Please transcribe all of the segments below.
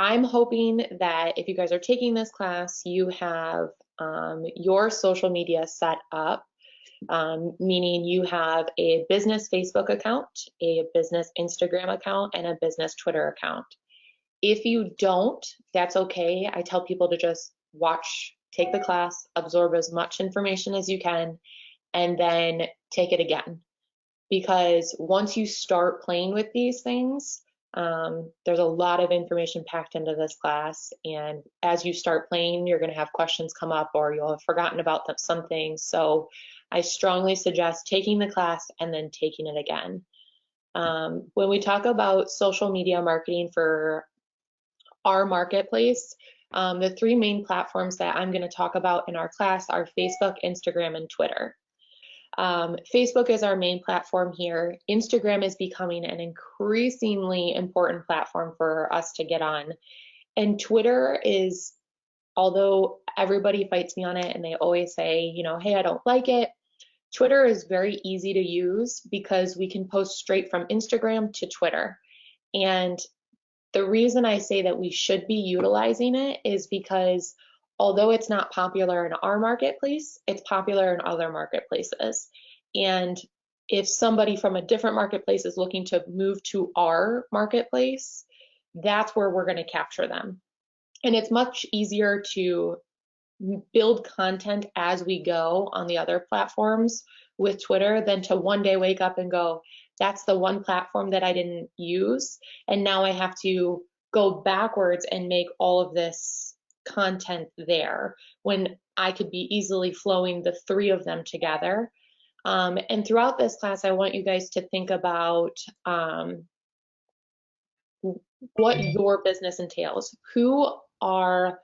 I'm hoping that if you guys are taking this class, you have your social media set up, meaning you have a business Facebook account, a business Instagram account, and a business Twitter account. If you don't, that's okay. I tell people to just watch, take the class, absorb as much information as you can, and then take it again. Because once you start playing with these things, there's a lot of information packed into this class, and as you start playing, you're going to have questions come up, or you'll have forgotten about some things. So I strongly suggest taking the class and then taking it again. When we talk about social media marketing for our marketplace, the three main platforms that I'm going to talk about in our class are Facebook, Instagram, and Twitter. Facebook is our main platform here. Instagram is becoming an increasingly important platform for us to get on. And Twitter is, although everybody fights me on it and they always say, you know, hey, I don't like it, Twitter is very easy to use because we can post straight from Instagram to Twitter. And the reason I say that we should be utilizing it is because although it's not popular in our marketplace, it's popular in other marketplaces. And if somebody from a different marketplace is looking to move to our marketplace, that's where we're going to capture them. And it's much easier to build content as we go on the other platforms with Twitter than to one day wake up and go, that's the one platform that I didn't use, and now I have to go backwards and make all of this content there when I could be easily flowing the three of them together. And throughout this class, I want you guys to think about what your business entails. Who are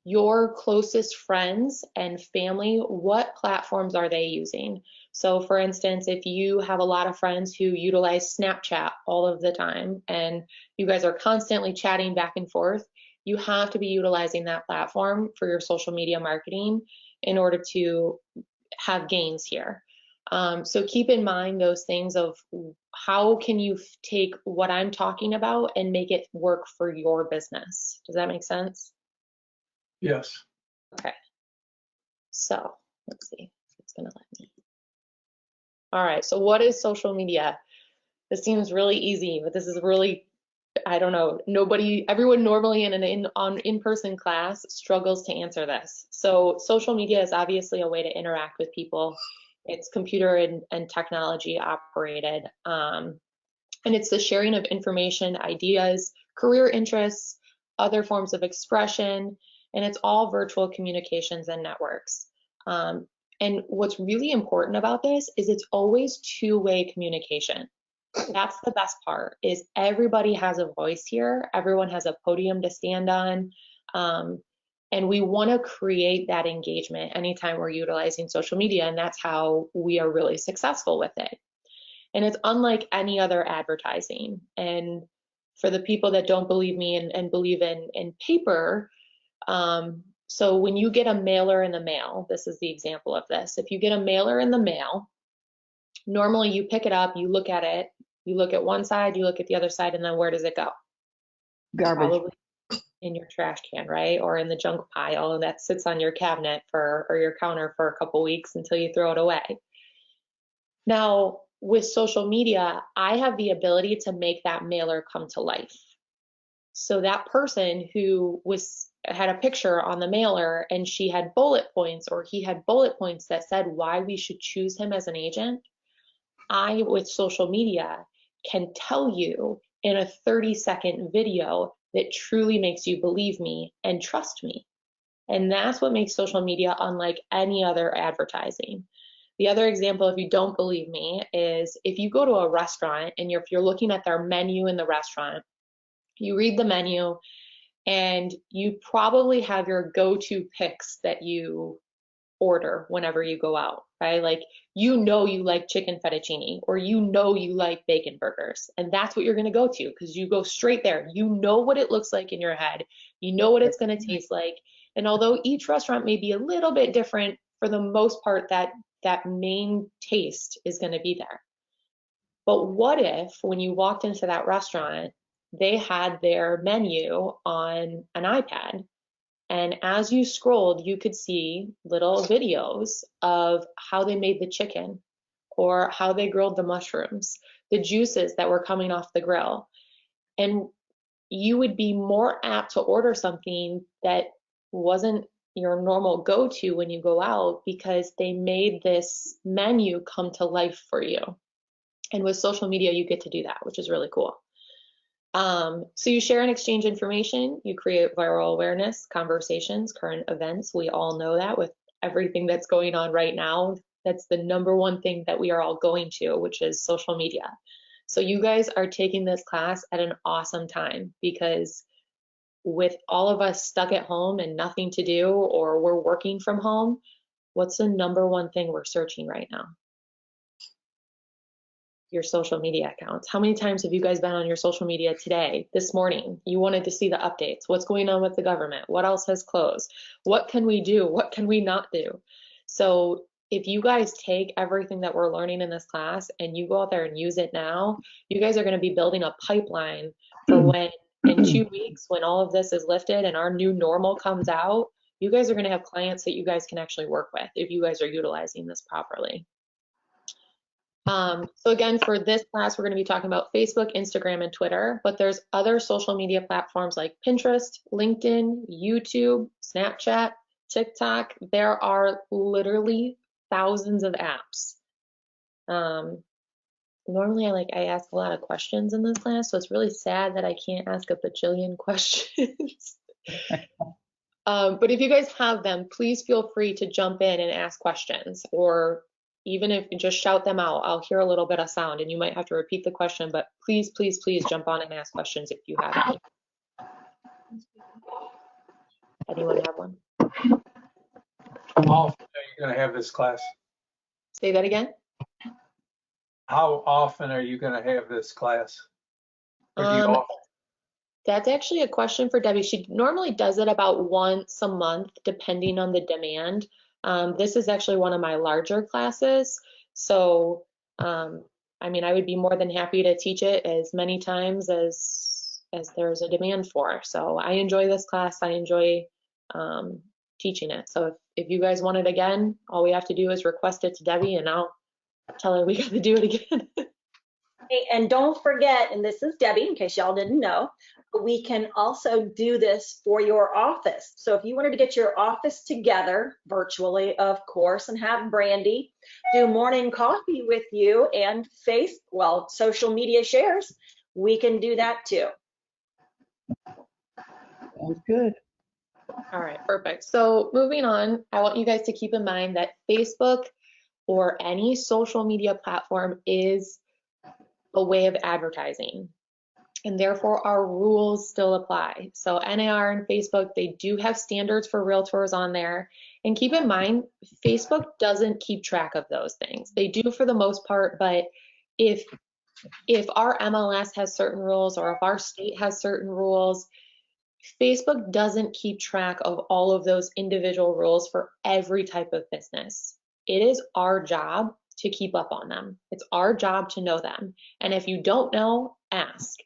your closest friends and family? What platforms are they using? So for instance, if you have a lot of friends who utilize Snapchat all of the time and you guys are constantly chatting back and forth, you have to be utilizing that platform for your social media marketing in order to have gains here. So keep in mind those things of how can you take what I'm talking about and make it work for your business. Does that make sense? Yes. Okay. So let's see if it's gonna let me. All right, so what is social media? This seems really easy, but this is really, I don't know, everyone normally in an in-person class struggles to answer this. So social media is obviously a way to interact with people. It's computer and technology operated. And it's the sharing of information, ideas, career interests, other forms of expression, and it's all virtual communications and networks. And what's really important about this is it's always two-way communication. That's the best part, is everybody has a voice here. Everyone has a podium to stand on. And we want to create that engagement anytime we're utilizing social media, and that's how we are really successful with it. And it's unlike any other advertising. And for the people that don't believe me and believe in paper, so when you get a mailer in the mail, this is the example of this. If you get a mailer in the mail, normally you pick it up, you look at it, you look at one side, you look at the other side, and then where does it go? Garbage. Probably in your trash can, right? Or in the junk pile, and that sits on your cabinet or your counter for a couple weeks until you throw it away. Now, with social media, I have the ability to make that mailer come to life. So that person who had a picture on the mailer and she had bullet points, or he had bullet points that said why we should choose him as an agent, I, with social media, can tell you in a 30-second video that truly makes you believe me and trust me. And that's what makes social media unlike any other advertising. The other example, if you don't believe me, is if you go to a restaurant and if you're looking at their menu in the restaurant, you read the menu and you probably have your go-to picks that you order whenever you go out, right? Like, you know you like chicken fettuccine, or you know you like bacon burgers, and that's what you're going to go to because you go straight there. You know what it looks like in your head. You know what it's going to taste like. And although each restaurant may be a little bit different, for the most part, that main taste is going to be there. But what if when you walked into that restaurant, they had their menu on an iPad. And as you scrolled, you could see little videos of how they made the chicken or how they grilled the mushrooms, the juices that were coming off the grill. And you would be more apt to order something that wasn't your normal go-to when you go out because they made this menu come to life for you. And with social media, you get to do that, which is really cool. So you share and exchange information, you create viral awareness, conversations, current events. We all know that with everything that's going on right now, that's the number one thing that we are all going to, which is social media. So you guys are taking this class at an awesome time because with all of us stuck at home and nothing to do, or we're working from home, what's the number one thing we're searching right now? Your social media accounts. How many times have you guys been on your social media today, this morning? You wanted to see the updates. What's going on with the government? What else has closed? What can we do? What can we not do? So if you guys take everything that we're learning in this class and you go out there and use it now, you guys are going to be building a pipeline for when in 2 weeks, when all of this is lifted and our new normal comes out, you guys are going to have clients that you guys can actually work with if you guys are utilizing this properly. So again, for this class, we're going to be talking about Facebook, Instagram, and Twitter, but there's other social media platforms like Pinterest, LinkedIn, YouTube, Snapchat, TikTok. There are literally thousands of apps. Normally I ask a lot of questions in this class, so it's really sad that I can't ask a bajillion questions. But if you guys have them, please feel free to jump in and ask questions, or even if you just shout them out. I'll hear a little bit of sound and you might have to repeat the question, but please, please, please jump on and ask questions if you have any. Anyone have one? How often are you going to have this class? Say that again. How often are you going to have this class? Or do you offer? That's actually a question for Debbie. She normally does it about once a month, depending on the demand. This is actually one of my larger classes. So, I mean, I would be more than happy to teach it as many times as there's a demand for. So I enjoy this class. I enjoy teaching it. So if you guys want it again, all we have to do is request it to Debbie and I'll tell her we got to do it again. Hey, and don't forget, and this is Debbie, in case y'all didn't know, we can also do this for your office. So if you wanted to get your office together, virtually, of course, and have Brandy do morning coffee with you and social media shares, we can do that too. Sounds good. All right, perfect. So moving on, I want you guys to keep in mind that Facebook or any social media platform is a way of advertising, and therefore our rules still apply. So NAR and Facebook, they do have standards for realtors on there. And keep in mind, Facebook doesn't keep track of those things. They do for the most part, but if our MLS has certain rules or if our state has certain rules, Facebook doesn't keep track of all of those individual rules for every type of business. It is our job to keep up on them. It's our job to know them. And if you don't know, ask,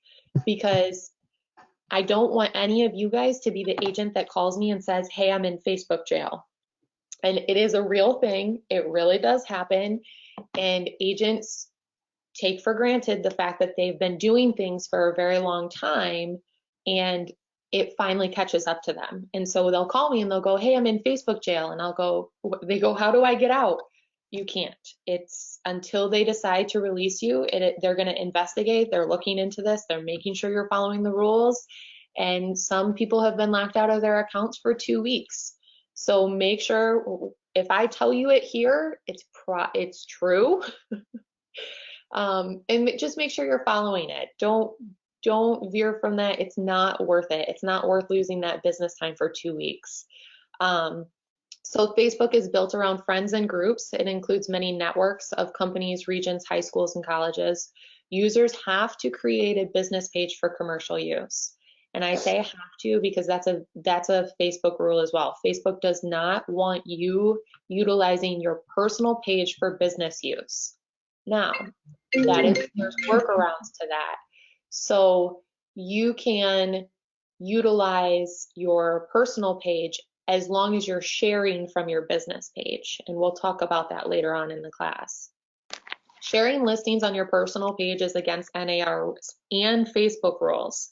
because I don't want any of you guys to be the agent that calls me and says, hey, I'm in Facebook jail. And it is a real thing. It really does happen. And agents take for granted the fact that they've been doing things for a very long time and it finally catches up to them. And so they'll call me and they'll go, hey, I'm in Facebook jail. And they go, how do I get out? You can't. It's until they decide to release you, they're going to investigate. They're looking into this. They're making sure you're following the rules. And some people have been locked out of their accounts for 2 weeks. So make sure, if I tell you it here, it's true. And just make sure you're following it. Don't veer from that. It's not worth it. It's not worth losing that business time for 2 weeks. So Facebook is built around friends and groups. It includes many networks of companies, regions, high schools, and colleges. Users have to create a business page for commercial use. And I say have to because that's a Facebook rule as well. Facebook does not want you utilizing your personal page for business use. Now, there's workarounds to that. So you can utilize your personal page as long as you're sharing from your business page. And we'll talk about that later on in the class. Sharing listings on your personal page is against NAR rules and Facebook rules.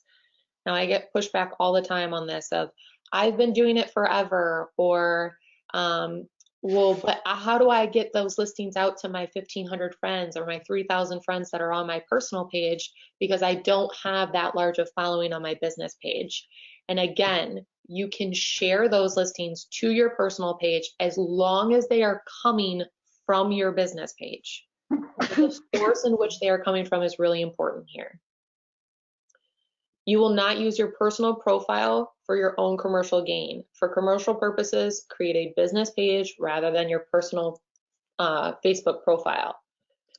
Now, I get pushback all the time on this of, I've been doing it forever, or, well, but how do I get those listings out to my 1,500 friends or my 3,000 friends that are on my personal page, because I don't have that large of following on my business page? And again, you can share those listings to your personal page as long as they are coming from your business page. The source in which they are coming from is really important here. You will not use your personal profile for your own commercial gain. For commercial purposes, create a business page rather than your personal Facebook profile.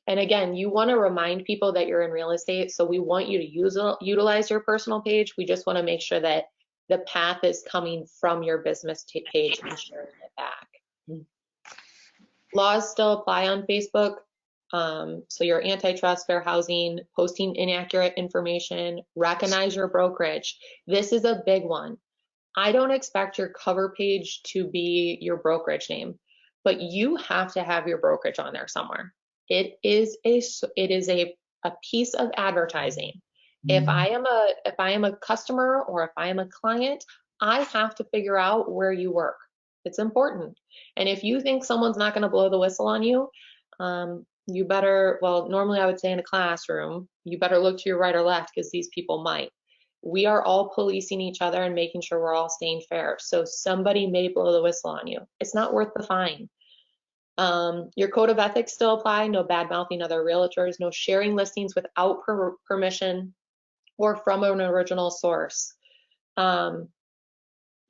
And again, you want to remind people that you're in real estate, so we want you to utilize your personal page. We just want to make sure that the path is coming from your business page and sharing it back. Laws still apply on Facebook. So your antitrust, fair housing, posting inaccurate information, recognize your brokerage. This is a big one. I don't expect your cover page to be your brokerage name, but you have to have your brokerage on there somewhere. It is a piece of advertising. If I am a customer or if I am a client, I have to figure out where you work. It's important. And if you think someone's not going to blow the whistle on you, you better, well, normally I would say in a classroom, you better look to your right or left, because these people might. We are all policing each other and making sure we're all staying fair. So somebody may blow the whistle on you. It's not worth the fine. Your code of ethics still apply. No bad mouthing other realtors, no sharing listings without permission or from an original source.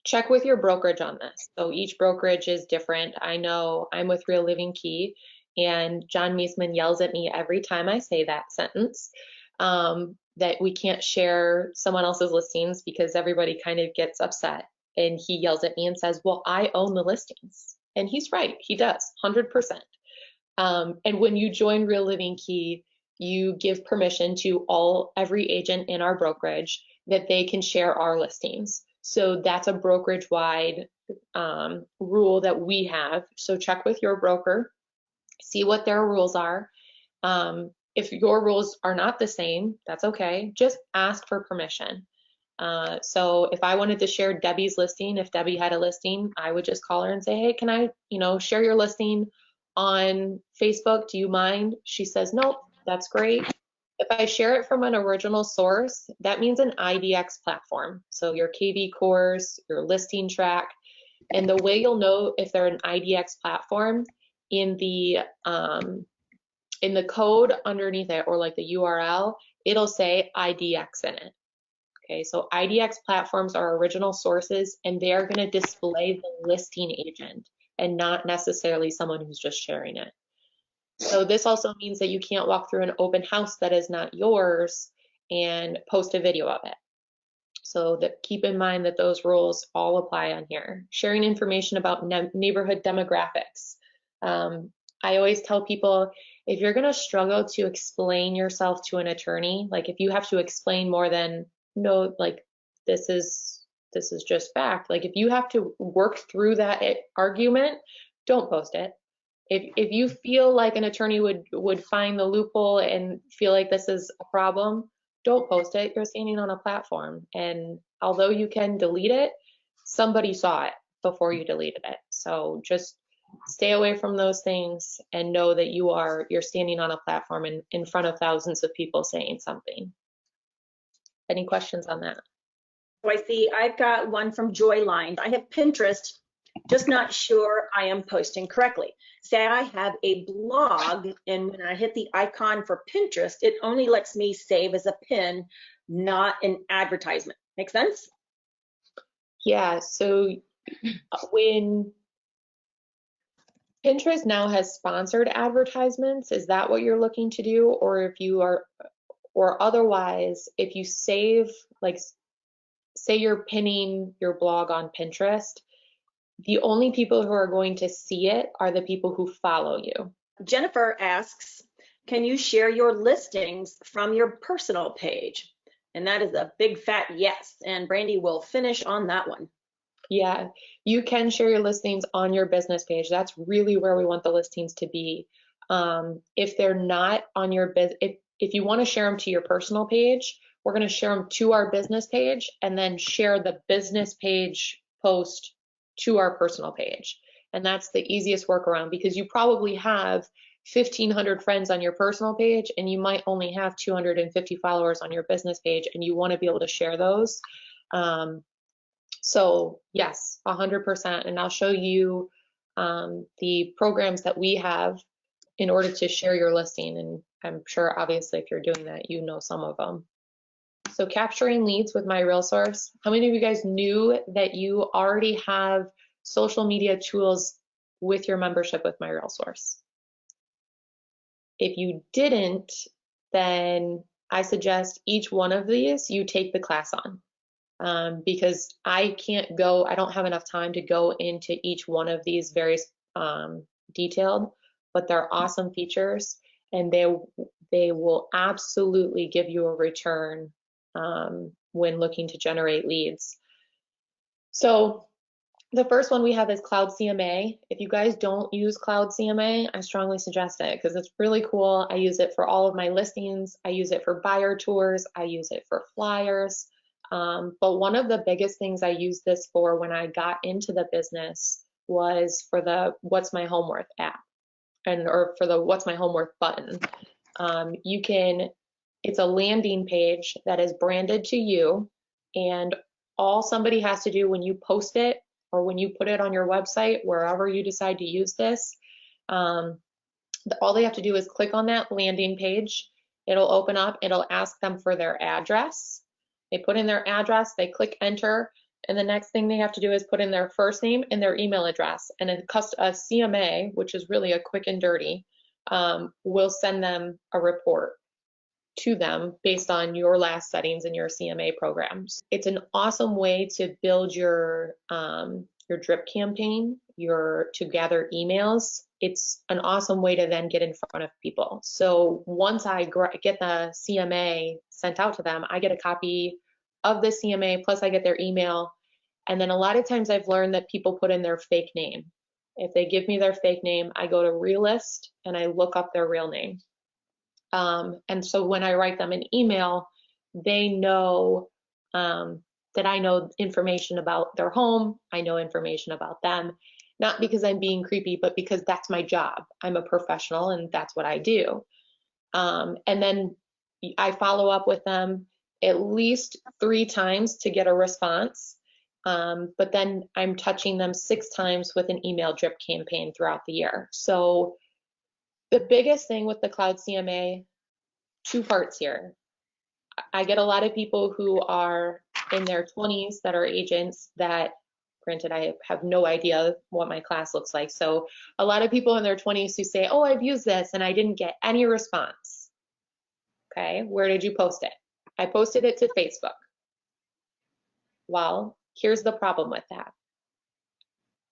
Check with your brokerage on this. So each brokerage is different. I know I'm with Real Living Key, and John Meisman yells at me every time I say that sentence, that we can't share someone else's listings because everybody kind of gets upset. And he yells at me and says, well, I own the listings. And he's right, he does, 100%. And when you join Real Living Key, you give permission to every agent in our brokerage that they can share our listings. So that's a brokerage-wide rule that we have. So check with your broker, see what their rules are. If your rules are not the same, that's okay. Just ask for permission. So if I wanted to share Debbie's listing, if Debbie had a listing, I would just call her and say, hey, can I, share your listing on Facebook? Do you mind? She says, nope, that's great. If I share it from an original source, that means an IDX platform. So your KV course, your listing track, and the way you'll know if they're an IDX platform, in the code underneath it, or like the URL, it'll say IDX in it. Okay, so IDX platforms are original sources, and they are going to display the listing agent and not necessarily someone who's just sharing it. So this also means that you can't walk through an open house that is not yours and post a video of it. So keep in mind that those rules all apply on here. Sharing information about neighborhood demographics. I always tell people, if you're going to struggle to explain yourself to an attorney, like if you have to explain more than, no, like this is just fact. Like if you have to work through that argument, don't post it. If you feel like an attorney would find the loophole and feel like this is a problem, don't post it. You're standing on a platform, and although you can delete it, somebody saw it before you deleted it. So just stay away from those things and know that you're standing on a platform in front of thousands of people saying something. Any questions on that? So I see I've got one from Joyline. I have Pinterest, just not sure I am posting correctly. Say I have a blog, and when I hit the icon for Pinterest, it only lets me save as a pin, not an advertisement. Make sense? Yeah, so when Pinterest now has sponsored advertisements, is that what you're looking to do? Or otherwise, if you save, like say you're pinning your blog on Pinterest, the only people who are going to see it are the people who follow you. Jennifer asks, can you share your listings from your personal page? And that is a big fat yes. And Brandy will finish on that one. Yeah, you can share your listings on your business page. That's really where we want the listings to be. If they're not on your if you want to share them to your personal page, we're going to share them to our business page and then share the business page post to our personal page. And that's the easiest workaround, because you probably have 1,500 friends on your personal page and you might only have 250 followers on your business page, and you want to be able to share those. So yes, 100%. And I'll show you the programs that we have in order to share your listing. And I'm sure, obviously, if you're doing that, you know some of them. So capturing leads with My Real Source. How many of you guys knew that you already have social media tools with your membership with My Real Source? If you didn't, then I suggest each one of these you take the class on. Because I don't have enough time to go into each one of these very detailed, but they're awesome features, and they will absolutely give you a return when looking to generate leads. So the first one we have is Cloud CMA. If you guys don't use Cloud CMA, I strongly suggest it because it's really cool. I use it for all of my listings. I use it for buyer tours. I use it for flyers. But one of the biggest things I used this for when I got into the business was for the What's My Home Worth app, or for the What's My Home Worth button. It's a landing page that is branded to you, and all somebody has to do when you post it or when you put it on your website, wherever you decide to use this, all they have to do is click on that landing page. It'll open up, it'll ask them for their address. They put in their address, they click enter, and the next thing they have to do is put in their first name and their email address. And a CMA, which is really a quick and dirty, will send them a report to them based on your last settings in your CMA programs. It's an awesome way to build your drip campaign, to gather emails. It's an awesome way to then get in front of people. So once I get the CMA sent out to them, I get a copy of the CMA, plus I get their email. And then a lot of times I've learned that people put in their fake name. If they give me their fake name, I go to Realist and I look up their real name. And so when I write them an email, they know that I know information about their home, I know information about them, not because I'm being creepy, but because that's my job. I'm a professional and that's what I do. And then I follow up with them at least 3 times to get a response. But then I'm touching them 6 times with an email drip campaign throughout the year. So the biggest thing with the Cloud CMA, 2 parts here. I get a lot of people who are in their 20s that are agents that, granted, I have no idea what my class looks like. So a lot of people in their 20s who say, oh, I've used this and I didn't get any response. Okay, where did you post it? I posted it to Facebook. Well, here's the problem with that.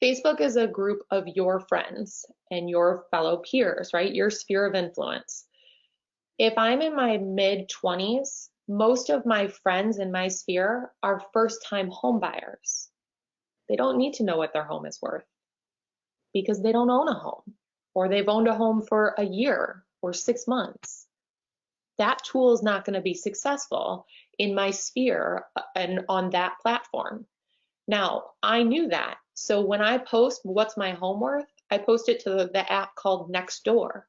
Facebook is a group of your friends and your fellow peers, right? Your sphere of influence. If I'm in my mid-20s, most of my friends in my sphere are first-time home buyers. They don't need to know what their home is worth because they don't own a home, or they've owned a home for a year or 6 months. That tool is not going to be successful in my sphere and on that platform. Now, I knew that. So when I post What's My Home Worth, I post it to the app called Nextdoor.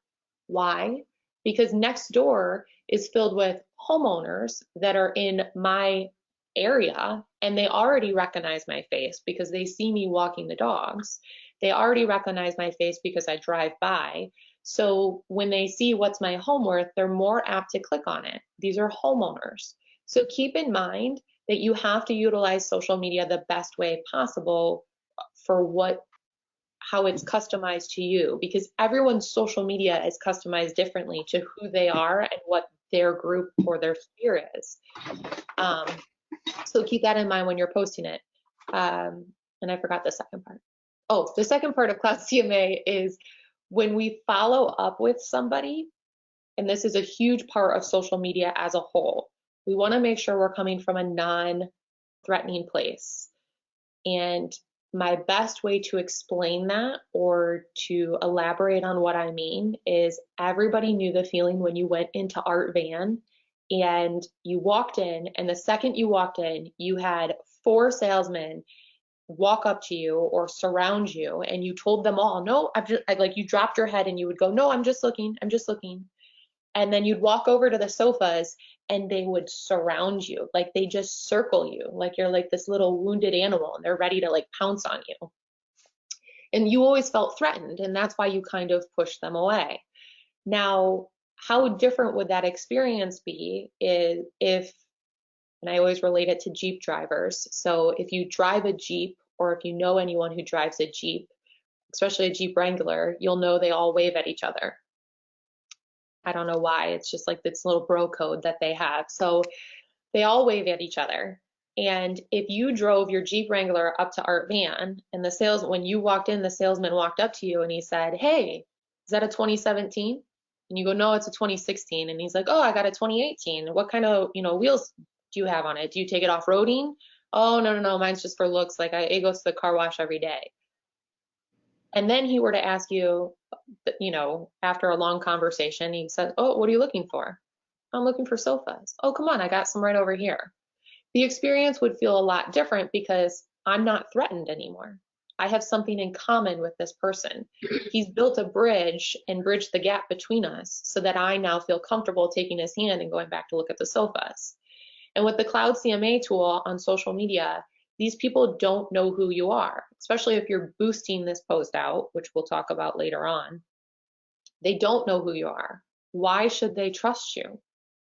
Why? Because Nextdoor is filled with homeowners that are in my area, and they already recognize my face because they see me walking the dogs. They already recognize my face because I drive by. So when they see What's My Home Worth, they're more apt to click on it. These are homeowners. So keep in mind that you have to utilize social media the best way possible for how it's customized to you, because everyone's social media is customized differently to who they are and what their group or their sphere is. So keep that in mind when you're posting it. And I forgot the second part. Oh, the second part of Cloud CMA is when we follow up with somebody, and this is a huge part of social media as a whole. We want to make sure we're coming from a non-threatening place. And my best way to explain that or to elaborate on what I mean is everybody knew the feeling when you went into Art Van and you walked in, and the second you walked in, you had 4 salesmen walk up to you or surround you, and you told them all, no, like you dropped your head and you would go, no, I'm just looking. And then you'd walk over to the sofas and they would surround you, like they just circle you, like you're like this little wounded animal and they're ready to like pounce on you. And you always felt threatened, and that's why you kind of pushed them away. Now, how different would that experience be if, and I always relate it to Jeep drivers. So if you drive a Jeep, or if you know anyone who drives a Jeep, especially a Jeep Wrangler, you'll know they all wave at each other. I don't know why, it's just like this little bro code that they have. So they all wave at each other. And if you drove your Jeep Wrangler up to Art Van, and when you walked in, the salesman walked up to you and he said, hey, is that a 2017? And you go, no, it's a 2016. And he's like, oh, I got a 2018. What kind of, wheels do you have on it? Do you take it off-roading? Oh, no, mine's just for looks. Like it goes to the car wash every day. And then he were to ask you, after a long conversation, he said, oh, what are you looking for? I'm looking for sofas. Oh, come on, I got some right over here. The experience would feel a lot different because I'm not threatened anymore. I have something in common with this person. He's built a bridge and bridged the gap between us so that I now feel comfortable taking his hand and going back to look at the sofas. And with the Cloud CMA tool on social media, these people don't know who you are, especially if you're boosting this post out, which we'll talk about later on. They don't know who you are. Why should they trust you?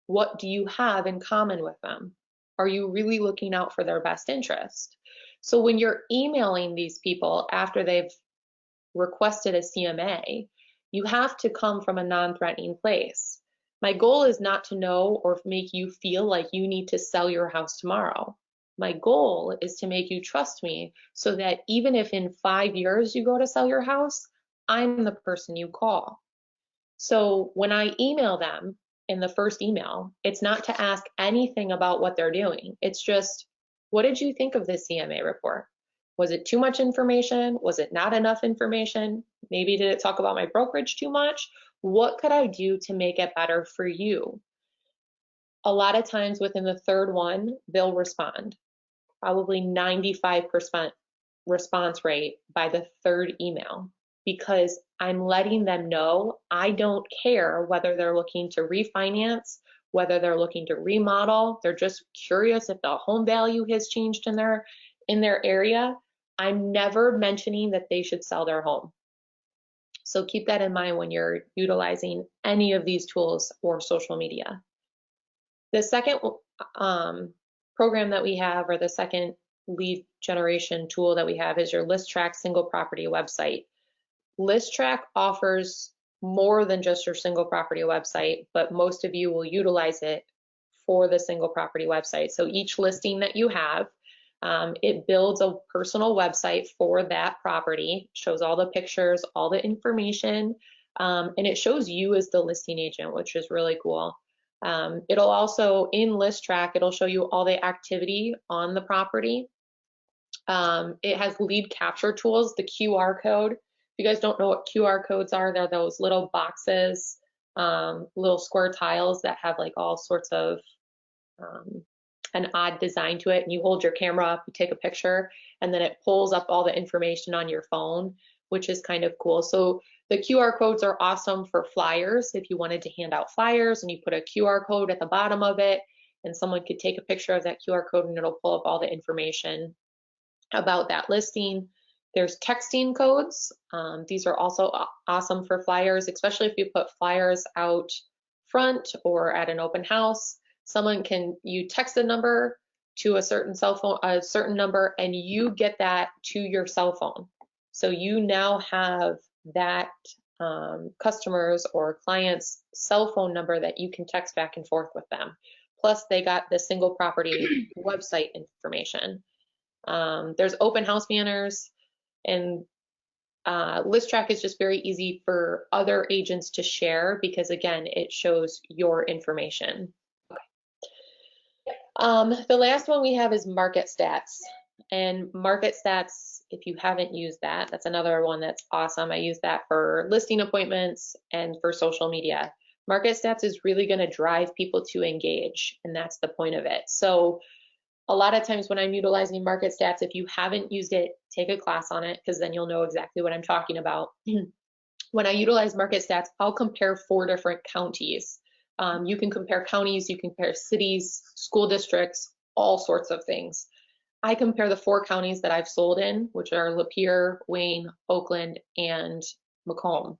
What do you have in common with them? Are you really looking out for their best interest? So when you're emailing these people after they've requested a CMA, you have to come from a non-threatening place. My goal is not to know or make you feel like you need to sell your house tomorrow. My goal is to make you trust me so that even if in 5 years you go to sell your house, I'm the person you call. So when I email them in the first email, it's not to ask anything about what they're doing. It's just, what did you think of this CMA report? Was it too much information? Was it not enough information? Maybe did it talk about my brokerage too much? What could I do to make it better for you? A lot of times within the third one, they'll respond. Probably 95% response rate by the third email, because I'm letting them know I don't care whether they're looking to refinance, whether they're looking to remodel, they're just curious if the home value has changed in their area. I'm never mentioning that they should sell their home. So keep that in mind when you're utilizing any of these tools or social media. The second program that we have, or the second lead generation tool that we have, is your ListTrack single property website. ListTrack offers more than just your single property website, but most of you will utilize it for the single property website. So each listing that you have, it builds a personal website for that property, shows all the pictures, all the information, and it shows you as the listing agent, which is really cool. It'll also, in ListTrack, it'll show you all the activity on the property. It has lead capture tools, the QR code. If you guys don't know what QR codes are, they're those little boxes, little square tiles that have like all sorts of an odd design to it, and you hold your camera up, you take a picture, and then it pulls up all the information on your phone, which is kind of cool. So the QR codes are awesome for flyers. If you wanted to hand out flyers and you put a QR code at the bottom of it, and someone could take a picture of that QR code and it'll pull up all the information about that listing. There's texting codes. These are also awesome for flyers, especially if you put flyers out front or at an open house. You text a number to a certain number, and you get that to your cell phone. So you now have that customer's or client's cell phone number that you can text back and forth with them. Plus, they got the single property website information. There's open house banners, and ListTrack is just very easy for other agents to share because, again, it shows your information. The last one we have is Market Stats. And Market Stats, if you haven't used that, that's another one that's awesome. I use that for listing appointments and for social media. Market Stats is really going to drive people to engage, and that's the point of it. So a lot of times when I'm utilizing Market Stats, if you haven't used it, take a class on it, because then you'll know exactly what I'm talking about. When I utilize Market Stats, I'll compare 4 different counties. You can compare counties, you can compare cities, school districts, all sorts of things. I compare the 4 counties that I've sold in, which are Lapeer, Wayne, Oakland, and Macomb.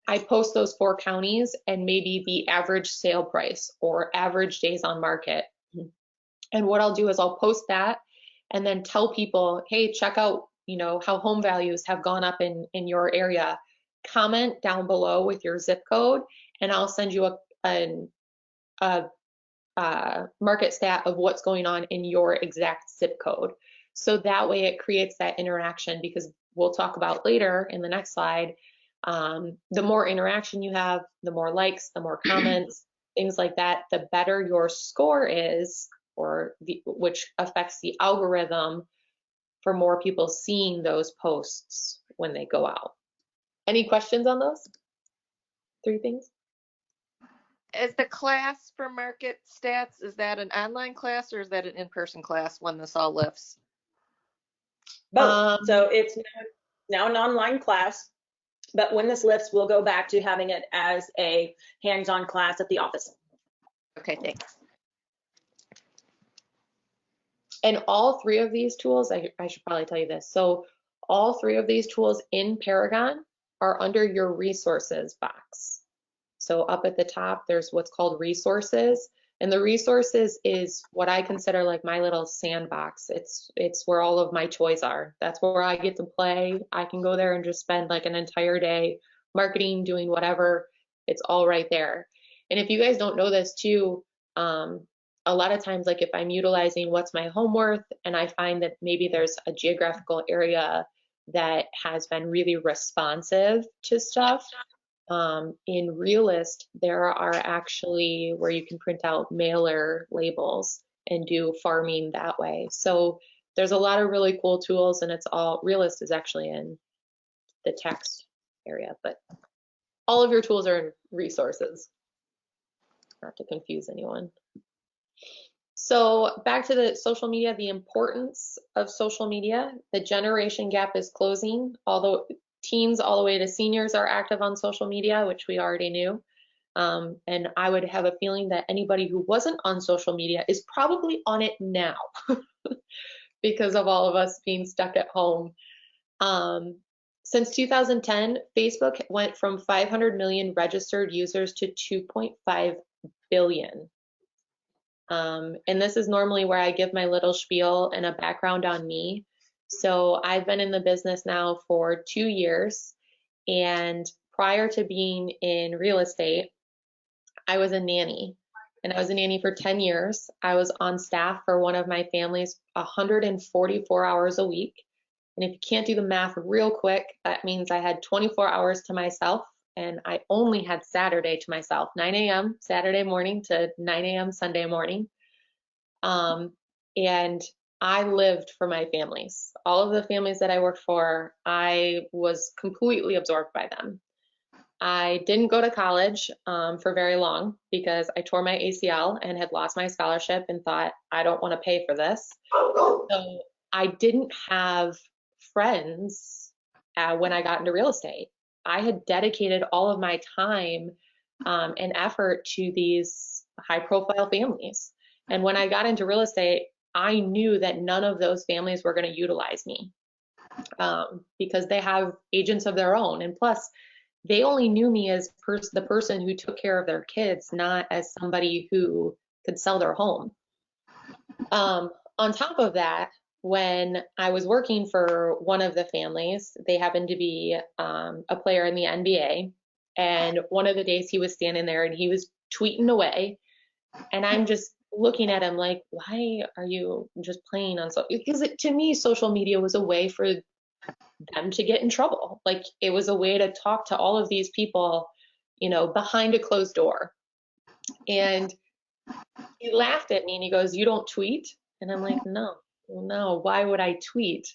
I post those 4 counties and maybe the average sale price or average days on market. And what I'll do is I'll post that and then tell people, hey, check out, how home values have gone up in your area. Comment down below with your zip code, and I'll send you a market stat of what's going on in your exact zip code. So that way it creates that interaction, because we'll talk about later in the next slide. The more interaction you have, the more likes, the more comments, things like that, the better your score is, which affects the algorithm for more people seeing those posts when they go out. Any questions on those 3 things? Is the class for Market Stats, is that an online class or is that an in-person class when this all lifts? Both. So it's now an online class, but when this lifts, we'll go back to having it as a hands-on class at the office. Okay, thanks. And all 3 of these tools, I should probably tell you this. So all 3 of these tools in Paragon are under your resources box. So up at the top, there's what's called resources. And the resources is what I consider like my little sandbox. It's where all of my toys are. That's where I get to play. I can go there and just spend like an entire day marketing, doing whatever. It's all right there. And if you guys don't know this too, a lot of times, like if I'm utilizing what's my home worth and I find that maybe there's a geographical area that has been really responsive to stuff, in Realist, there are actually where you can print out mailer labels and do farming that way. So there's a lot of really cool tools, and it's all, Realist is actually in the text area, but all of your tools are in resources, not to confuse anyone. So back to the social media, the importance of social media. The generation gap is closing, although teens all the way to seniors are active on social media, which we already knew. And I would have a feeling that anybody who wasn't on social media is probably on it now because of all of us being stuck at home. Since 2010, Facebook went from 500 million registered users to 2.5 billion. And this is normally where I give my little spiel and a background on me. So I've been in the business now for 2 years, and prior to being in real estate, I was a nanny, and I was a nanny for 10 years. I was on staff for one of my families 144 hours a week. And if you can't do the math real quick, that means I had 24 hours to myself, and I only had Saturday to myself, 9 a.m. Saturday morning to 9 a.m. Sunday morning. And I lived for my families. All of the families that I worked for, I was completely absorbed by them. I didn't go to college for very long because I tore my ACL and had lost my scholarship and thought, I don't want to pay for this. So I didn't have friends when I got into real estate. I had dedicated all of my time and effort to these high-profile families. And when I got into real estate, I knew that none of those families were going to utilize me because they have agents of their own. And plus, they only knew me as the person who took care of their kids, not as somebody who could sell their home. On top of that, when I was working for one of the families, they happened to be a player in the NBA. And one of the days he was standing there and he was tweeting away. And I'm just looking at him like, why are you just playing on social? Because to me, social media was a way for them to get in trouble. Like it was a way to talk to all of these people, you know, behind a closed door. And He laughed at me and he goes, "You don't tweet?" And I'm like, no, why would I tweet?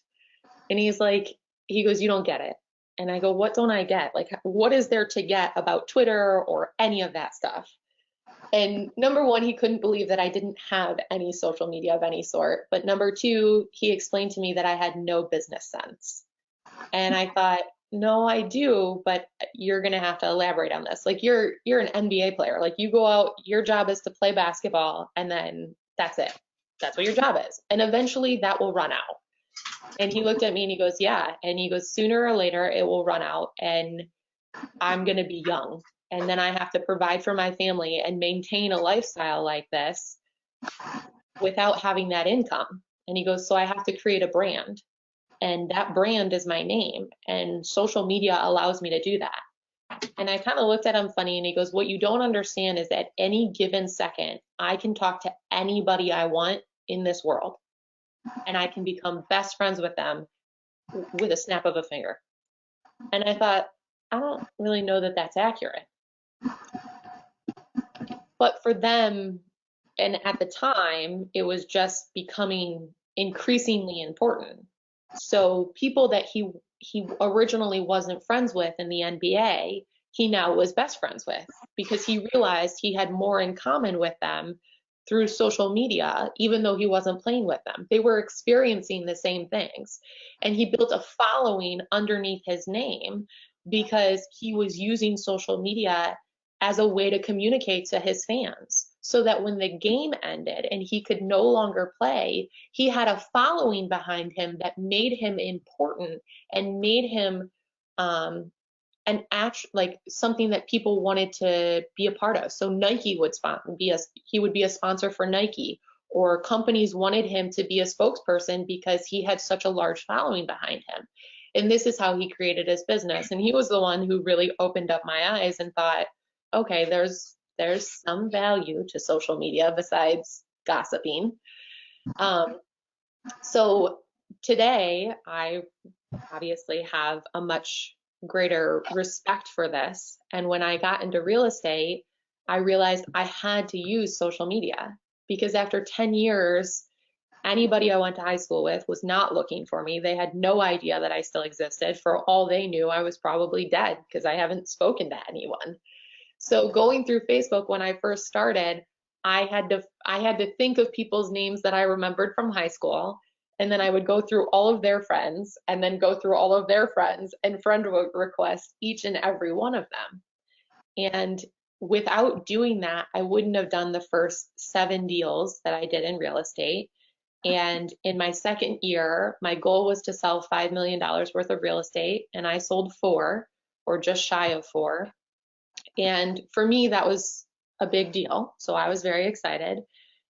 And he goes, "You don't get it." And I go, "What don't I get? Like, what is there to get about Twitter or any of that stuff?" And number one, he couldn't believe that I didn't have any social media of any sort. But number two, he explained to me that I had no business sense. And I thought, no, I do, but you're going to have to elaborate on this. Like, you're an NBA player. Like, you go out, your job is to play basketball, and then that's it. That's what your job is. And eventually that will run out. And he looked at me and he goes, "Yeah." And he goes, "Sooner or later it will run out, and I'm going to be young. And then I have to provide for my family and maintain a lifestyle like this without having that income." And he goes, "So I have to create a brand. And that brand is my name. And social media allows me to do that." And I kind of looked at him funny and he goes, "What you don't understand is that any given second, I can talk to anybody I want in this world. And I can become best friends with them with a snap of a finger." And I thought, I don't really know that that's accurate. But for them, and at the time, it was just becoming increasingly important. So people that he originally wasn't friends with in the NBA, he now was best friends with, because he realized he had more in common with them through social media, even though he wasn't playing with them. They were experiencing the same things. And he built a following underneath his name because he was using social media as a way to communicate to his fans, so that when the game ended and he could no longer play, he had a following behind him that made him important and made him like something that people wanted to be a part of. So Nike would he would be a sponsor for Nike, or companies wanted him to be a spokesperson because he had such a large following behind him. And this is how he created his business. And he was the one who really opened up my eyes and thought, okay, there's some value to social media besides gossiping. So today, I obviously have a much greater respect for this. And when I got into real estate, I realized I had to use social media, because after 10 years, anybody I went to high school with was not looking for me. They had no idea that I still existed. For all they knew, I was probably dead because I haven't spoken to anyone. So going through Facebook when I first started, I had to think of people's names that I remembered from high school, and then I would go through all of their friends and then go through all of their friends and friend request each and every one of them. And without doing that, I wouldn't have done the first 7 deals that I did in real estate. And in my second year, my goal was to sell $5 million worth of real estate, and I sold 4, or just shy of 4. And for me, that was a big deal. So I was very excited.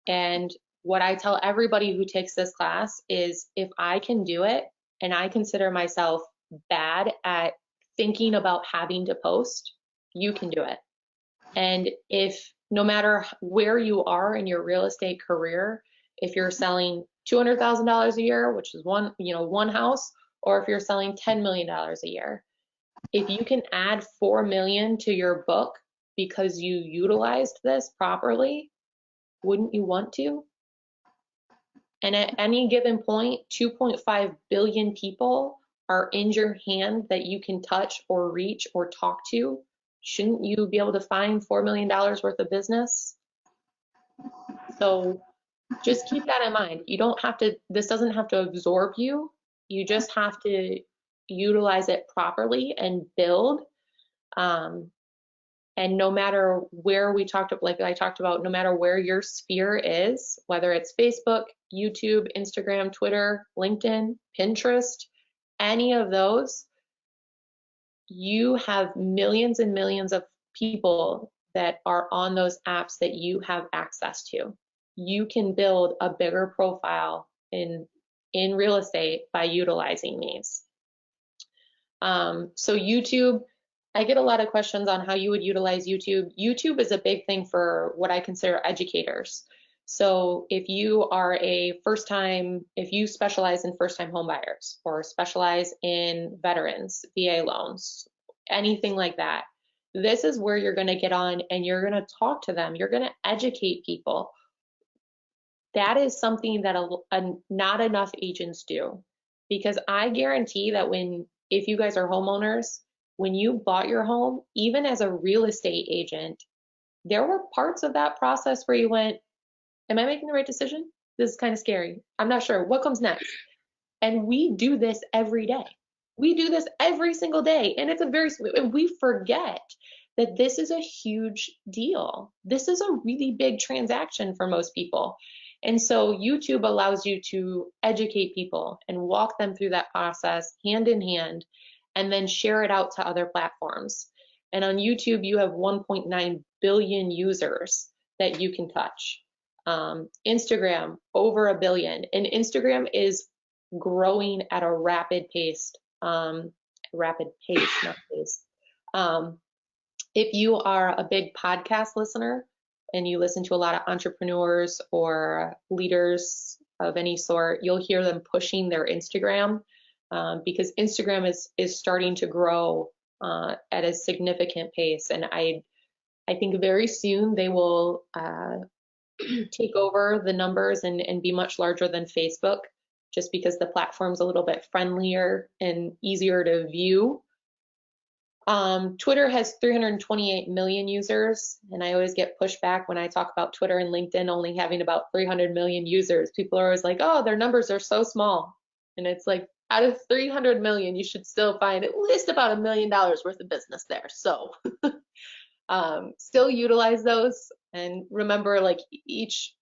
And what I tell everybody who takes this class is, if I can do it, and I consider myself bad at thinking about having to post, you can do it. And if no matter where you are in your real estate career, if you're selling $200,000 a year, which is one house, or if you're selling $10 million a year, if you can add 4 million to your book because you utilized this properly, wouldn't you want to? And at any given point, 2.5 billion people are in your hand that you can touch or reach or talk to. Shouldn't you be able to find $4 million worth of business? So just keep that in mind. This doesn't have to absorb you. You just have to utilize it properly and build. And no matter where I talked about, no matter where your sphere is, whether it's Facebook, YouTube, Instagram, Twitter, LinkedIn, Pinterest, any of those, you have millions and millions of people that are on those apps that you have access to. You can build a bigger profile in real estate by utilizing these. So YouTube, I get a lot of questions on how you would utilize YouTube. YouTube is a big thing for what I consider educators. So if you specialize in first-time home buyers, or specialize in veterans, VA loans, anything like that, This is where you're going to get on and you're going to talk to them. You're going to educate people. That is something that not enough agents do, because I guarantee that if you guys are homeowners, when you bought your home, even as a real estate agent, there were parts of that process where you went, am I making the right decision? This is kind of scary. I'm not sure. What comes next? And we do this every day. We do this every single day. And we forget that this is a huge deal. This is a really big transaction for most people. And so YouTube allows you to educate people and walk them through that process hand in hand, and then share it out to other platforms. And on YouTube, you have 1.9 billion users that you can touch. Instagram, over 1 billion. And Instagram is growing at a rapid pace, not pace. If you are a big podcast listener and you listen to a lot of entrepreneurs or leaders of any sort, you'll hear them pushing their Instagram, because Instagram is starting to grow at a significant pace. And I think very soon they will take over the numbers and be much larger than Facebook, just because the platform's a little bit friendlier and easier to view. Twitter has 328 million users, and I always get pushback when I talk about Twitter and LinkedIn only having about 300 million users. People are always like, oh, their numbers are so small. And it's like, out of 300 million, you should still find at least about $1 million worth of business there. So still utilize those, and remember, like, each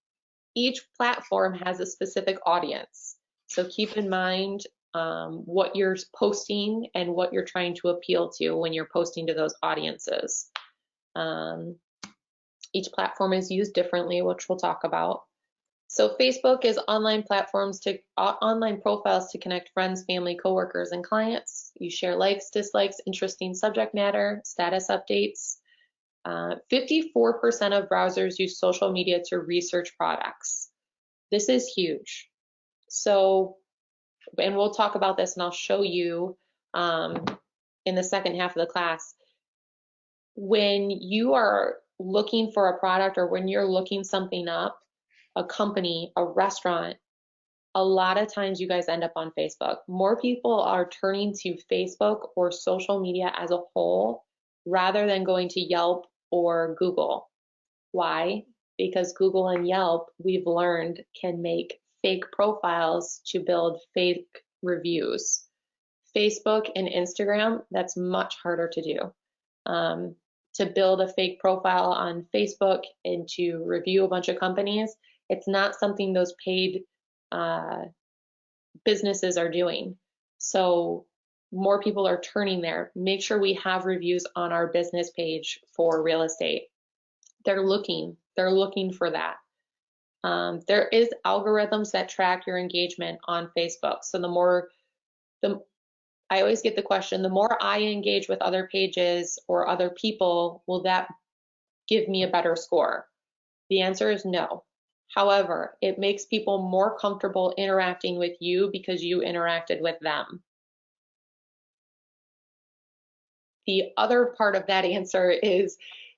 platform has a specific audience. So keep in mind what you're posting and what you're trying to appeal to when you're posting to those audiences. Each platform is used differently, which we'll talk about. So Facebook is online profiles to connect friends, family, coworkers, and clients. You share likes, dislikes, interesting subject matter, status updates. 54% of browsers use social media to research products. This is huge. So, and we'll talk about this, and I'll show you in the second half of the class. When you are looking for a product, or when you're looking something up, a company, a restaurant, a lot of times you guys end up on Facebook. More people are turning to Facebook or social media as a whole rather than going to Yelp or Google. Why? Because Google and Yelp, we've learned, can make fake profiles to build fake reviews. Facebook and Instagram, that's much harder to do. To build a fake profile on Facebook and to review a bunch of companies, it's not something those paid businesses are doing. So more people are turning there. Make sure we have reviews on our business page for real estate. They're looking for that. There is algorithms that track your engagement on Facebook. So I always get the question, the more I engage with other pages or other people, will that give me a better score? The answer is no. However, it makes people more comfortable interacting with you because you interacted with them. The other part of that answer is,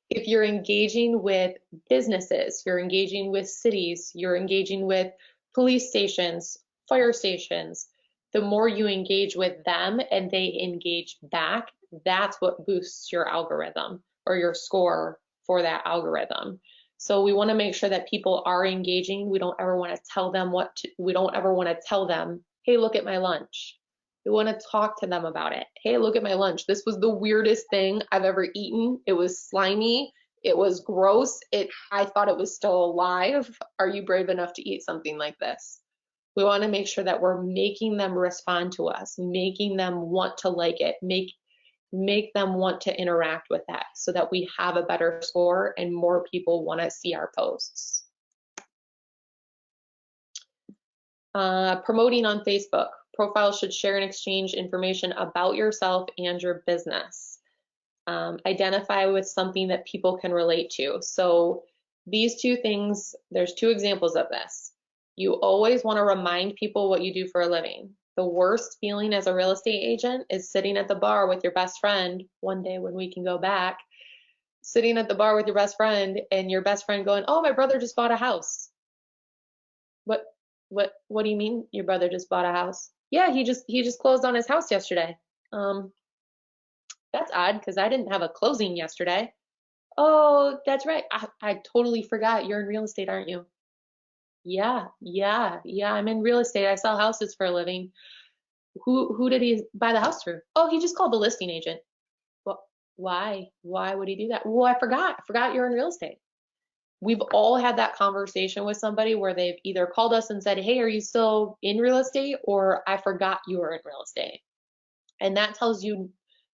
if you're engaging with businesses, you're engaging with cities, you're engaging with police stations, fire stations, the more you engage with them and they engage back, that's what boosts your algorithm or your score for that algorithm. So we want to make sure that people are engaging. We don't ever want to tell them we don't ever want to tell them, hey, look at my lunch. We want to talk to them about it. Hey, look at my lunch. This was the weirdest thing I've ever eaten. It was slimy. It was gross. I thought it was still alive. Are you brave enough to eat something like this? We want to make sure that we're making them respond to us, making them want to like it, make them want to interact with that, so that we have a better score and more people want to see our posts. Promoting on Facebook. Profiles should share and exchange information about yourself and your business. Identify with something that people can relate to. So these two things, there's two examples of this. You always want to remind people what you do for a living. The worst feeling as a real estate agent is sitting at the bar with your best friend one day when we can go back sitting at the bar with your best friend and your best friend going, "Oh, my brother just bought a house." What what do you mean your brother just bought a house? Yeah, he just closed on his house yesterday. That's odd because I didn't have a closing yesterday. Oh, that's right. I totally forgot. You're in real estate, aren't you? Yeah, I'm in real estate. I sell houses for a living. Who did he buy the house through? Oh, he just called the listing agent. Well, why? Why would he do that? Well, I forgot you're in real estate. We've all had that conversation with somebody where they've either called us and said, "Hey, are you still in real estate?" or "I forgot you were in real estate." And that tells you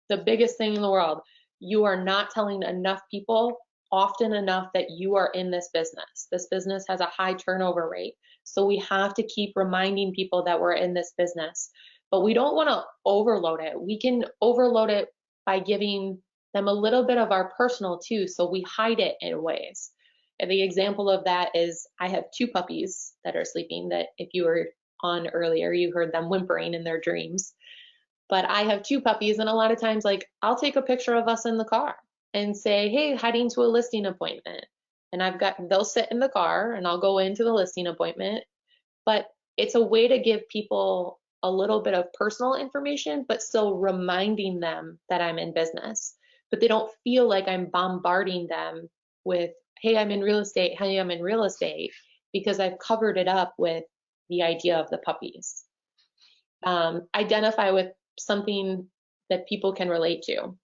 the biggest thing in the world. You are not telling enough people often enough that you are in this business. This business has a high turnover rate. So we have to keep reminding people that we're in this business. But we don't want to overload it. We can overload it by giving them a little bit of our personal too. So we hide it in ways. And the example of that is I have 2 puppies that are sleeping that if you were on earlier, you heard them whimpering in their dreams. But I have 2 puppies, and a lot of times, like, I'll take a picture of us in the car and say, "Hey, heading to a listing appointment." And they'll sit in the car and I'll go into the listing appointment. But it's a way to give people a little bit of personal information, but still reminding them that I'm in business. But they don't feel like I'm bombarding them with, "Hey, I'm in real estate. Hey, I'm in real estate," because I've covered it up with the idea of the puppies. Identify with something that people can relate to.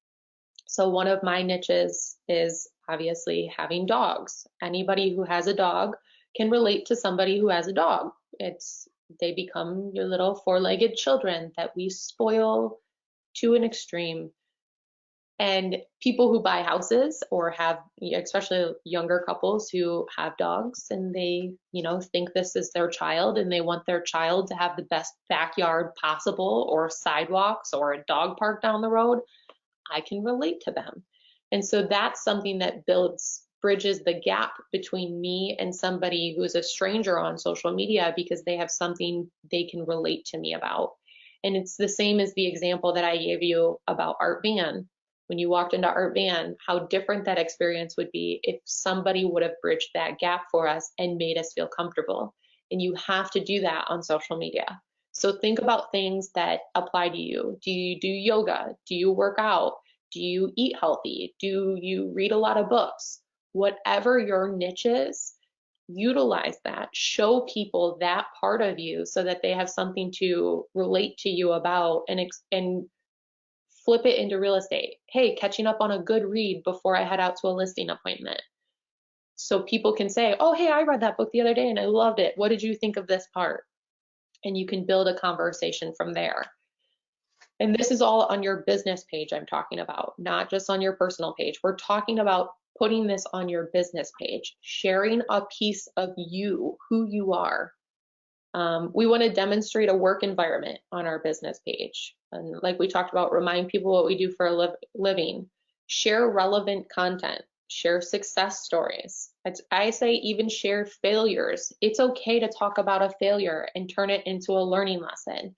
So one of my niches is obviously having dogs. Anybody who has a dog can relate to somebody who has a dog. They become your little 4-legged children that we spoil to an extreme. And people who buy houses or have, especially younger couples who have dogs and they, think this is their child and they want their child to have the best backyard possible or sidewalks or a dog park down the road, I can relate to them. And so that's something that bridges the gap between me and somebody who's a stranger on social media because they have something they can relate to me about. And it's the same as the example that I gave you about Art Van. When you walked into Art Van, how different that experience would be if somebody would have bridged that gap for us and made us feel comfortable. And you have to do that on social media. So think about things that apply to you. Do you do yoga? Do you work out? Do you eat healthy? Do you read a lot of books? Whatever your niche is, utilize that. Show people that part of you so that they have something to relate to you about and flip it into real estate. Hey, catching up on a good read before I head out to a listing appointment. So people can say, "Oh, hey, I read that book the other day and I loved it. What did you think of this part?" And you can build a conversation from there. And this is all on your business page I'm talking about, not just on your personal page. We're talking about putting this on your business page, sharing a piece of you, who you are. We want to demonstrate a work environment on our business page. And like we talked about, remind people what we do for a living. Share relevant content. Share success stories. I say even share failures. It's okay to talk about a failure and turn it into a learning lesson.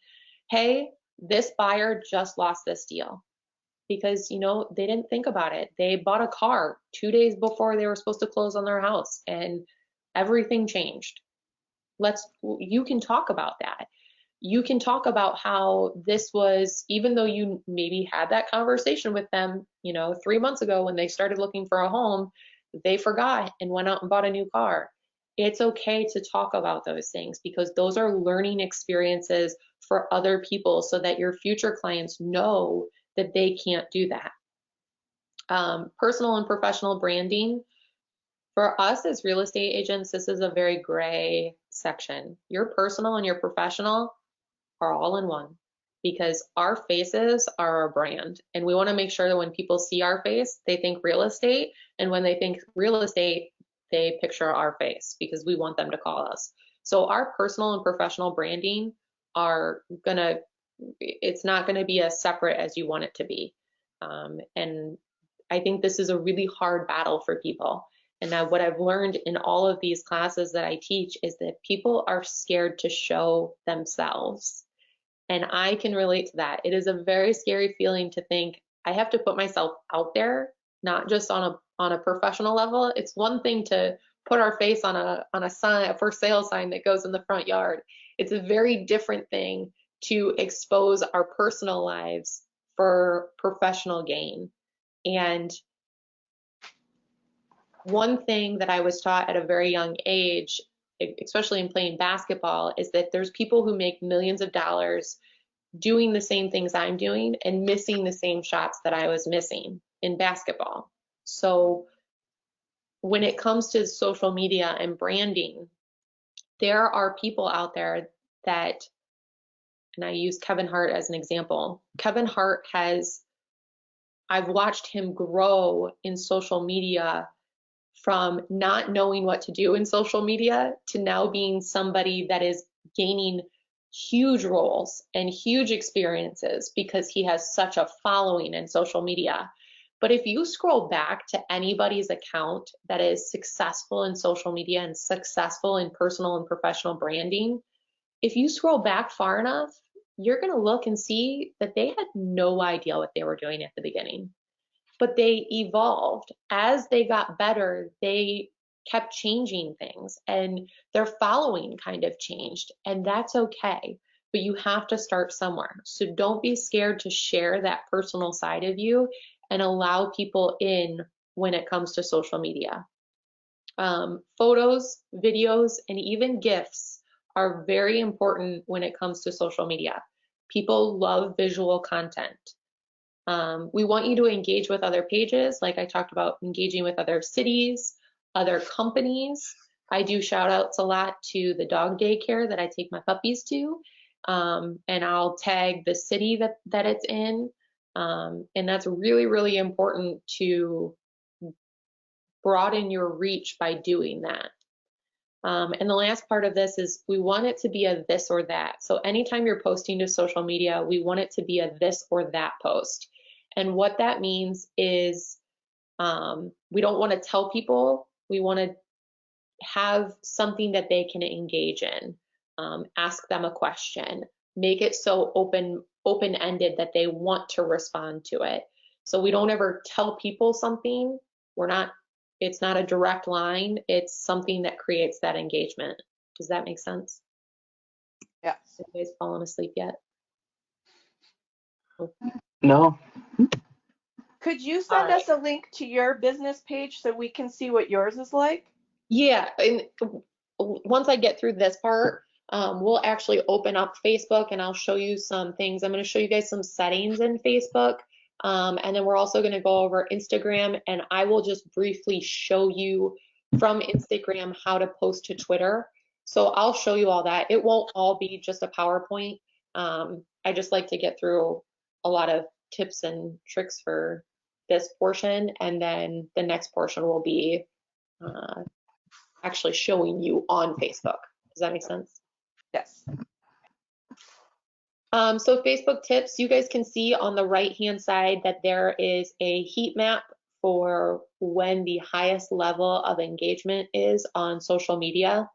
Hey, this buyer just lost this deal because, they didn't think about it. They bought a car 2 days before they were supposed to close on their house and everything changed. You can talk about that. You can talk about how this was, even though you maybe had that conversation with them, 3 months ago when they started looking for a home, they forgot and went out and bought a new car. It's okay to talk about those things because those are learning experiences for other people so that your future clients know that they can't do that. Personal and professional branding. For us as real estate agents, this is a very gray section. Your personal and your professional are all in one because our faces are our brand. And we want to make sure that when people see our face, they think real estate. And when they think real estate, they picture our face because we want them to call us. So our personal and professional branding it's not gonna be as separate as you want it to be. And I think this is a really hard battle for people. And what I've learned in all of these classes that I teach is that people are scared to show themselves. And I can relate to that. It is a very scary feeling to think I have to put myself out there, not just on on a professional level. It's one thing to put our face on a sign, a for sale sign that goes in the front yard. It's a very different thing to expose our personal lives for professional gain. And one thing that I was taught at a very young age, especially in playing basketball, is that there's people who make millions of dollars doing the same things I'm doing and missing the same shots that I was missing in basketball. So when it comes to social media and branding, there are people out there that, and I use Kevin Hart as an example. Kevin Hart I've watched him grow in social media from not knowing what to do in social media to now being somebody that is gaining huge roles and huge experiences because he has such a following in social media. But if you scroll back to anybody's account that is successful in social media and successful in personal and professional branding, if you scroll back far enough, you're going to look and see that they had no idea what they were doing at the beginning. But they evolved. As they got better, they kept changing things and their following kind of changed, and that's okay. But you have to start somewhere. So don't be scared to share that personal side of you and allow people in when it comes to social media. Photos, videos, and even GIFs are very important when it comes to social media. People love visual content. We want you to engage with other pages, like I talked about, engaging with other cities, other companies. I do shout outs a lot to the dog daycare that I take my puppies to, and I'll tag the city that it's in. And that's really, really important to broaden your reach by doing that. And the last part of this is we want it to be a this or that. So anytime you're posting to social media, we want it to be a this or that post. And what that means is we don't want to tell people, we want to have something that they can engage in. Ask them a question, make it so open-ended that they want to respond to it. So we don't ever tell people something. It's not a direct line. It's something that creates that engagement. Does that make sense? Yes. Have you guys fallen asleep yet? No. Could you send us a link to your business page so we can see what yours is like? Yeah, and once I get through this part, we'll actually open up Facebook and I'll show you some things. I'm going to show you guys some settings in Facebook. And then we're also going to go over Instagram, and I will just briefly show you from Instagram how to post to Twitter. So I'll show you all that. It won't all be just a PowerPoint. I just like to get through a lot of tips and tricks for this portion, and then the next portion will be actually showing you on Facebook. Does that make sense? Yes. So Facebook tips, you guys can see on the right-hand side that there is a heat map for when the highest level of engagement is on social media.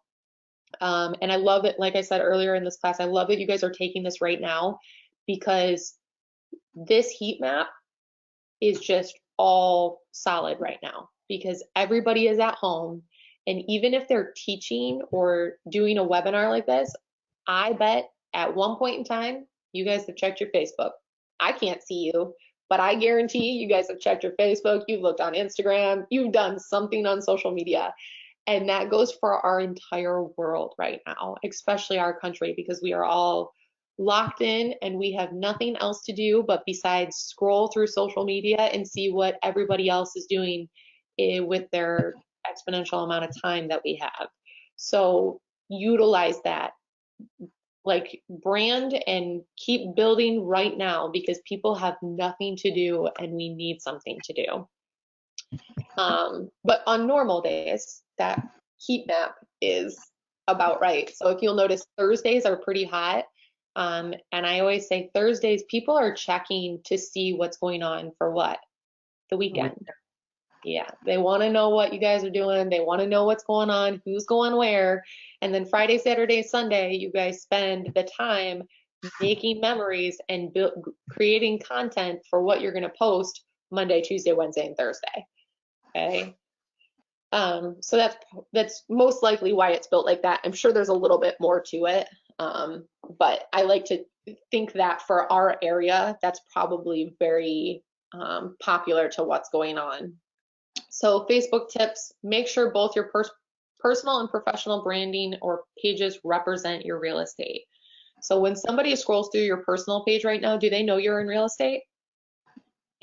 And I love it, like I said earlier in this class, I love that you guys are taking this right now, because this heat map is just all solid right now because everybody is at home. And even if they're teaching or doing a webinar like this, I bet at one point in time, you guys have checked your Facebook. I can't see you, but I guarantee you guys have checked your Facebook, you've looked on Instagram, you've done something on social media. And that goes for our entire world right now, especially our country, because we are all locked in and we have nothing else to do but besides scroll through social media and see what everybody else is doing with their exponential amount of time that we have. So utilize that, like brand and keep building right now, because people have nothing to do and we need something to do. But on normal days, that heat map is about right. So if you'll notice, Thursdays are pretty hot. And I always say Thursdays, people are checking to see what's going on for what? The weekend. Yeah, they want to know what you guys are doing. They want to know what's going on, who's going where. And then Friday, Saturday, Sunday, you guys spend the time making memories and creating content for what you're going to post Monday, Tuesday, Wednesday, and Thursday. Okay. So that's most likely why it's built like that. I'm sure there's a little bit more to it. But I like to think that for our area, that's probably very popular to what's going on. So Facebook tips, make sure both your personal and professional branding or pages represent your real estate. So when somebody scrolls through your personal page right now, do they know you're in real estate?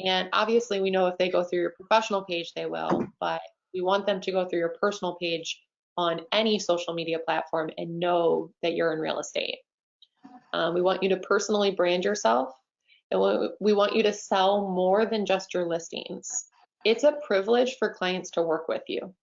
And obviously we know if they go through your professional page, they will, but we want them to go through your personal page on any social media platform and know that you're in real estate. We want you to personally brand yourself, and we want you to sell more than just your listings. It's a privilege for clients to work with you,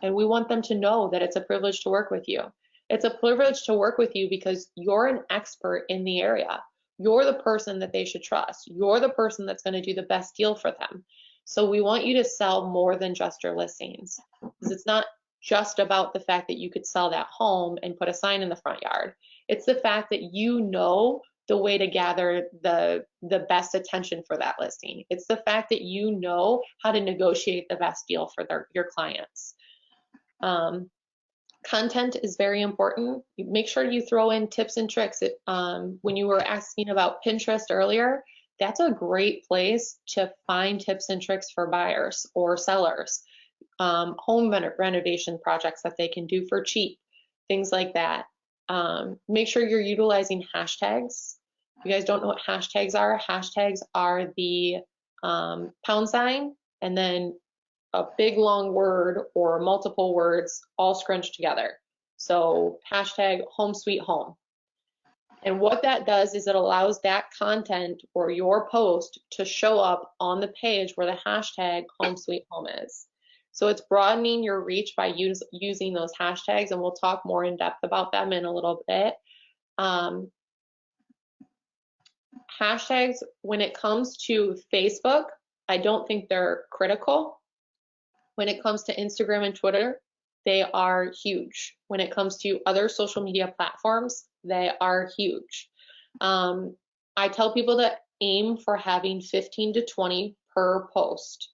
and we want them to know that it's a privilege to work with you. It's a privilege to work with you because you're an expert in the area. You're the person that they should trust. You're the person that's going to do the best deal for them. So we want you to sell more than just your listings, because it's not just about the fact that you could sell that home and put a sign in the front yard. It's the fact that you know the way to gather the best attention for that listing. It's the fact that you know how to negotiate the best deal for your clients. Content is very important. Make sure you throw in tips and tricks. When you were asking about Pinterest earlier, that's a great place to find tips and tricks for buyers or sellers. Home renovation projects that they can do for cheap, things like that. Make sure you're utilizing hashtags. If you guys don't know what hashtags are the pound sign and then a big long word or multiple words all scrunched together. So hashtag home sweet home. And what that does is it allows that content or your post to show up on the page where the hashtag home sweet home is. So it's broadening your reach by using those hashtags, and we'll talk more in depth about them in a little bit. Hashtags, when it comes to Facebook, I don't think they're critical. When it comes to Instagram and Twitter, they are huge. When it comes to other social media platforms, they are huge. I tell people to aim for having 15 to 20 per post.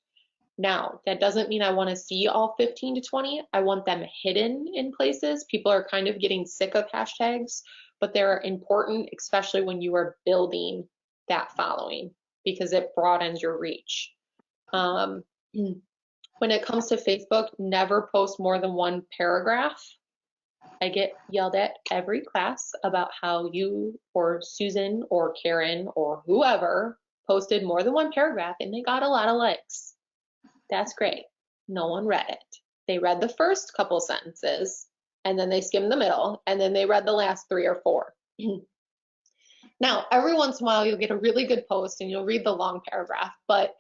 Now, that doesn't mean I want to see all 15 to 20. I want them hidden in places. People are kind of getting sick of hashtags, but they're important, especially when you are building that following, because it broadens your reach. When it comes to Facebook, never post more than one paragraph. I get yelled at every class about how you or Susan or Karen or whoever posted more than one paragraph and they got a lot of likes. That's great. No one read it. They read the first couple sentences and then they skimmed the middle and then they read the last 3 or 4. Now, every once in a while you'll get a really good post and you'll read the long paragraph, but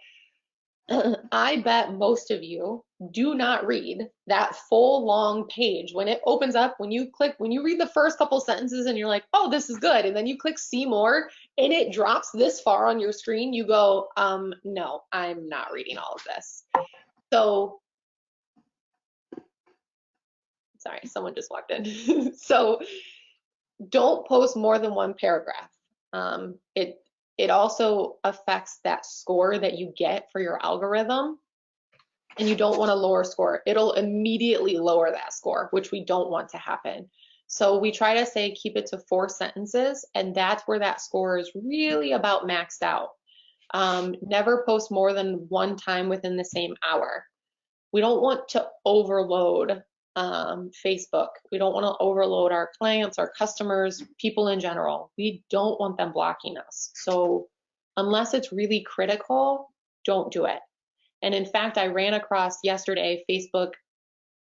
I bet most of you do not read that full long page. When it opens up, when you read the first couple sentences and you're like, oh, this is good. And then you click see more and it drops this far on your screen, you go, no, I'm not reading all of this. So, sorry, someone just walked in. So don't post more than one paragraph. It also affects that score that you get for your algorithm, and you don't want a lower score. It'll immediately lower that score, which we don't want to happen. So we try to say keep it to 4 sentences, and that's where that score is really about maxed out. Never post more than 1 time within the same hour. We don't want to overload Facebook. We don't want to overload our clients, our customers, people in general. We don't want them blocking us. So unless it's really critical, don't do it. And in fact, I ran across yesterday, Facebook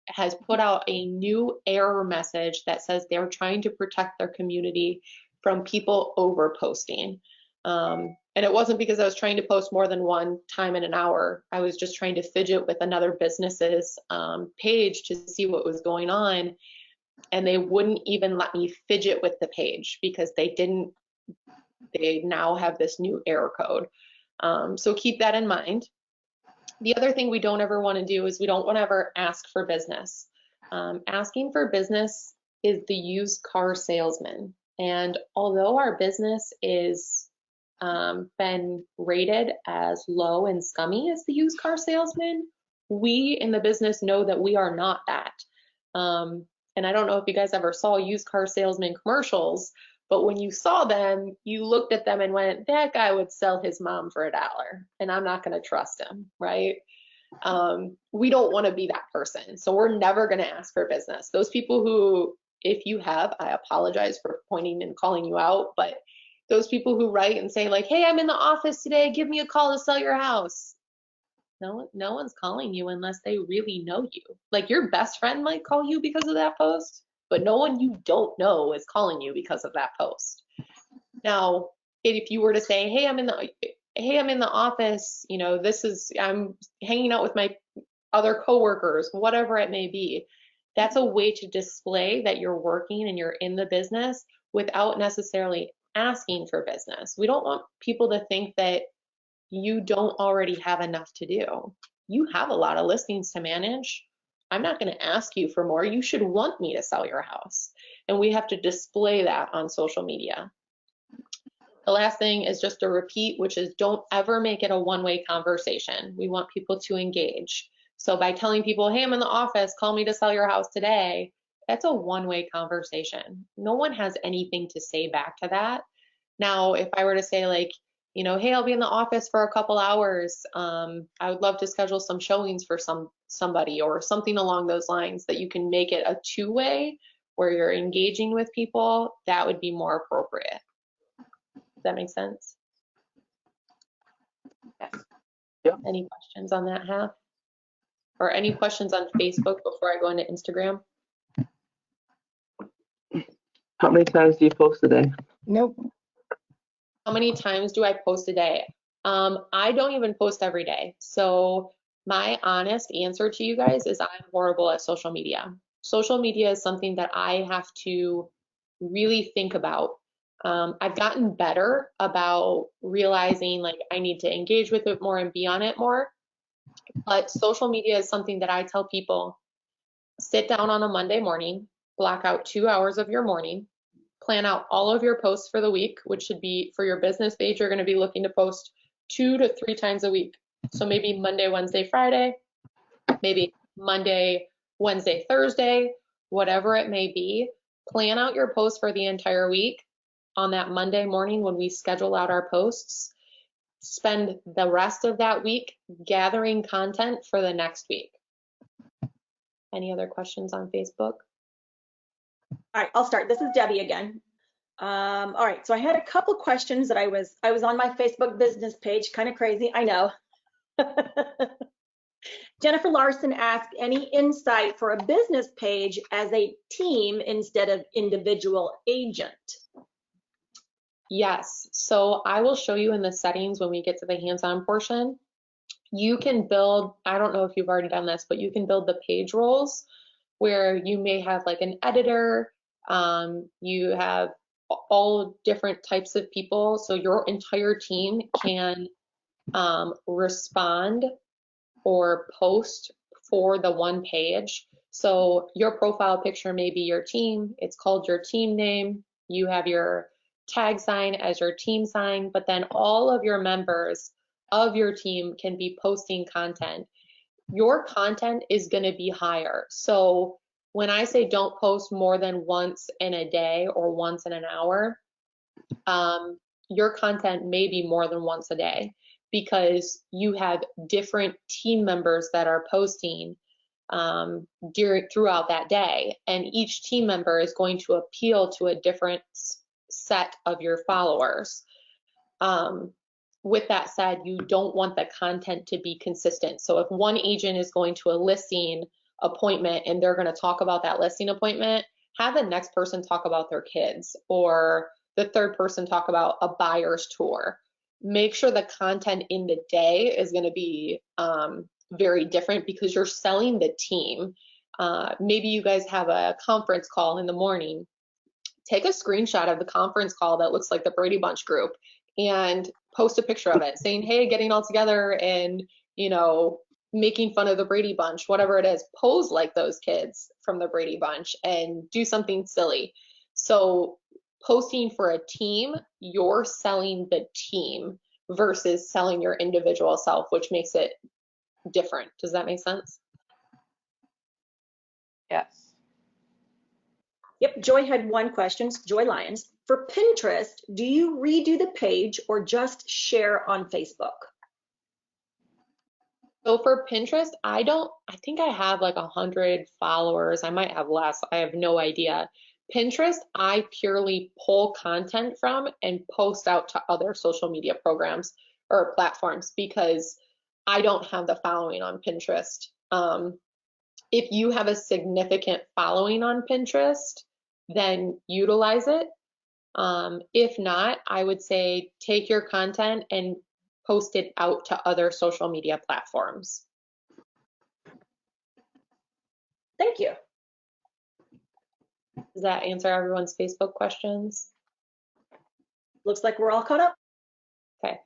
has put out a new error message that says they're trying to protect their community from people over posting. And it wasn't because I was trying to post more than 1 time in an hour. I was just trying to fidget with another business's page to see what was going on. And they wouldn't even let me fidget with the page because they now have this new error code. So keep that in mind. The other thing we don't ever want to do is we don't want to ever ask for business. Asking for business is the used car salesman. And although our business is been rated as low and scummy as the used car salesman, We in the business know that we are not that. And I don't know if you guys ever saw used car salesman commercials, but when you saw them, you looked at them and went, that guy would sell his mom for $1, and I'm not going to trust him, right? We don't want to be that person. So we're never going to ask for business. Those people who, if you have, I apologize for pointing and calling you out, but those people who write and say like, hey, I'm in the office today, give me a call to sell your house. No one's calling you unless they really know you. Like your best friend might call you because of that post, but no one you don't know is calling you because of that post. Now, if you were to say, hey, I'm in the office, you know, I'm hanging out with my other coworkers, whatever it may be, that's a way to display that you're working and you're in the business without necessarily asking for business. We don't want people to think that you don't already have enough to do. You have a lot of listings to manage. I'm not going to ask you for more. You should want me to sell your house. And we have to display that on social media. The last thing is just a repeat, which is don't ever make it a one-way conversation. We want people to engage. So by telling people, hey, I'm in the office, call me to sell your house today, that's a one-way conversation. No one has anything to say back to that. Now, if I were to say like, you know, hey, I'll be in the office for a couple hours. I would love to schedule some showings for somebody or something along those lines that you can make it a two-way where you're engaging with people. That would be more appropriate. Does that make sense? Yes. Yeah. Any questions on that half? Or any questions on Facebook before I go into Instagram? How many times do you post a day? Nope. How many times do I post a day? I don't even post every day. So my honest answer to you guys is I'm horrible at social media. Social media is something that I have to really think about. I've gotten better about realizing like I need to engage with it more and be on it more. But social media is something that I tell people, sit down on a Monday morning, block out 2 hours of your morning, plan out all of your posts for the week, which should be for your business page, you're going to be looking to post 2 to 3 times a week. So maybe Monday, Wednesday, Friday, maybe Monday, Wednesday, Thursday, whatever it may be. Plan out your posts for the entire week. On that Monday morning when we schedule out our posts, spend the rest of that week gathering content for the next week. Any other questions on Facebook? All right, I'll start. This is Debbie again. All right, so I had a couple questions that I was on my Facebook business page, kind of crazy, I know. Jennifer Larson asked, any insight for a business page as a team instead of individual agent? Yes, so I will show you in the settings when we get to the hands-on portion. You can build, I don't know if you've already done this, but you can build the page roles where you may have like an editor, you have all different types of people, so your entire team can respond or post for the one page. So your profile picture may be your team, it's called your team name, you have your tag sign as your team sign, but then all of your members of your team can be posting content. Your content is going to be higher. So when I say don't post more than once in a day or once in an hour, your content may be more than once a day because you have different team members that are posting throughout that day, and each team member is going to appeal to a different set of your followers. With that said, you don't want the content to be consistent. So if one agent is going to a listing appointment and they're going to talk about that listing appointment, have the next person talk about their kids, or the third person talk about a buyer's tour. Make sure the content in the day is going to be very different because you're selling the team. Maybe you guys have a conference call in the morning. Take a screenshot of the conference call that looks like the Brady Bunch group and post a picture of it saying, hey, getting all together and, you know, making fun of the Brady Bunch, whatever it is. Pose like those kids from the Brady Bunch and do something silly. So posting for a team, you're selling the team versus selling your individual self, which makes it different. Does that make sense? Yes. Yep, Joy had one question, Joy Lyons. For Pinterest, do you redo the page or just share on Facebook? So for Pinterest, I think I have like 100 followers. I might have less. I have no idea. Pinterest, I purely pull content from and post out to other social media programs or platforms because I don't have the following on Pinterest. If you have a significant following on Pinterest, then utilize it. If not, I would say take your content and post it out to other social media platforms. Thank you. Does that answer everyone's Facebook questions? Looks like we're all caught up. Okay.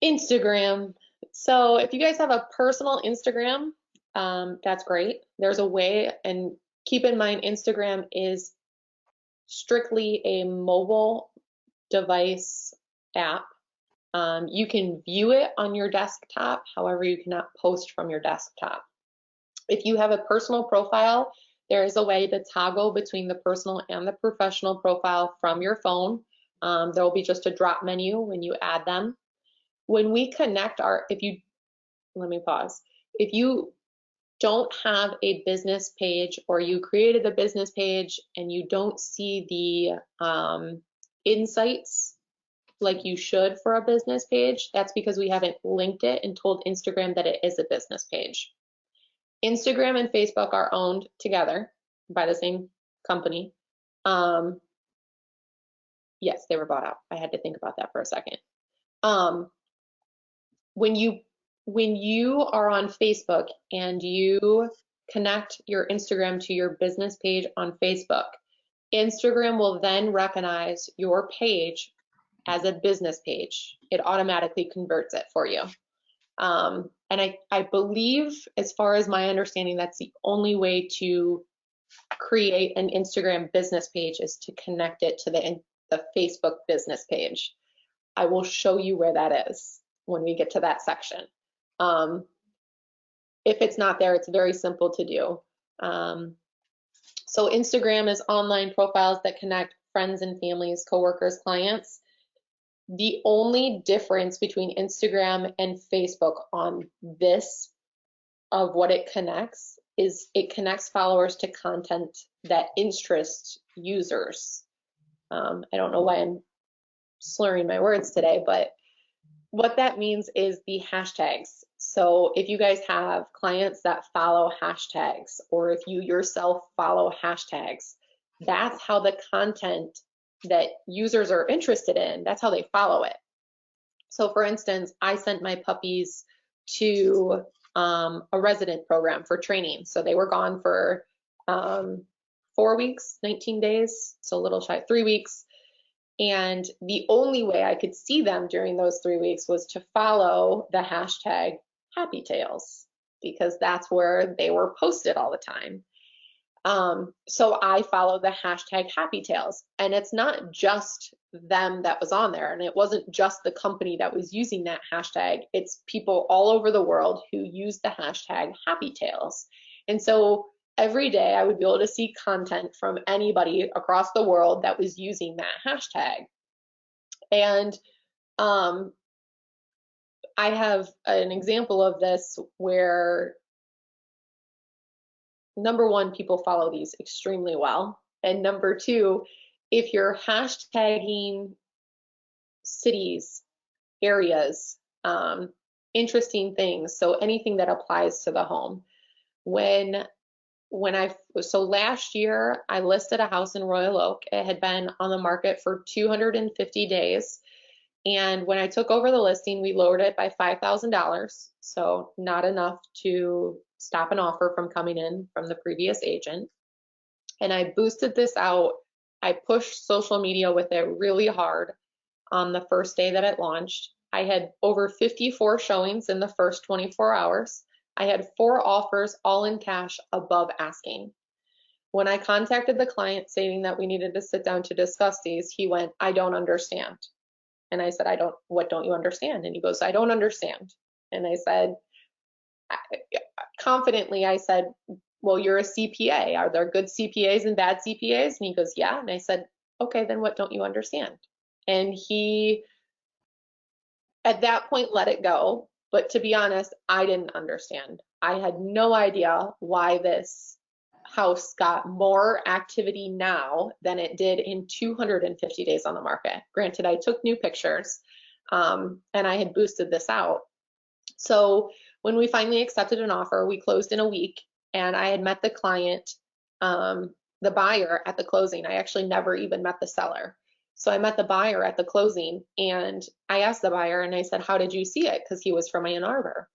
Instagram. So if you guys have a personal Instagram, that's great. There's a way, and keep in mind, Instagram is strictly a mobile device app. You can view it on your desktop, however, you cannot post from your desktop. If you have a personal profile, there is a way to toggle between the personal and the professional profile from your phone. There will be just a drop menu when you add them. When we connect let me pause. If you don't have a business page or you created the business page and you don't see the insights like you should for a business page, that's because we haven't linked it and told Instagram that it is a business page. Instagram and Facebook are owned together by the same company. Yes, they were bought out. I had to think about that for a second. When you are on Facebook and you connect your Instagram to your business page on Facebook, Instagram will then recognize your page as a business page. It automatically converts it for you. And I believe, as far as my understanding, that's the only way to create an Instagram business page is to connect it to the Facebook business page. I will show you where that is when we get to that section. If it's not there, it's very simple to do. So Instagram is online profiles that connect friends and families, coworkers, clients. The only difference between Instagram and Facebook on this of what it connects is it connects followers to content that interests users. I don't know why I'm slurring my words today, but what that means is the hashtags. So if you guys have clients that follow hashtags, or if you yourself follow hashtags, that's how the content that users are interested in, that's how they follow it. So for instance, I sent my puppies to a resident program for training. So they were gone for 4 weeks, 19 days, so a little shy, 3 weeks. And the only way I could see them during those 3 weeks was to follow the hashtag Happy Tails, because that's where they were posted all the time. So I followed the hashtag Happy Tails, and it's not just them that was on there, and it wasn't just the company that was using that hashtag. It's people all over the world who use the hashtag Happy Tails. And so every day I would be able to see content from anybody across the world that was using that hashtag. And I have an example of this where, number one, people follow these extremely well. And number two, if you're hashtagging cities, areas, interesting things, so anything that applies to the home. So last year, I listed a house in Royal Oak. It had been on the market for 250 days. And when I took over the listing, we lowered it by $5,000. So not enough to stop an offer from coming in from the previous agent. And I boosted this out. I pushed social media with it really hard on the first day that it launched. I had over 54 showings in the first 24 hours. I had 4 offers, all in cash, above asking. When I contacted the client saying that we needed to sit down to discuss these, he went, "I don't understand." And I said, what don't you understand? And he goes, "I don't understand." And I said, confidently, I said, well, you're a CPA. Are there good CPAs and bad CPAs? And he goes, yeah. And I said, okay, then what don't you understand? And he, at that point, let it go. But to be honest, I didn't understand. I had no idea why this house got more activity now than it did in 250 days on the market. Granted, I took new pictures and I had boosted this out. So when we finally accepted an offer, we closed in a week, and I had met the client, the buyer at the closing. I actually never even met the seller. So I met the buyer at the closing, and I asked the buyer, and I said, how did you see it? Because he was from Ann Arbor.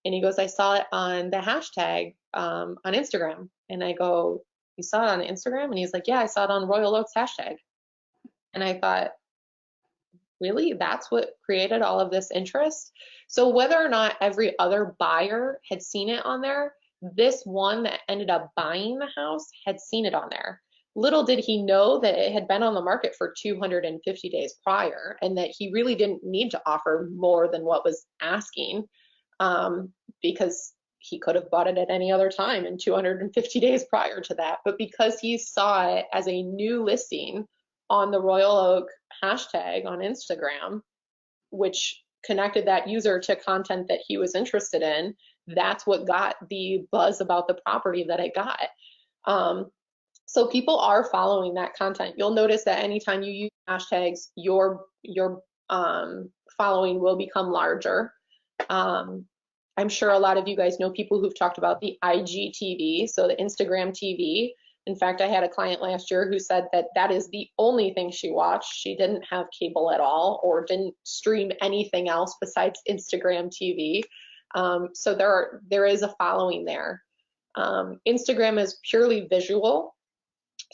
And he goes, I saw it on the hashtag on Instagram. And I go, you saw it on Instagram? And he's like, yeah, I saw it on Royal Oaks hashtag. And I thought, really? That's what created all of this interest? So whether or not every other buyer had seen it on there, this one that ended up buying the house had seen it on there. Little did he know that it had been on the market for 250 days prior, and that he really didn't need to offer more than what was asking, because he could have bought it at any other time in 250 days prior to that. But because he saw it as a new listing on the Royal Oak hashtag on Instagram, which connected that user to content that he was interested in, that's what got the buzz about the property that it got. So people are following that content. You'll notice that anytime you use hashtags, your following will become larger. I'm sure a lot of you guys know people who've talked about the IGTV, so the Instagram TV. In fact, I had a client last year who said that that is the only thing she watched. She didn't have cable at all, or didn't stream anything else besides Instagram TV. So there is a following there. Instagram is purely visual.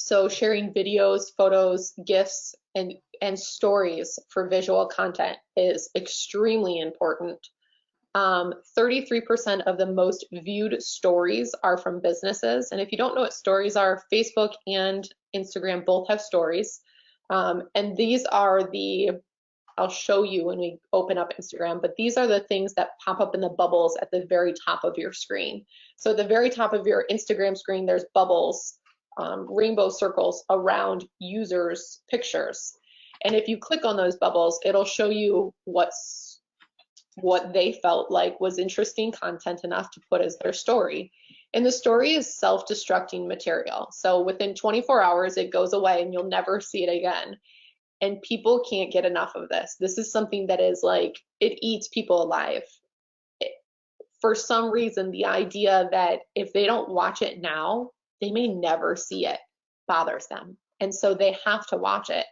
So sharing videos, photos, GIFs, and stories for visual content is extremely important. 33% of the most viewed stories are from businesses. And if you don't know what stories are, Facebook and Instagram both have stories. And these are I'll show you when we open up Instagram, but these are the things that pop up in the bubbles at the very top of your screen. So at the very top of your Instagram screen, there's bubbles, rainbow circles around users' pictures. And if you click on those bubbles, it'll show you what they felt like was interesting content enough to put as their story. And the story is self-destructing material. So within 24 hours, it goes away and you'll never see it again. And people can't get enough of this. This is something that is like, it eats people alive. For some reason, the idea that if they don't watch it now, they may never see it bothers them. And so they have to watch it.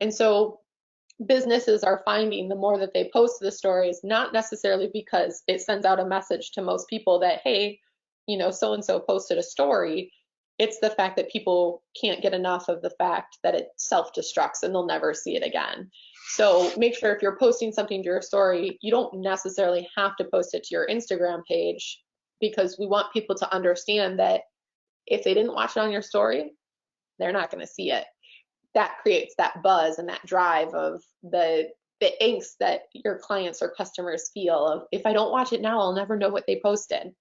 And so businesses are finding the more that they post the stories, not necessarily because it sends out a message to most people that, hey, you know, so-and-so posted a story. It's the fact that people can't get enough of the fact that it self-destructs and they'll never see it again. So make sure if you're posting something to your story, you don't necessarily have to post it to your Instagram page, because we want people to understand that if they didn't watch it on your story, they're not going to see it. That creates that buzz and that drive of the angst that your clients or customers feel of, if I don't watch it now, I'll never know what they posted.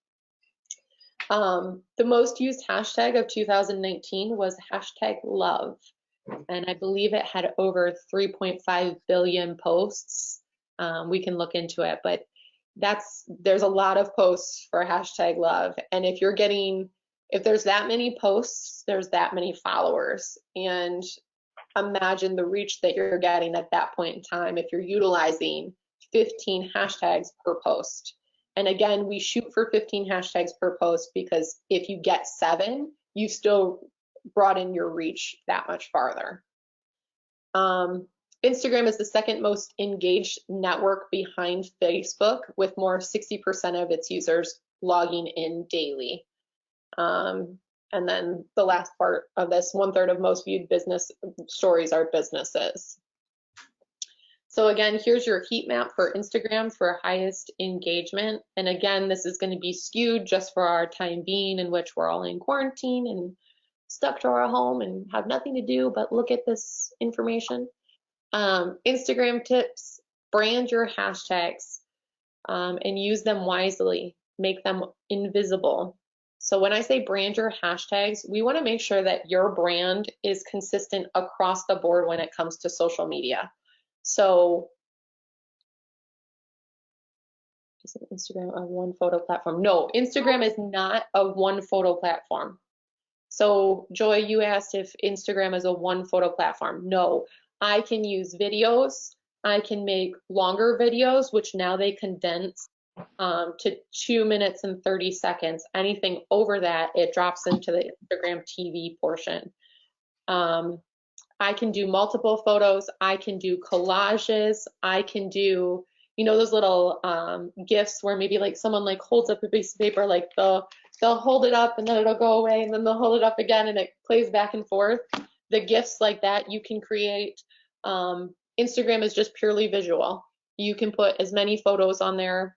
The most used hashtag of 2019 was #love. And I believe it had over 3.5 billion posts. We can look into it, but there's a lot of posts for #love. And if there's that many posts, there's that many followers. And imagine the reach that you're getting at that point in time if you're utilizing 15 hashtags per post. And again, we shoot for 15 hashtags per post, because if you get 7, you still brought in your reach that much farther. Instagram is the second most engaged network behind Facebook, with more 60% of its users logging in daily. And then the last part of this, 1/3 of most viewed business stories are businesses. So again, here's your heat map for Instagram for highest engagement. And again, this is going to be skewed just for our time being, in which we're all in quarantine and stuck to our home and have nothing to do but look at this information. Instagram tips: brand your hashtags and use them wisely. make them invisible. So when I say brand your hashtags, we want to make sure that your brand is consistent across the board when it comes to social media. So is Instagram a one photo platform? No, Instagram is not a one photo platform. So Joy, you asked if Instagram is a one photo platform. No, I can use videos. I can make longer videos, which now they condense to 2 minutes and 30 seconds. Anything over that, it drops into the Instagram TV portion. I can do multiple photos. I can do collages. I can do, you know, those little GIFs where maybe like someone like holds up a piece of paper, like they'll hold it up and then it'll go away and then they'll hold it up again and it plays back and forth. The GIFs like that you can create. Instagram is just purely visual. You can put as many photos on there.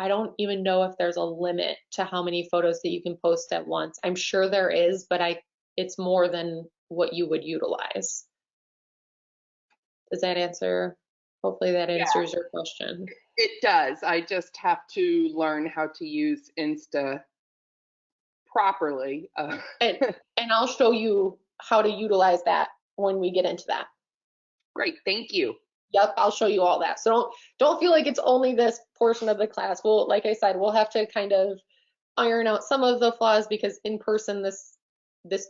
I don't even know if there's a limit to how many photos that you can post at once. I'm sure there is, but it's more than what you would utilize. Does that answer? Hopefully that answers your question. It does. I just have to learn how to use Insta properly. And I'll show you how to utilize that when we get into that. Great, thank you. Yep, I'll show you all that. So don't feel like it's only this portion of the class. Well, like I said, we'll have to kind of iron out some of the flaws because in person this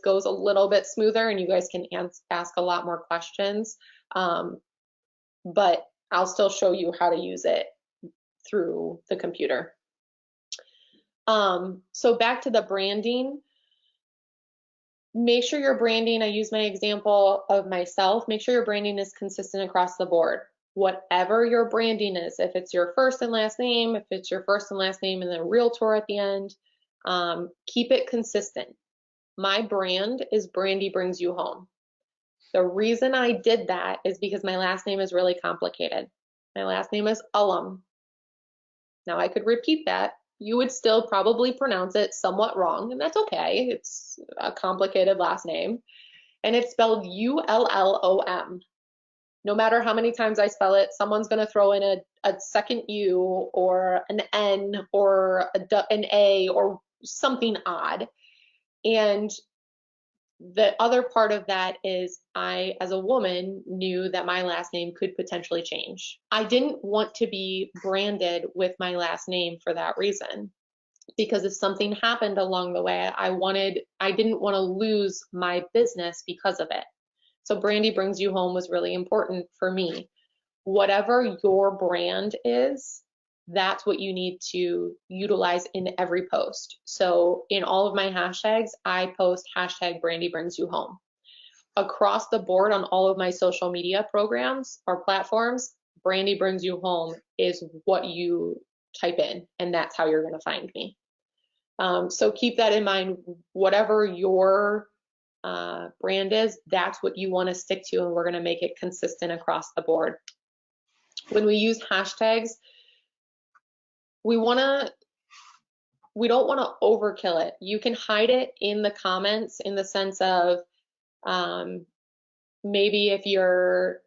goes a little bit smoother and you guys can ask a lot more questions. But I'll still show you how to use it through the computer. So back to the branding. Make sure your branding, I use my example of myself, make sure your branding is consistent across the board. Whatever your branding is, if it's your first and last name, if it's your first and last name and then realtor at the end, keep it consistent. My brand is Brandy Brings You Home. The reason I did that is because my last name is really complicated. My last name is Ullum. Now I could repeat that. You would still probably pronounce it somewhat wrong, and that's okay. It's a complicated last name. And it's spelled U-L-L-O-M. No matter how many times I spell it, someone's going to throw in a second U or an N or an A or something odd. And the other part of that is I, as a woman, knew that my last name could potentially change. I didn't want to be branded with my last name for that reason, because if something happened along the way, I didn't want to lose my business because of it. So Brandy Brings You Home was really important for me. Whatever your brand is, that's what you need to utilize in every post. So in all of my hashtags, I post hashtag Brandy Brings You Home. Across the board on all of my social media programs or platforms, Brandy Brings You Home is what you type in, and that's how you're going to find me. So keep that in mind. Whatever your brand is, that's what you want to stick to, and we're going to make it consistent across the board. When we use hashtags, we don't want to overkill it. You can hide it in the comments in the sense of maybe if your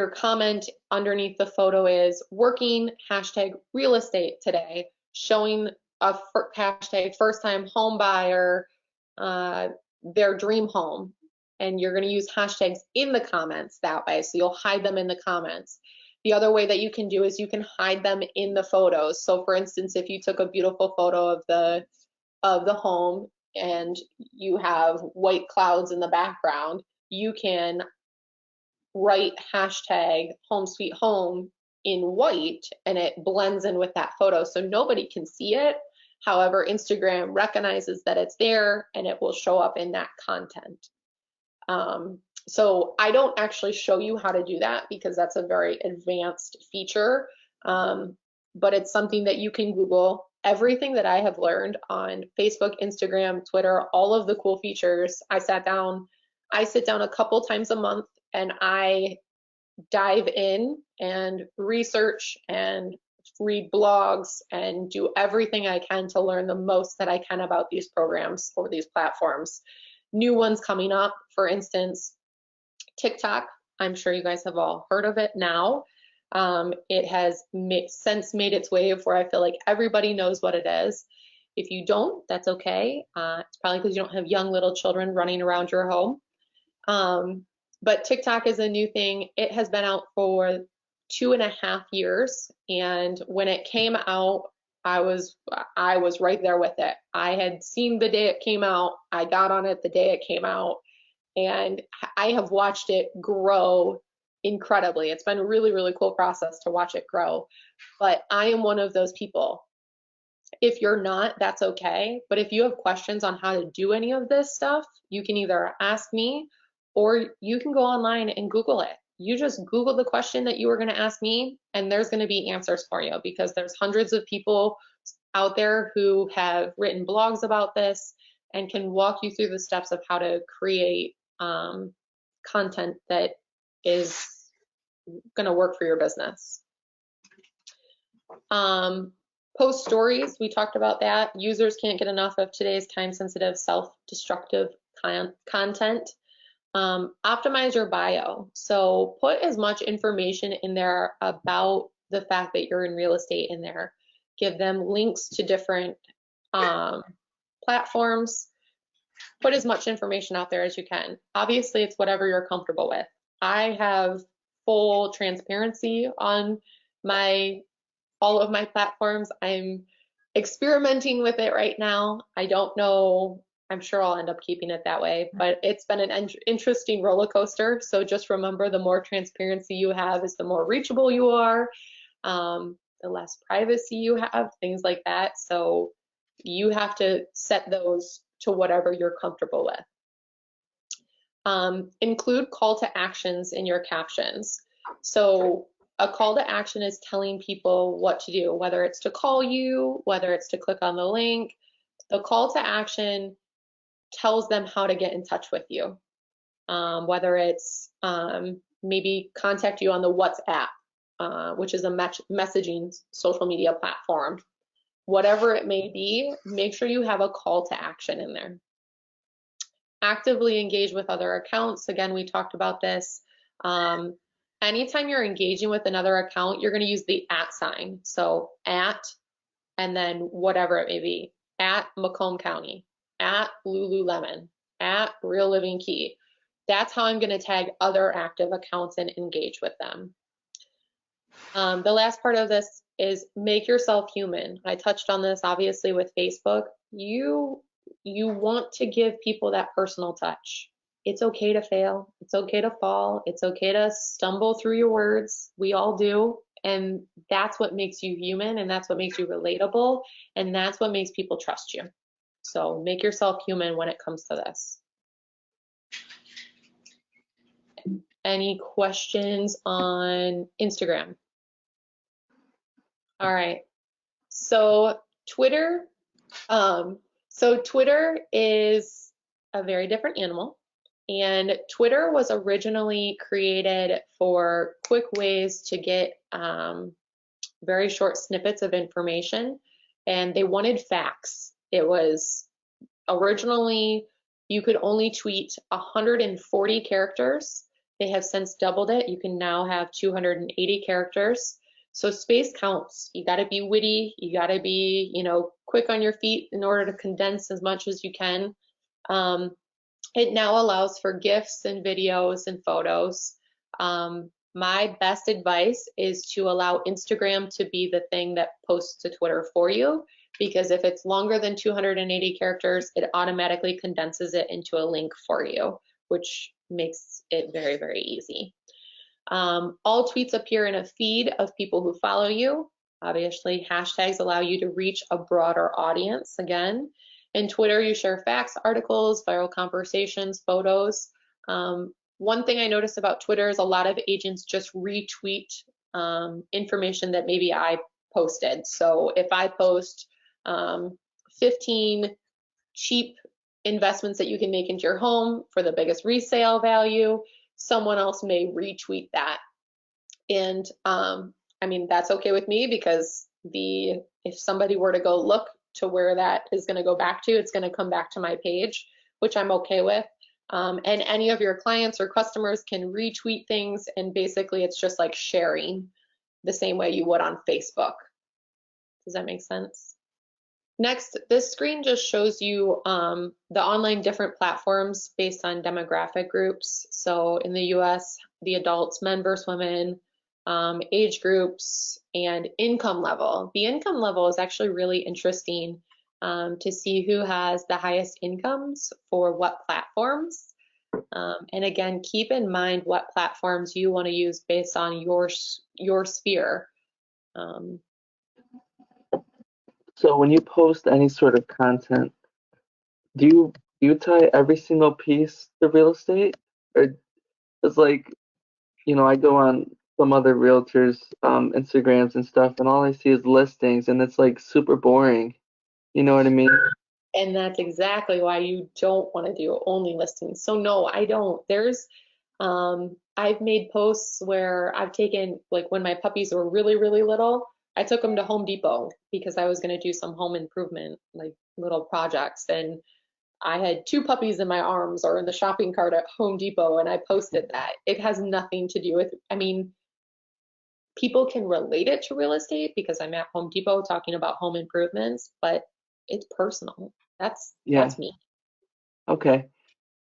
comment underneath the photo is working hashtag real estate today, showing a hashtag first time home buyer, their dream home, and you're going to use hashtags in the comments that way, so you'll hide them in the comments. The other way that you can do is you can hide them in the photos. So for instance, if you took a beautiful photo of the home and you have white clouds in the background, you can write hashtag home sweet home in white and it blends in with that photo so nobody can see it. However, Instagram recognizes that it's there and it will show up in that content. So I don't actually show you how to do that because that's a very advanced feature, but it's something that you can Google. Everything that I have learned on Facebook, Instagram, Twitter, all of the cool features, I sit down a couple times a month and I dive in and research and read blogs and do everything I can to learn the most that I can about these programs or these platforms. New ones coming up, for instance, TikTok. I'm sure you guys have all heard of it now. It has since made its way where I feel like everybody knows what it is. If you don't, that's okay. It's probably because you don't have young little children running around your home. But TikTok is a new thing. It has been out for 2.5 years, and when it came out, I was right there with it. I had seen the day it came out. I got on it the day it came out, and I have watched it grow incredibly. It's been a really, really cool process to watch it grow. But I am one of those people. If you're not, that's okay. But if you have questions on how to do any of this stuff, you can either ask me or you can go online and Google it. You just Google the question that you were going to ask me, and there's going to be answers for you, because there's hundreds of people out there who have written blogs about this and can walk you through the steps of how to create content that is going to work for your business. Post stories, we talked about that. Users can't get enough of today's time-sensitive, self-destructive content. Optimize your bio. So put as much information in there about the fact that you're in real estate in there. Give them links to different platforms. Put as much information out there as you can. Obviously, it's whatever you're comfortable with. I have full transparency on all of my platforms. I'm experimenting with it right now. I don't know. I'm sure I'll end up keeping it that way, but it's been an interesting roller coaster. So just remember, the more transparency you have is the more reachable you are, the less privacy you have, things like that. So you have to set those to whatever you're comfortable with. Include call to actions in your captions. So a call to action is telling people what to do, whether it's to call you, whether it's to click on the link. The call to action tells them how to get in touch with you, whether it's maybe contact you on the WhatsApp, which is a messaging social media platform. Whatever it may be, make sure you have a call to action in there. Actively engage with other accounts. Again, we talked about this. Anytime you're engaging with another account, you're going to use the @ sign. So @ and then whatever it may be. @ Macomb County, @ Lululemon, @ Real Living Key. That's how I'm going to tag other active accounts and engage with them. The last part of this is make yourself human. I touched on this obviously with Facebook. You want to give people that personal touch. It's okay to fail. It's okay to fall. It's okay to stumble through your words. We all do. And that's what makes you human, and that's what makes you relatable, and that's what makes people trust you. So make yourself human when it comes to this. Any questions on Instagram? All right. So Twitter. Twitter is a very different animal. And Twitter was originally created for quick ways to get very short snippets of information, and they wanted facts. It was originally, you could only tweet 140 characters. They have since doubled it. You can now have 280 characters. So space counts. You got to be witty. You got to be, quick on your feet in order to condense as much as you can. It now allows for GIFs and videos and photos. My best advice is to allow Instagram to be the thing that posts to Twitter for you, because if it's longer than 280 characters, it automatically condenses it into a link for you, which makes it very, very easy. All tweets appear in a feed of people who follow you. Obviously, hashtags allow you to reach a broader audience again. In Twitter, you share facts, articles, viral conversations, photos. One thing I noticed about Twitter is a lot of agents just retweet information that maybe I posted. So if I post 15 cheap investments that you can make into your home for the biggest resale value, someone else may retweet that. And that's okay with me, because if somebody were to go look to where that is going to go back to, it's going to come back to my page, which I'm okay with. And any of your clients or customers can retweet things, and basically it's just like sharing. the same way you would on Facebook. Does that make sense? Next, this screen just shows you the online different platforms based on demographic groups. So in the US, the adults, men versus women, age groups, and income level. The income level is actually really interesting to see who has the highest incomes for what platforms. And again, keep in mind what platforms you want to use based on your sphere. So when you post any sort of content, do you tie every single piece to real estate? Or it's like, I go on some other realtors' Instagrams and stuff, and all I see is listings, and it's like super boring. You know what I mean? And that's exactly why you don't want to do only listings. So no, I don't. I've made posts where I've taken, like when my puppies were really, really little, I took them to Home Depot because I was going to do some home improvement, like little projects. And I had 2 puppies in my arms or in the shopping cart at Home Depot, and I posted that. It has nothing to do with, I mean, people can relate it to real estate because I'm at Home Depot talking about home improvements, but it's personal. That's me. Okay.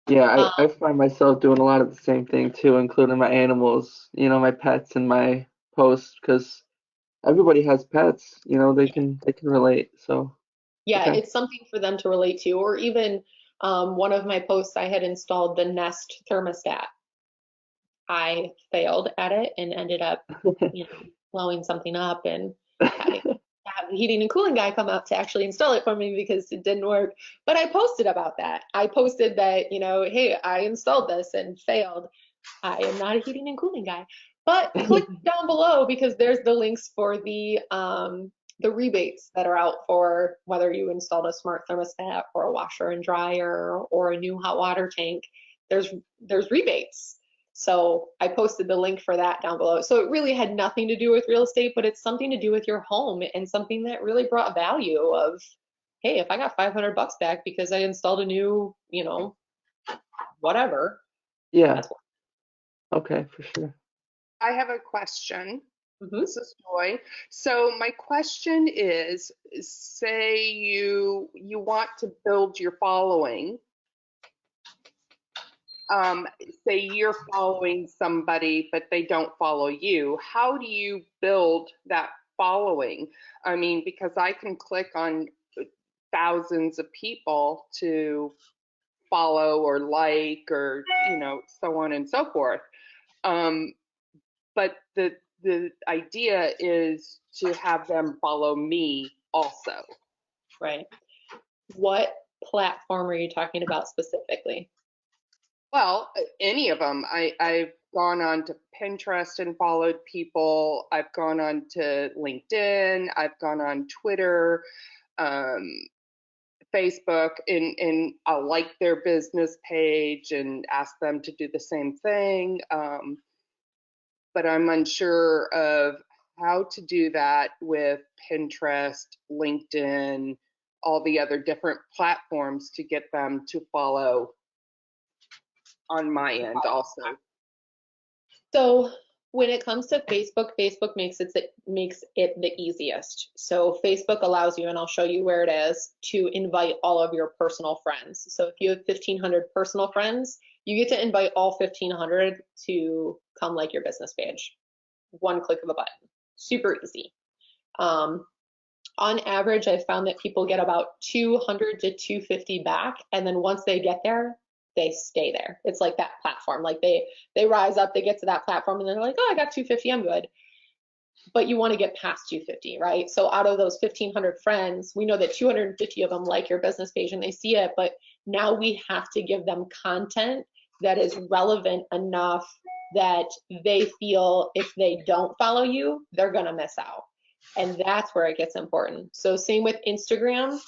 Yeah, I Um, find myself doing a lot of the same thing too, including my animals, my pets in my posts, because everybody has pets, they can relate. So, yeah, okay. it's something for them to relate to. Or even one of my posts, I had installed the Nest thermostat. I failed at it and ended up, blowing something up and having to have the heating and cooling guy come out to actually install it for me because it didn't work. But I posted about that. I posted that, hey, I installed this and failed. I am not a heating and cooling guy. But click down below because there's the links for the rebates that are out for whether you installed a smart thermostat or a washer and dryer or a new hot water tank. There's rebates. So I posted the link for that down below. So it really had nothing to do with real estate, but it's something to do with your home and something that really brought value of, hey, if I got $500 back because I installed a new, whatever. Yeah. That's what. Okay, for sure. I have a question. Mhm. This is Joy. So my question is, say you want to build your following. Say you're following somebody, but they don't follow you. How do you build that following? I mean, because I can click on thousands of people to follow or like or, so on and so forth. But the idea is to have them follow me also. Right. What platform are you talking about specifically? Well, any of them. I've gone on to Pinterest and followed people. I've gone on to LinkedIn. I've gone on Twitter, Facebook, and I'll like their business page and ask them to do the same thing. But I'm unsure of how to do that with Pinterest, LinkedIn, all the other different platforms to get them to follow on my end also. So when it comes to Facebook, Facebook makes it the easiest. So Facebook allows you, and I'll show you where it is, to invite all of your personal friends. So if you have 1,500 personal friends, you get to invite all 1,500 to come like your business page. One click of a button. Super easy. On average, I found that people get about 200 to 250 back, and then once they get there, they stay there. It's like that platform. Like they rise up, they get to that platform, and they're like, oh, I got 250, I'm good. But you want to get past 250, right? So out of those 1,500 friends, we know that 250 of them like your business page and they see it, but now we have to give them content that is relevant enough that they feel if they don't follow you, they're gonna miss out. And that's where it gets important. So same with Instagram,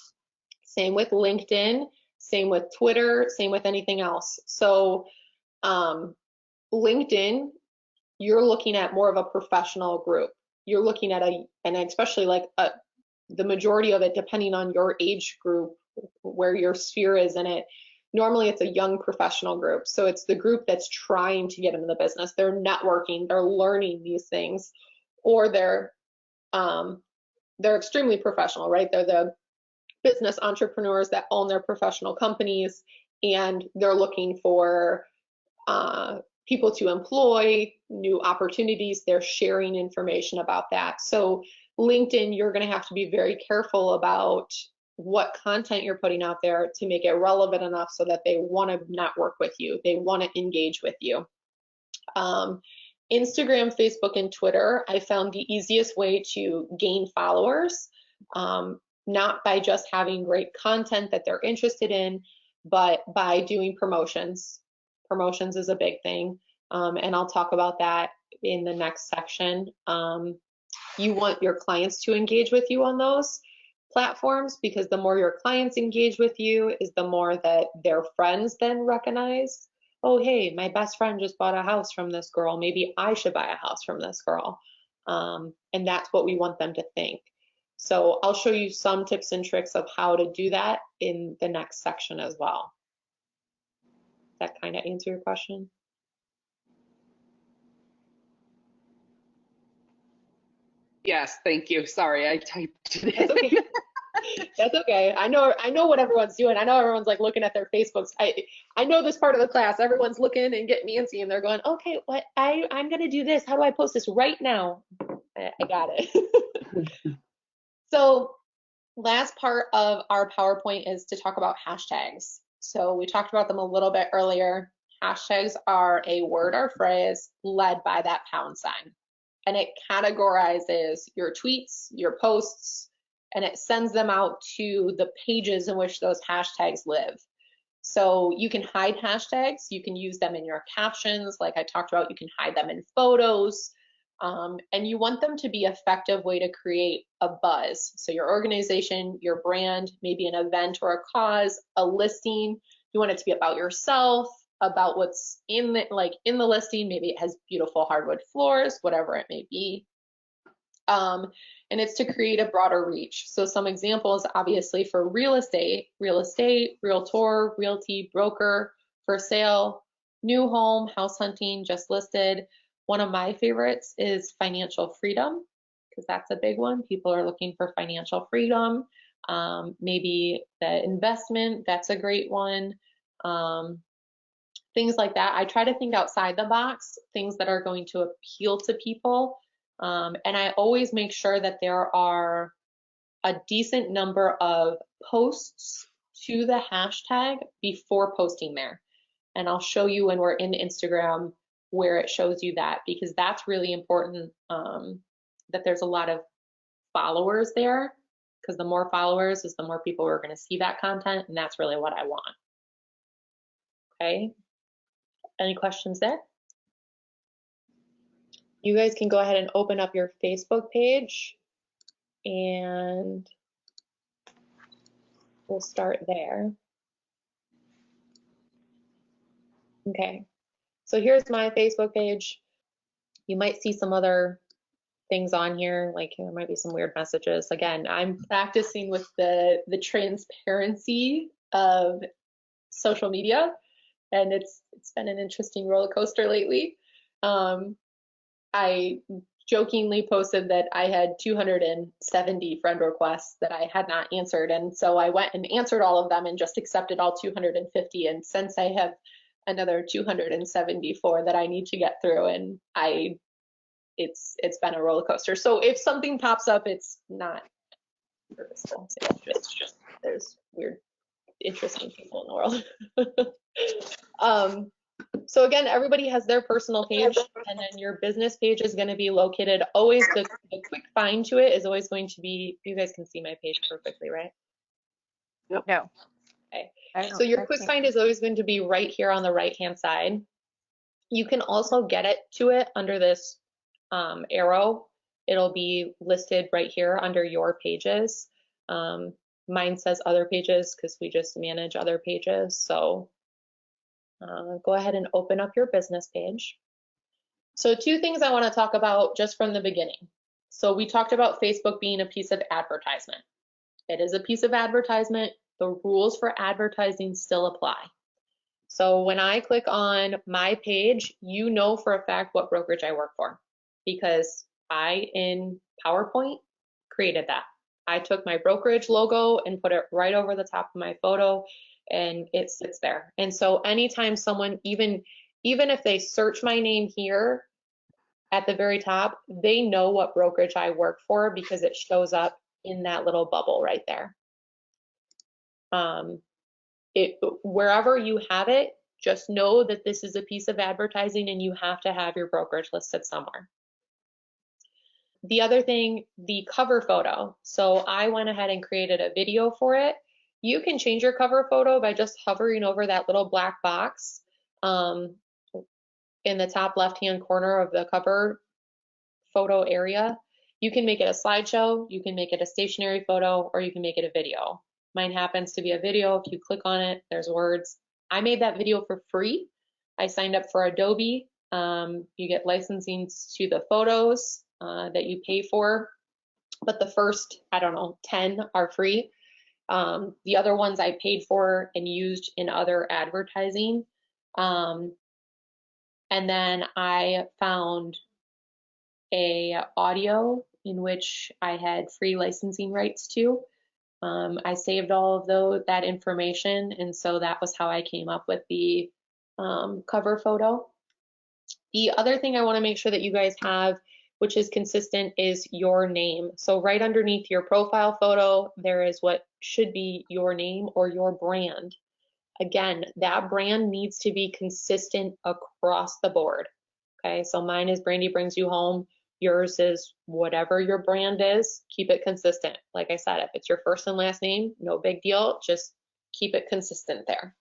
same with LinkedIn, same with Twitter, same with anything else. So LinkedIn, you're looking at more of a professional group. You're looking at and especially like the majority of it, depending on your age group, where your sphere is in it, normally it's a young professional group. So it's the group that's trying to get into the business. They're networking, they're learning these things. or they're extremely professional, right? They're the business entrepreneurs that own their professional companies, and they're looking for people to employ, new opportunities. They're sharing information about that. So LinkedIn, you're going to have to be very careful about what content you're putting out there to make it relevant enough so that they want to network with you, they want to engage with you. Instagram, Facebook, and Twitter, I found the easiest way to gain followers, not by just having great content that they're interested in, but by doing promotions. Promotions is a big thing, and I'll talk about that in the next section. You want your clients to engage with you on those platforms, because the more your clients engage with you is the more that their friends then recognize, oh, hey, my best friend just bought a house from this girl. Maybe I should buy a house from this girl. And that's what we want them to think. So I'll show you some tips and tricks of how to do that in the next section as well. Does that kind of answer your question? Yes, thank you. Sorry, I typed it That's in. okay. That's okay. I know what everyone's doing. I know everyone's like looking at their Facebooks. I know this part of the class. Everyone's looking and getting antsy, and they're going, okay, what? I'm gonna do this. How do I post this right now? I got it. So last part of our PowerPoint is to talk about hashtags. So we talked about them a little bit earlier. Hashtags are a word or phrase led by that pound sign, and it categorizes your tweets, your posts, and it sends them out to the pages in which those hashtags live. So you can hide hashtags, you can use them in your captions, like I talked about, you can hide them in photos, and you want them to be an effective way to create a buzz. So your organization, your brand, maybe an event or a cause, a listing, you want it to be about yourself, about what's in the listing. Maybe it has beautiful hardwood floors, whatever it may be. And it's to create a broader reach. So some examples, obviously, for real estate, realtor, realty, broker, for sale, new home, house hunting, just listed. One of my favorites is financial freedom, because that's a big one. People are looking for financial freedom. Maybe the investment, that's a great one. Things like that. I try to think outside the box, things that are going to appeal to people. And I always make sure that there are a decent number of posts to the hashtag before posting there. And I'll show you when we're in Instagram where it shows you that, because that's really important, that there's a lot of followers there, because the more followers is the more people who are going to see that content, and that's really what I want. Okay, any questions there? You guys can go ahead and open up your Facebook page, and we'll start there. Okay, so here's my Facebook page. You might see some other things on here, like there might be some weird messages. Again, I'm practicing with the transparency of social media, and it's been an interesting roller coaster lately. I jokingly posted that I had 270 friend requests that I had not answered, and so I went and answered all of them and just accepted all 250. And since I have another 274 that I need to get through, and it's been a roller coaster. So if something pops up, it's not purposeful. It's just there's weird, interesting people in the world. So again, everybody has their personal page, and then your business page is going to be located always, the quick find to it is always going to be, you guys can see my page perfectly, right? No. Okay. So your quick find is always going to be right here on the right-hand side. You can also get it to it under this arrow. It'll be listed right here under your pages. Mine says other pages because we just manage other pages. So go ahead and open up your business page. So two things I want to talk about just from the beginning. So we talked about Facebook being a piece of advertisement. It is a piece of advertisement. The rules for advertising still apply. So when I click on my page, you know for a fact what brokerage I work for, because I, in PowerPoint, created that. I took my brokerage logo and put it right over the top of my photo, and it sits there. And so anytime someone, even if they search my name here at the very top, they know what brokerage I work for because it shows up in that little bubble right there. Wherever you have it, just know that this is a piece of advertising and you have to have your brokerage listed somewhere. The other thing, the cover photo. So I went ahead and created a video for it. You can change your cover photo by just hovering over that little black box in the top left-hand corner of the cover photo area. You can make it a slideshow, you can make it a stationary photo, or you can make it a video. Mine happens to be a video. If you click on it, there's words. I made that video for free. I signed up for Adobe. You get licensing to the photos that you pay for, but the first, I don't know, 10 are free. The other ones I paid for and used in other advertising. And then I found a audio in which I had free licensing rights to. I saved all of that information, and so that was how I came up with the cover photo. The other thing I want to make sure that you guys have, which is consistent, is your name. So right underneath your profile photo, there is what should be your name or your brand. Again, that brand needs to be consistent across the board. Okay, so mine is Brandy Brings You Home. Yours is whatever your brand is, keep it consistent. Like I said, if it's your first and last name, no big deal, just keep it consistent there.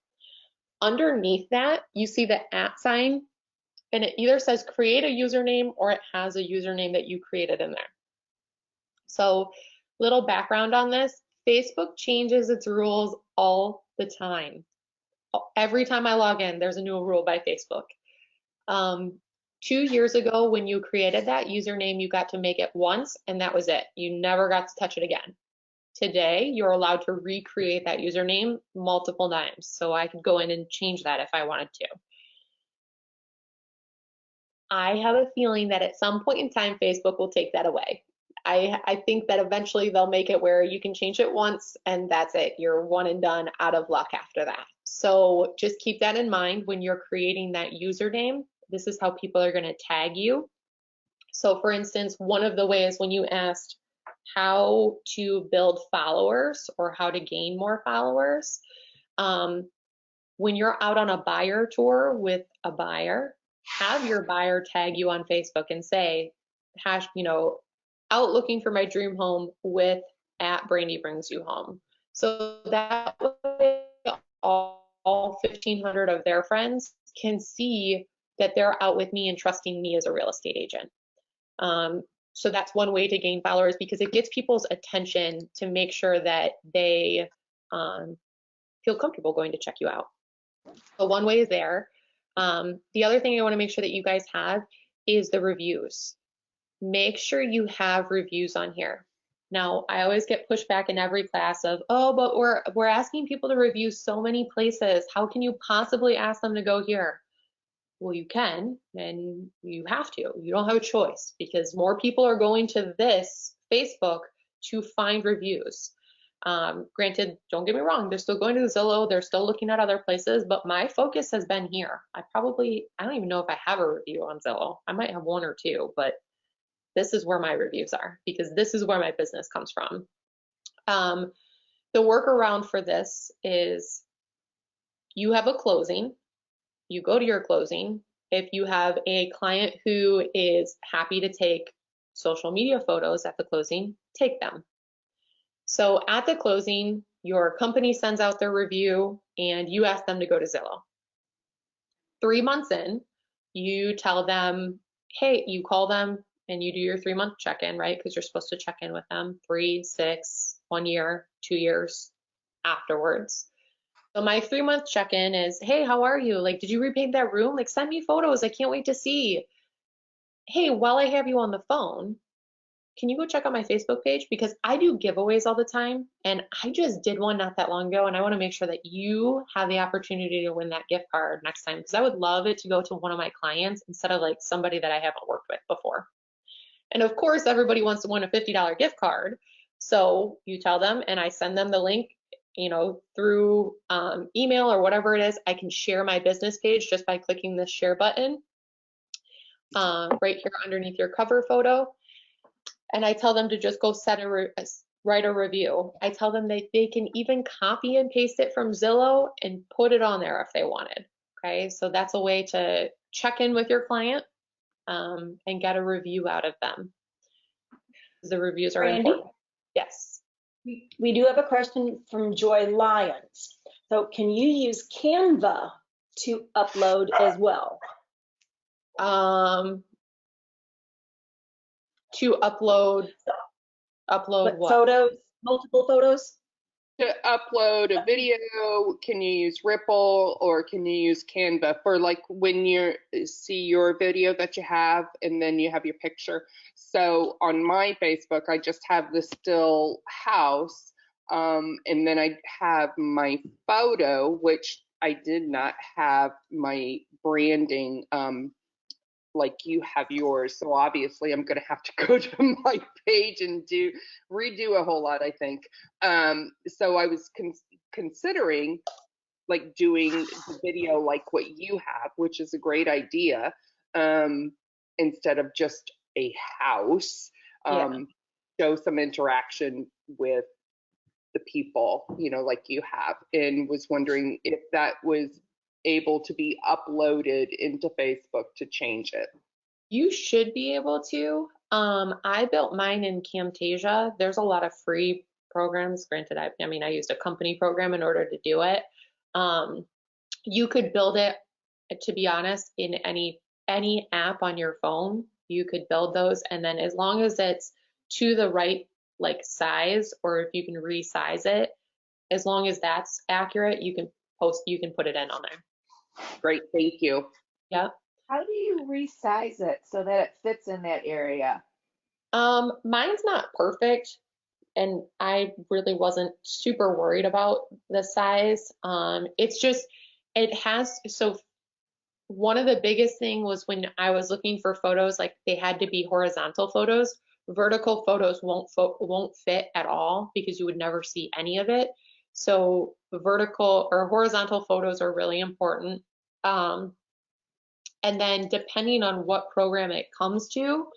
Underneath that, you see the @ sign, and it either says create a username or it has a username that you created in there. So, little background on this, Facebook changes its rules all the time. Every time I log in, there's a new rule by Facebook. 2 years ago, when you created that username, you got to make it once, and that was it. You never got to touch it again. Today, you're allowed to recreate that username multiple times. So I could go in and change that if I wanted to. I have a feeling that at some point in time, Facebook will take that away. I think that eventually they'll make it where you can change it once and that's it. You're one and done, out of luck after that. So just keep that in mind when you're creating that username. This is how people are going to tag you. So for instance, one of the ways when you asked how to build followers or how to gain more followers, when you're out on a buyer tour with a buyer, have your buyer tag you on Facebook and say, out looking for my dream home with @Brandy Brings You Home. So that way all 1,500 of their friends can see that they're out with me and trusting me as a real estate agent. So that's one way to gain followers, because it gets people's attention to make sure that they feel comfortable going to check you out. So one way is there. The other thing I want to make sure that you guys have is the reviews. Make sure you have reviews on here. Now, I always get pushback in every class of, oh, but we're asking people to review so many places. How can you possibly ask them to go here? Well, you can, and you have to. You don't have a choice, because more people are going to this Facebook to find reviews. Granted, don't get me wrong, they're still going to Zillow, they're still looking at other places, but my focus has been here. I don't even know if I have a review on Zillow. I might have one or two, but this is where my reviews are, because this is where my business comes from. The workaround for this is you have a closing. You go to your closing. If you have a client who is happy to take social media photos at the closing, take them. So at the closing, your company sends out their review and you ask them to go to Zillow. 3 months in, you tell them, hey, you call them and you do your 3-month check-in, right? Because you're supposed to check in with them 3, 6, 1 year, 2 years afterwards. So my 3-month check-in is, hey, how are you? Like, did you repaint that room? Like, send me photos. I can't wait to see. Hey, while I have you on the phone, can you go check out my Facebook page? Because I do giveaways all the time, and I just did one not that long ago, and I want to make sure that you have the opportunity to win that gift card next time, because I would love it to go to one of my clients instead of like somebody that I haven't worked with before. And of course, everybody wants to win a $50 gift card. So you tell them, and I send them the link, you know, through email or whatever it is. I can share my business page just by clicking the share button right here underneath your cover photo. And I tell them to just go write a review. I tell them they can even copy and paste it from Zillow and put it on there if they wanted. Okay, so that's a way to check in with your client and get a review out of them. The reviews are Brandy? important. Yes. We do have a question from Joy Lyons. So can you use Canva to upload as well? To upload what? Photos, multiple photos? To upload a video, can you use Ripple or can you use Canva for like when you see your video that you have and then you have your picture? So on my Facebook, I just have the still house, and then I have my photo, which I did not have my branding like you have yours. So obviously I'm going to have to go to my page and redo a whole lot, I think. So I was considering like doing the video like what you have, which is a great idea, instead of just a house. Show some interaction with the people, you know, like you have, and was wondering if that was able to be uploaded into Facebook to change it. You should be able to. I built mine in Camtasia. There's a lot of free programs. Granted, I mean, I used a company program in order to do it. You could build it, to be honest, in any app on your phone. You could build those, and then as long as it's to the right like size, or if you can resize it, as long as that's accurate, you can put it in on there. Great, thank you. Yep. How do you resize it so that it fits in that area? Mine's not perfect, and I really wasn't super worried about the size. It's just, so one of the biggest thing was when I was looking for photos, like they had to be horizontal photos. Vertical photos won't fit at all because you would never see any of it. So vertical or horizontal photos are really important. And then depending on what program it comes to,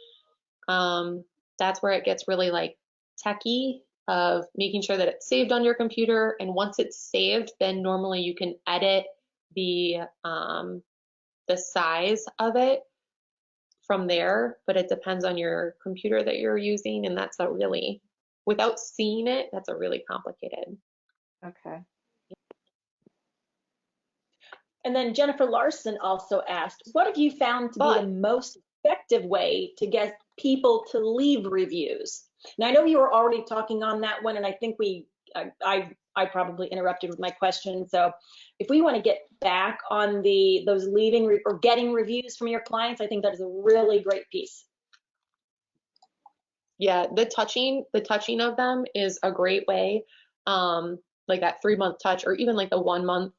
that's where it gets really like techie of making sure that it's saved on your computer. And once it's saved, then normally you can edit the size of it from there, but it depends on your computer that you're using. And that's a really, without seeing it, that's a really complicated. Okay. And then Jennifer Larson also asked, what have you found to be the most effective way to get people to leave reviews? Now I know you were already talking on that one, and I think I probably interrupted with my question. So if we want to get back on those leaving or getting reviews from your clients, I think that is a really great piece. Yeah, the touching of them is a great way. Like that 3-month touch, or even like the 1 month.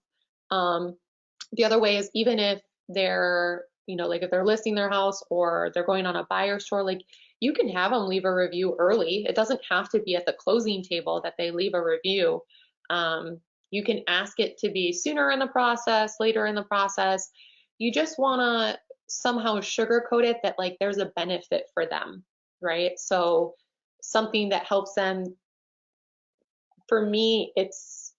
The other way is even if they're, you know, like if they're listing their house or they're going on a buyer's tour, like you can have them leave a review early. It doesn't have to be at the closing table that they leave a review. You can ask it to be sooner in the process, later in the process. You just want to somehow sugarcoat it that like there's a benefit for them, right? So something that helps them. For me, it's,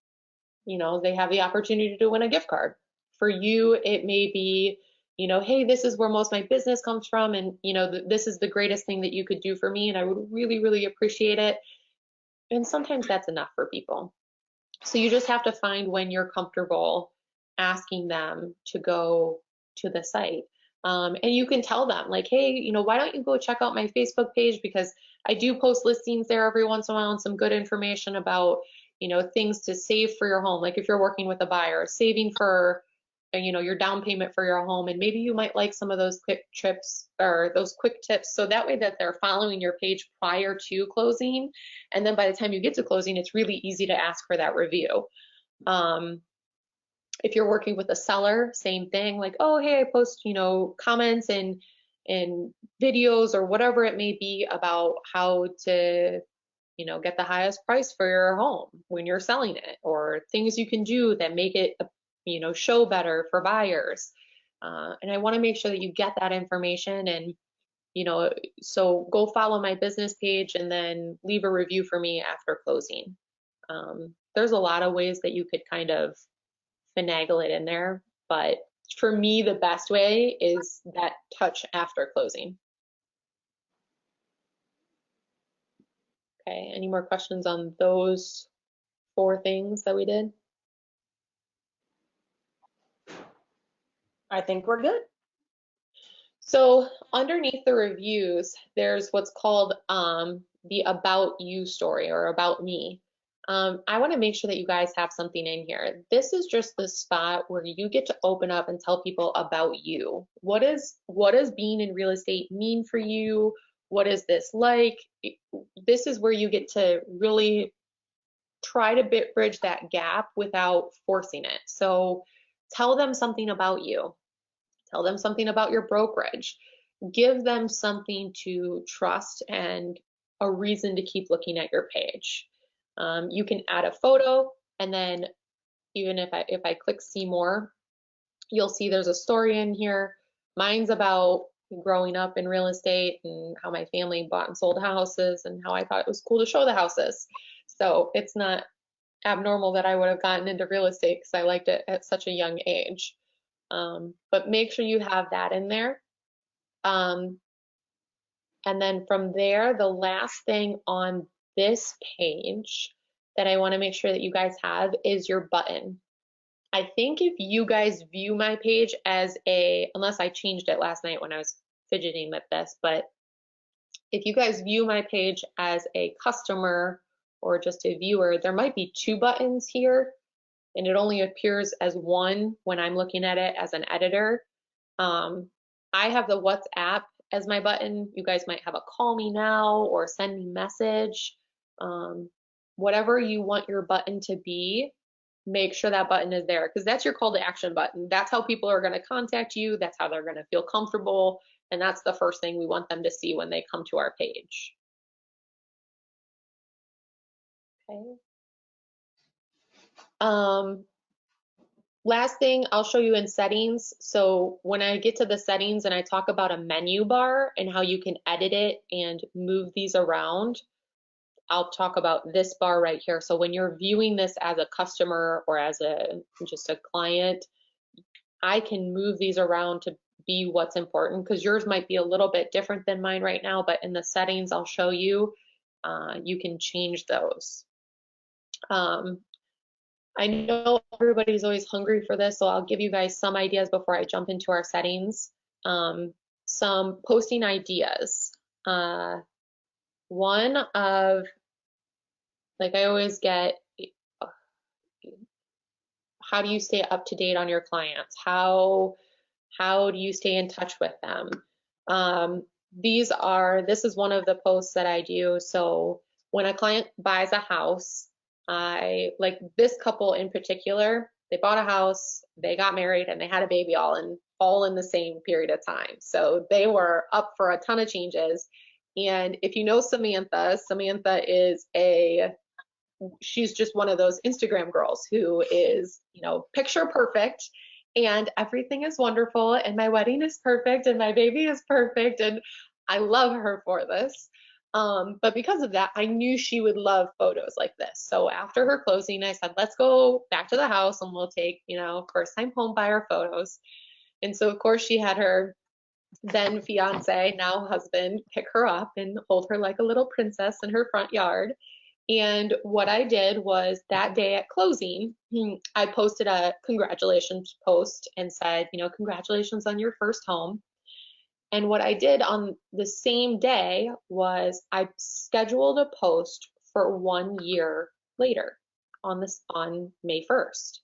you know, they have the opportunity to win a gift card. For you, it may be, you know, hey, this is where most of my business comes from, and, you know, this is the greatest thing that you could do for me, and I would really, really appreciate it. And sometimes that's enough for people. So you just have to find when you're comfortable asking them to go to the site. And you can tell them like, hey, you know, why don't you go check out my Facebook page, because I do post listings there every once in a while and some good information about, you know, things to save for your home. Like if you're working with a buyer, saving for, you know, your down payment for your home, and maybe you might like some of those quick tips or those quick tips, so that way that they're following your page prior to closing, and then by the time you get to closing, it's really easy to ask for that review. If you're working with a seller, same thing, like, oh, hey, I post, you know, comments and in videos or whatever it may be about how to, you know, get the highest price for your home when you're selling it, or things you can do that make it, you know, show better for buyers. And I want to make sure that you get that information, and, you know, so go follow my business page and then leave a review for me after closing. There's a lot of ways that you could kind of finagle it in there, but for me, the best way is that touch after closing. Okay, any more questions on those 4 things that we did? I think we're good. So underneath the reviews, there's what's called the About You story, or About Me. I want to make sure that you guys have something in here. This is just the spot where you get to open up and tell people about you. What does being in real estate mean for you? What is this like? This is where you get to really try to bridge that gap without forcing it. So tell them something about you. Tell them something about your brokerage. Give them something to trust and a reason to keep looking at your page. You can add a photo, and then even if I click see more, you'll see there's a story in here. Mine's about growing up in real estate and how my family bought and sold houses and how I thought it was cool to show the houses. So it's not abnormal that I would have gotten into real estate because I liked it at such a young age. But make sure you have that in there. And then from there, the last thing on this page that I want to make sure that you guys have is your button. I think if you guys view my page as unless I changed it last night when I was fidgeting with this, but if you guys view my page as a customer or just a viewer, there might be 2 buttons here, and it only appears as one when I'm looking at it as an editor. I have the WhatsApp as my button. You guys might have a call me now or send me message. Whatever you want your button to be, make sure that button is there, because that's your call to action button. That's how people are going to contact you. That's how they're going to feel comfortable. And that's the first thing we want them to see when they come to our page. Okay. Last thing I'll show you in settings. So when I get to the settings and I talk about a menu bar and how you can edit it and move these around, I'll talk about this bar right here. So when you're viewing this as a customer or as just a client, I can move these around to be what's important, because yours might be a little bit different than mine right now, but in the settings I'll show you, you can change those. I know everybody's always hungry for this, so I'll give you guys some ideas before I jump into our settings. Some posting ideas. One of, like I always get, how do you stay up to date on your clients? How do you stay in touch with them? This is one of the posts that I do. So when a client buys a house, I like this couple in particular. They bought a house, they got married, and they had a baby all in the same period of time. So they were up for a ton of changes. And if you know Samantha is she's just one of those Instagram girls who is, you know, picture perfect, and everything is wonderful, and my wedding is perfect, and my baby is perfect, and I love her for this. But because of that, I knew she would love photos like this. So after her closing, I said, let's go back to the house and we'll take, you know, first time home buyer photos. And so of course she had her then fiance, now husband, pick her up and hold her like a little princess in her front yard. And what I did was that day at closing, I posted a congratulations post and said, you know, congratulations on your first home. And what I did on the same day was I scheduled a post for 1 year later on May 1st.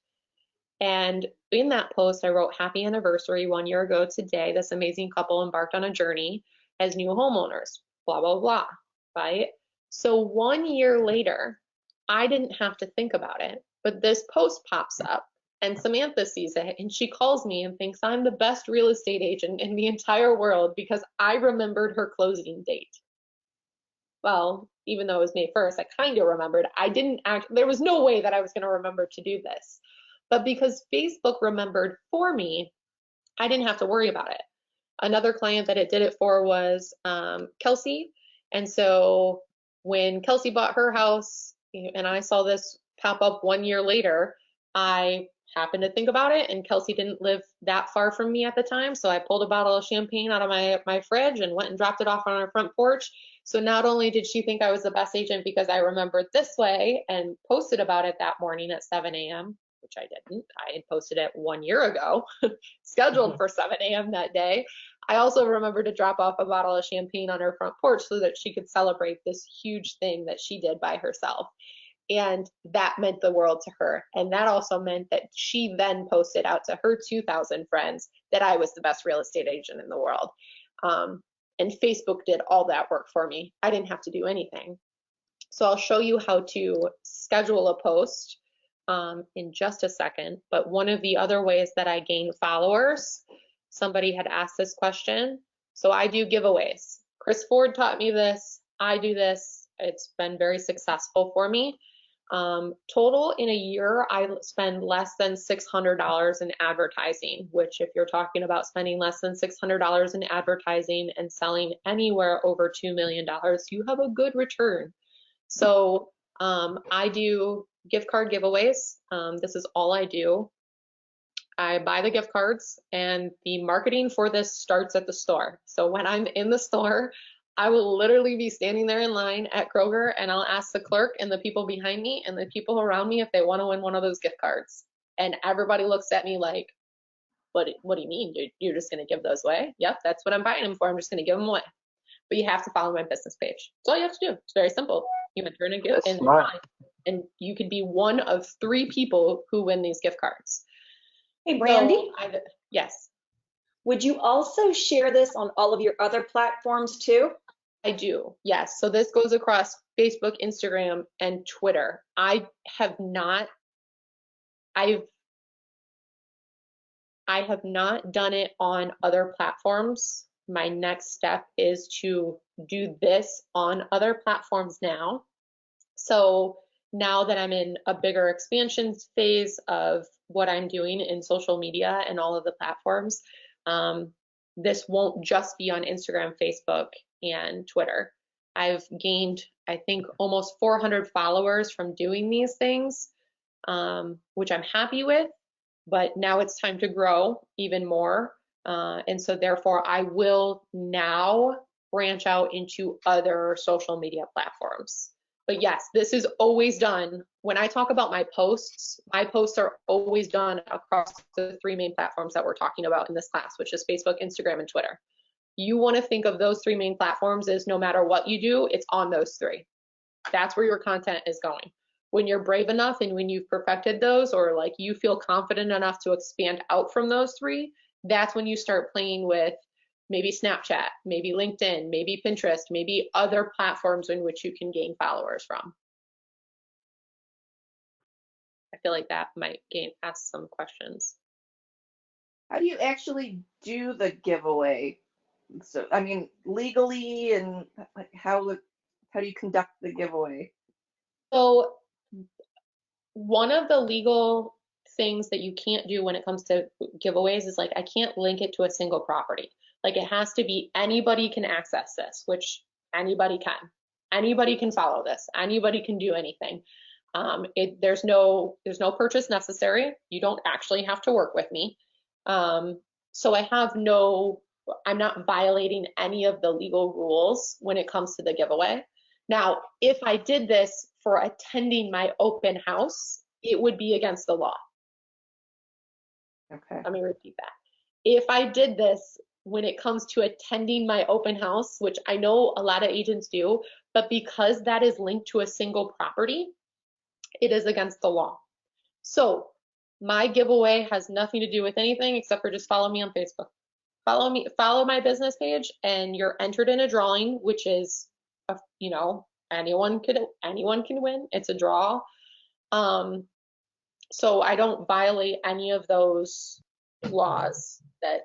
And in that post, I wrote, happy anniversary, 1 year ago today, this amazing couple embarked on a journey as new homeowners, blah, blah, blah, right? So 1 year later, I didn't have to think about it, but this post pops up And Samantha sees it and she calls me and thinks I'm the best real estate agent in the entire world because I remembered her closing date. Well, even though it was May 1st, I kind of remembered. There was no way that I was going to remember to do this. But because Facebook remembered for me, I didn't have to worry about it. Another client that it did it for was Kelsey. And so when Kelsey bought her house, and I saw this pop up 1 year later, I happened to think about it, and Kelsey didn't live that far from me at the time. So I pulled a bottle of champagne out of my fridge and went and dropped it off on our front porch. So not only did she think I was the best agent because I remembered this way and posted about it that morning at 7 a.m., which I didn't. I had posted it 1 year ago, scheduled for 7 a.m. that day. I also remembered to drop off a bottle of champagne on her front porch so that she could celebrate this huge thing that she did by herself. And that meant the world to her. And that also meant that she then posted out to her 2,000 friends that I was the best real estate agent in the world. And Facebook did all that work for me. I didn't have to do anything. So I'll show you how to schedule a post in just a second. But one of the other ways that I gain followers, somebody had asked this question. So I do giveaways. Chris Ford taught me this. I do this. It's been very successful for me. Total in a year, I spend less than $600 in advertising, which if you're talking about spending less than $600 in advertising and selling anywhere over $2 million, you have a good return. So I do gift card giveaways. This is all I do. I buy the gift cards, and the marketing for this starts at the store. So when I'm in the store, I will literally be standing there in line at Kroger, and I'll ask the clerk and the people behind me and the people around me if they want to win one of those gift cards. And everybody looks at me like, what do you mean? You're just going to give those away? Yep, that's what I'm buying them for. I'm just going to give them away. But you have to follow my business page. That's all you have to do. It's very simple. You enter in a gift in line, and you could be one of 3 people who win these gift cards. Hey, Brandy, So, yes, would you also share this on all of your other platforms too? I do. Yes. So this goes across Facebook, Instagram, and Twitter. I have not done it on other platforms. My next step is to do this on other platforms now. So now that I'm in a bigger expansion phase of what I'm doing in social media and all of the platforms, this won't just be on Instagram, Facebook, and Twitter. I've gained, I think, almost 400 followers from doing these things, which I'm happy with, but now it's time to grow even more. And so therefore I will now branch out into other social media platforms. But yes, this is always done. When I talk about my posts are always done across the 3 main platforms that we're talking about in this class, which is Facebook, Instagram, and Twitter. You want to think of those 3 main platforms as no matter what you do, it's on those 3. That's where your content is going. When you're brave enough and when you've perfected those, or like you feel confident enough to expand out from those 3, that's when you start playing with maybe Snapchat, maybe LinkedIn, maybe Pinterest, maybe other platforms in which you can gain followers from. I feel like that might ask some questions. How do you actually do the giveaway? So, I mean, legally, and like how do you conduct the giveaway? So one of the legal things that you can't do when it comes to giveaways is like, I can't link it to a single property. Like it has to be anybody can access this, which anybody can. Anybody can follow this. Anybody can do anything. There's no purchase necessary. You don't actually have to work with me. So I'm not violating any of the legal rules when it comes to the giveaway. Now, if I did this for attending my open house, it would be against the law. Okay. Let me repeat that. If I did this when it comes to attending my open house, which I know a lot of agents do, but because that is linked to a single property, it is against the law. So my giveaway has nothing to do with anything except for just follow me on Facebook. Follow my business page, and you're entered in a drawing, which is, anyone can win. It's a draw. So I don't violate any of those laws that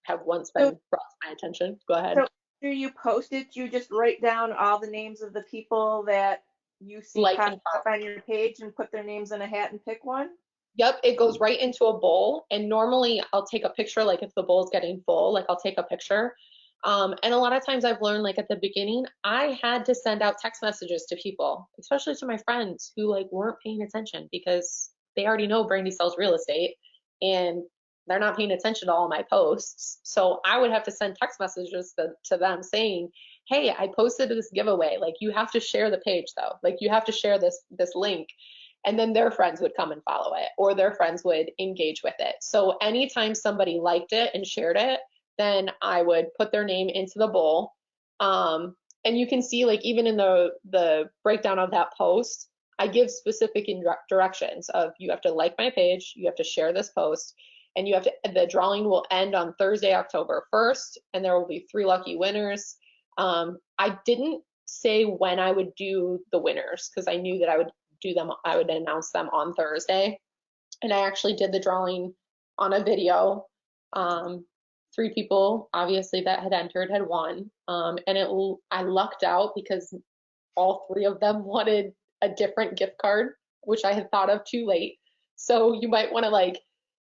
have once been brought to my attention. Go ahead. So after you post it, you just write down all the names of the people that you see Like pop and up on your page and put their names in a hat and pick one? Yep, it goes right into a bowl. And normally I'll take a picture, like if the bowl's getting full, like I'll take a picture. And a lot of times I've learned, like at the beginning, I had to send out text messages to people, especially to my friends who like weren't paying attention because they already know Brandy sells real estate and they're not paying attention to all my posts. So I would have to send text messages to them saying, hey, I posted this giveaway. Like you have to share the page though. Like you have to share this link. And then their friends would come and follow it, or their friends would engage with it. So anytime somebody liked it and shared it, then I would put their name into the bowl. And you can see, like, even in the breakdown of that post, I give specific directions of you have to like my page, you have to share this post, and you have to, the drawing will end on Thursday, October 1st, and there will be 3 lucky winners. I didn't say when I would do the winners because I knew that I would announce them on Thursday. And I actually did the drawing on a video. 3 people, obviously, that had entered had won. And I lucked out because all 3 of them wanted a different gift card, which I had thought of too late. So you might want to like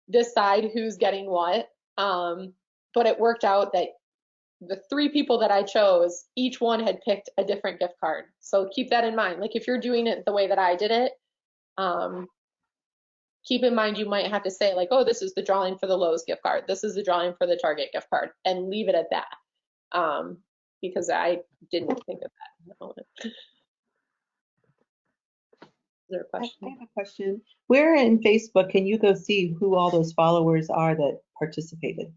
decide who's getting what. But it worked out that the 3 people that I chose, each one had picked a different gift card. So keep that in mind. Like if you're doing it the way that I did it, keep in mind you might have to say like, oh, this is the drawing for the Lowe's gift card. This is the drawing for the Target gift card, and leave it at that. Because I didn't think of that in the moment. Is there a I question? have a question. Where in Facebook can you go see who all those followers are that participated?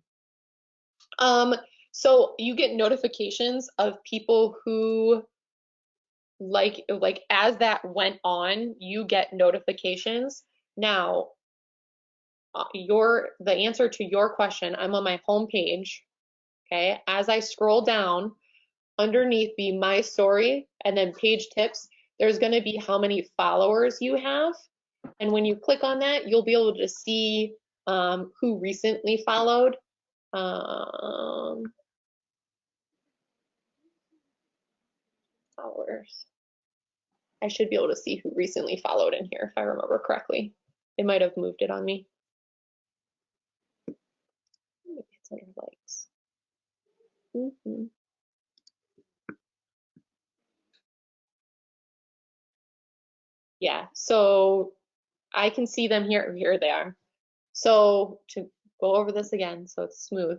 So you get notifications of people who like as that went on, you get notifications. Now, the answer to your question, I'm on my home page. Okay, as I scroll down, underneath the My Story and then page tips, there's going to be how many followers you have. And when you click on that, you'll be able to see who recently followed. Followers. I should be able to see who recently followed in here if I remember correctly. It might have moved it on me. Maybe it's under likes. Yeah, so I can see them here. Here they are. So to go over this again, so it's smooth.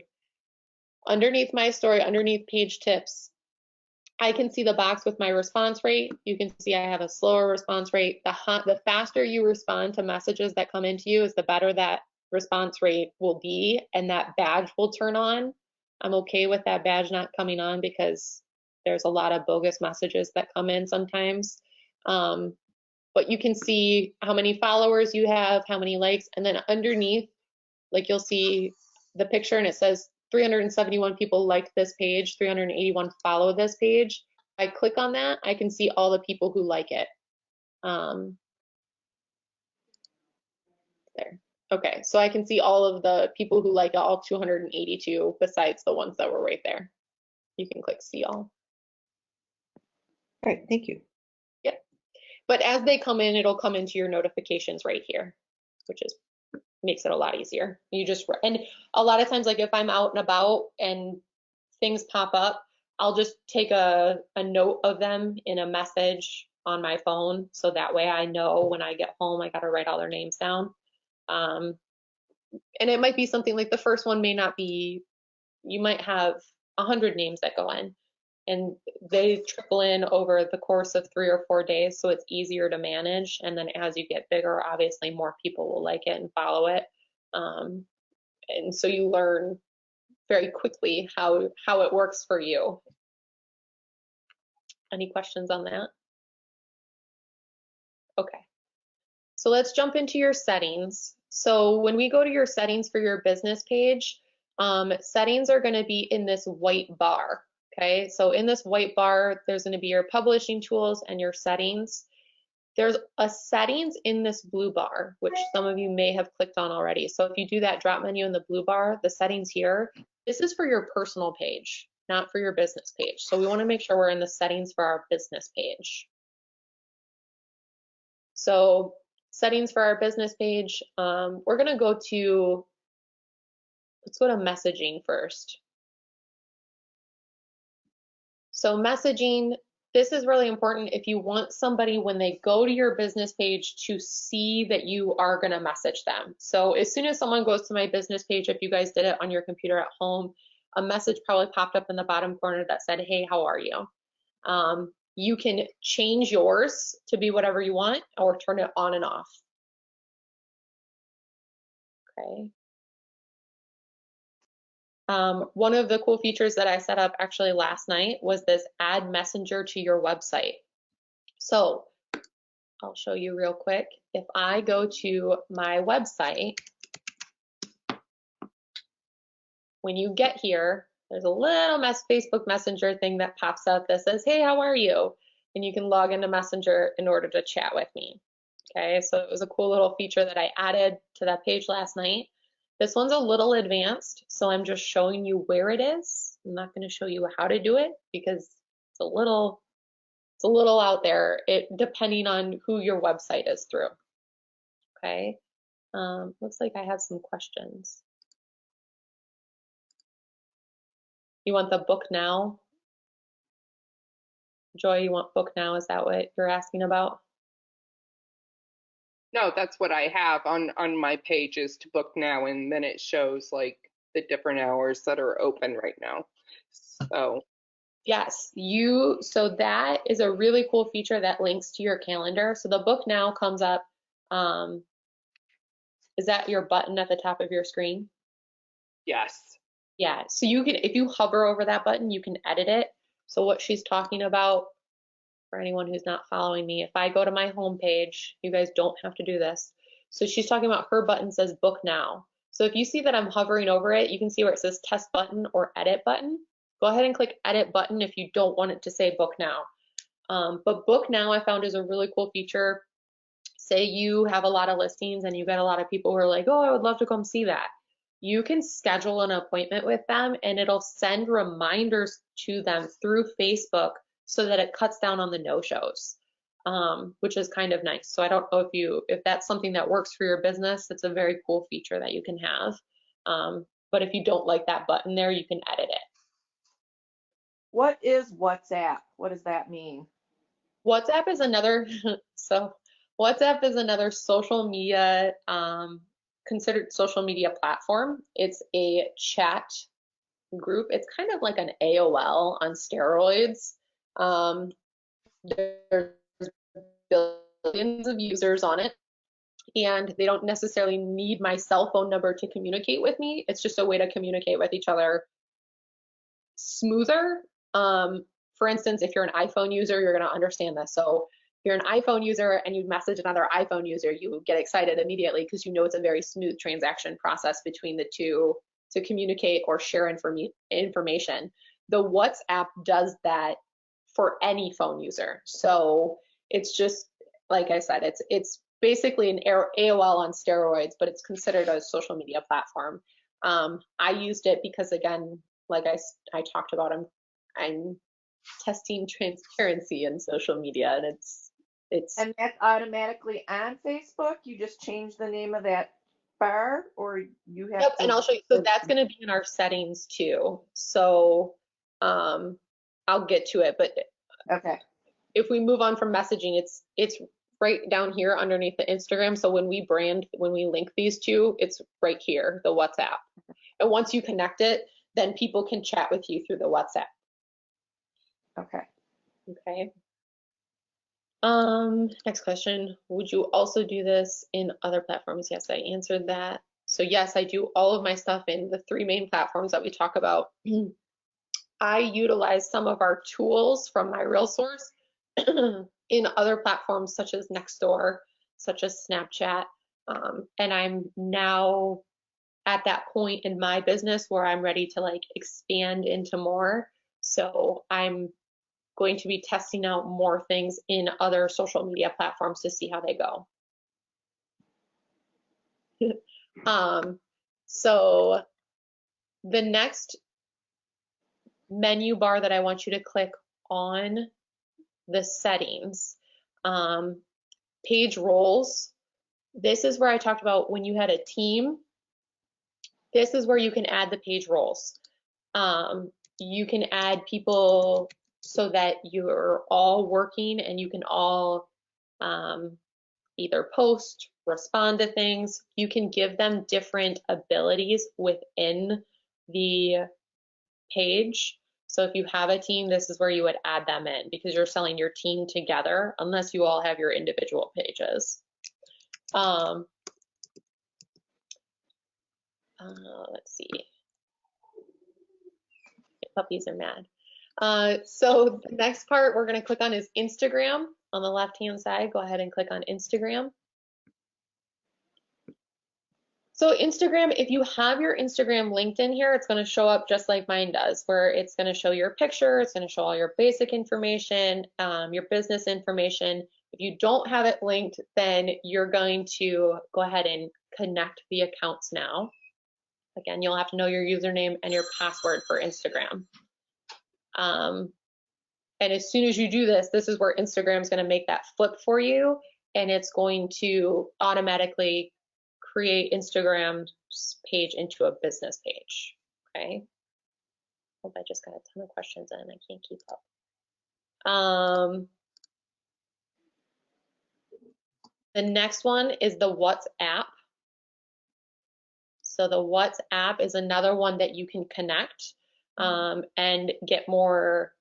Underneath My Story, underneath page tips, I can see the box with my response rate. You can see I have a slower response rate. The faster you respond to messages that come into you is the better that response rate will be, and that badge will turn on. I'm okay with that badge not coming on because there's a lot of bogus messages that come in sometimes. But you can see how many followers you have, how many likes, and then underneath, like you'll see the picture and it says 371 people liked this page, 381 follow this page. If I click on that, I can see all the people who like it. There. Okay, so I can see all of the people who like it, all 282, besides the ones that were right there. You can click see all. All right, thank you. Yep. But as they come in, it'll come into your notifications right here, which is makes it a lot easier. And a lot of times, like if I'm out and about and things pop up, I'll just take a note of them in a message on my phone. So that way I know when I get home, I got to write all their names down. And it might be something like the first one may not be, you might have 100 names that go in and they trickle in over the course of 3 or 4 days. So it's easier to manage. And then as you get bigger, obviously more people will like it and follow it. And so you learn very quickly how it works for you. Any questions on that? Okay. So let's jump into your settings. So when we go to your settings for your business page, settings are going to be in this white bar. Okay, so in this white bar, there's going to be your publishing tools and your settings. there's a settings in this blue bar, which some of you may have clicked on already. So if you do that drop menu in the blue bar, the settings here, this is for your personal page, not for your business page. So we want to make sure we're in the settings for our business page. So settings for our business page, we're going to go to, let's go to messaging first. So messaging, this is really important if you want somebody when they go to your business page to see that you are going to message them. So as soon as someone goes to my business page, if you guys did it on your computer at home, a message probably popped up in the bottom corner that said, hey, how are you? You can change yours to be whatever you want or turn it on and off. Okay. One of the cool features that I set up actually last night was this add messenger to your website. So I'll show you real quick. If I go to my website, when you get here, there's a little Facebook Messenger thing that pops up that says, hey, how are you? And you can log into Messenger in order to chat with me. Okay, so it was a cool little feature that I added to that page last night. This one's a little advanced, so I'm just showing you where it is. I'm not going to show you how to do it because it's a little out there, depending on who your website is through. Okay, looks like I have some questions. You want the book now? Joy, you want book now? Is that what you're asking about? No, that's what I have on my pages to book now, and then it shows like the different hours that are open right now. So yes, so that is a really cool feature that links to your calendar. So the book now comes up. Is that your button at the top of your screen? yes. Yeah, so you can, if you hover over that button, you can edit it. So what she's talking about, for anyone who's not following me, if I go to my home page, you guys don't have to do this. So she's talking about her button says book now. So if you see that I'm hovering over it, you can see where it says test button or edit button. Go ahead and click edit button if you don't want it to say book now. But book now I found is a really cool feature. Say you have a lot of listings and you got a lot of people who are like, oh, I would love to come see that. You can schedule an appointment with them and it'll send reminders to them through Facebook so that it cuts down on the no-shows, which is kind of nice. So I don't know if that's something that works for your business. It's a very cool feature that you can have. But if you don't like that button there, you can edit it. What is WhatsApp? What does that mean? WhatsApp is another, WhatsApp is another social media, considered social media platform. It's a chat group. It's kind of like an AOL on steroids. There's billions of users on it, and they don't necessarily need my cell phone number to communicate with me. It's just a way to communicate with each other smoother. For instance, if you're an iPhone user, you're going to understand this. So if you're an iPhone user and you message another iPhone user, you get excited immediately because you know it's a very smooth transaction process between the two to communicate or share information. The WhatsApp does that for any phone user. So it's just, like I said, it's basically an AOL on steroids, but it's considered a social media platform. I used it because, again, like I talked about, I'm testing transparency in social media, and it's And that's automatically on Facebook? You just change the name of that bar, or you have yep, to... and I'll show you. So that's going to be in our settings too. So I'll get to it, but Okay. if we move on from messaging, it's right down here underneath the Instagram. So when we link these two, it's right here, the WhatsApp. And once you connect it, then people can chat with you through the WhatsApp. Okay. Okay. Next question. Would you also do this in other platforms? Yes, I answered that. So yes, I do all of my stuff in the 3 main platforms that we talk about. I utilize some of our tools from my RealSource in other platforms such as Nextdoor, such as Snapchat. And I'm now at that point in my business where I'm ready to like expand into more. So I'm going to be testing out more things in other social media platforms to see how they go. So the next menu bar that I want you to click on, the settings, page roles. This is where I talked about when you had a team. This is where you can add the page roles. You can add people so that you're all working and you can all either post, respond to things. You can give them different abilities within the page. So if you have a team, this is where you would add them in because you're selling your team together unless you all have your individual pages. Let's see. Puppies are mad. So the next part we're going to click on is Instagram on the left-hand side. Go ahead and click on Instagram. So Instagram, if you have your Instagram linked in here, it's going to show up just like mine does, where it's going to show your picture, it's going to show all your basic information, your business information. If you don't have it linked, then you're going to go ahead and connect the accounts now. Again, you'll have to know your username and your password for Instagram. And as soon as you do this, this is where Instagram is going to make that flip for you, and it's going to automatically create Instagram's page into a business page. Okay. Hope I just got a ton of questions in. I can't keep up. The next one is the WhatsApp. So the WhatsApp is another one that you can connect and get more.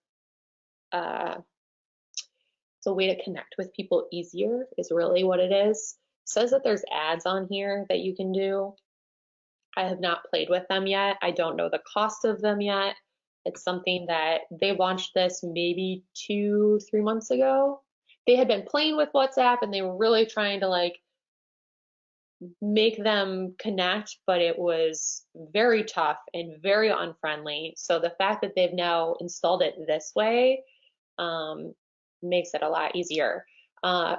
It's a way to connect with people easier is really what it is. It says that there's ads on here that you can do. I have not played with them yet. I don't know the cost of them yet. It's something that they launched this maybe 2-3 months ago. They had been playing with WhatsApp and they were really trying to like make them connect, but it was very tough and very unfriendly. So the fact that they've now installed it this way makes it a lot easier. And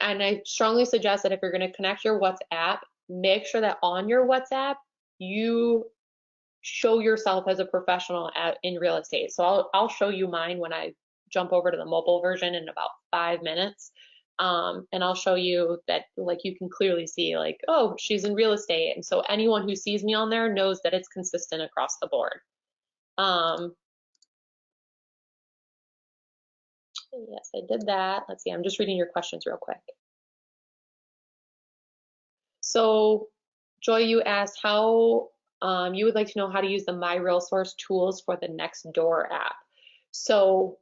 I strongly suggest that if you're going to connect your WhatsApp, make sure that on your WhatsApp, you show yourself as a professional in real estate. So I'll show you mine when I jump over to the mobile version in about 5 minutes. And I'll show you that like you can clearly see like, oh, she's in real estate. And so anyone who sees me on there knows that it's consistent across the board. Yes, I did that. Let's see, I'm just reading your questions real quick. So Joy, you asked how you would like to know how to use the My Realsource tools for the Nextdoor app. So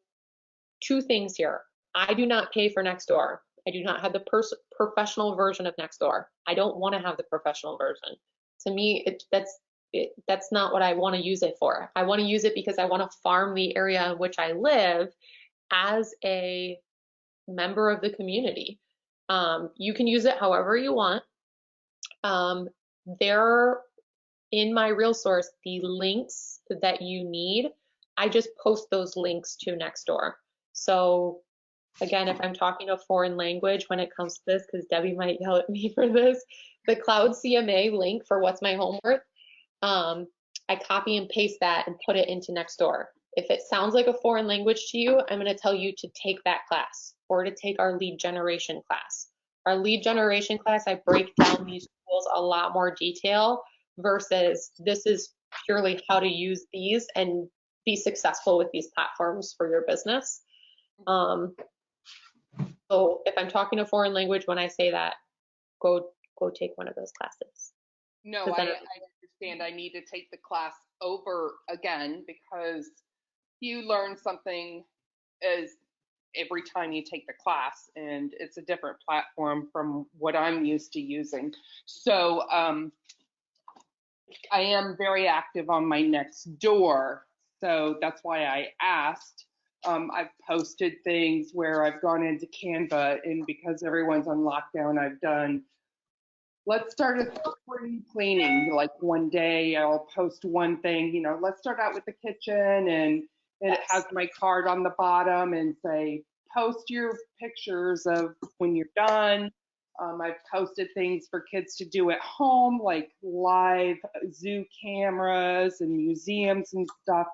2 things here. I do not pay for Nextdoor. I do not have the professional version of Nextdoor. I don't want to have the professional version. To me, that's not what I want to use it for. I want to use it because I want to farm the area in which I live as a member of the community. You can use it however you want. There in My Realsource, the links that you need, I just post those links to Nextdoor. So again, if I'm talking a foreign language when it comes to this, because Debbie might yell at me for this, the Cloud CMA link for What's My Home Worth, I copy and paste that and put it into Nextdoor. If it sounds like a foreign language to you, I'm going to tell you to take that class or to take our lead generation class. Our lead generation class, I break down these tools a lot more detail versus this is purely how to use these and be successful with these platforms for your business. So if I'm talking a foreign language when I say that, go take one of those classes. No, I understand. I need to take the class over again because you learn something as every time you take the class, and it's a different platform from what I'm used to using. So I am very active on my Nextdoor, so that's why I asked. I've posted things where I've gone into Canva, and because everyone's on lockdown, I've done, let's start a spring cleaning. Like one day I'll post one thing, let's start out with the kitchen It Yes. has my card on the bottom and say, post your pictures of when you're done. I've posted things for kids to do at home, like live zoo cameras and museums and stuff.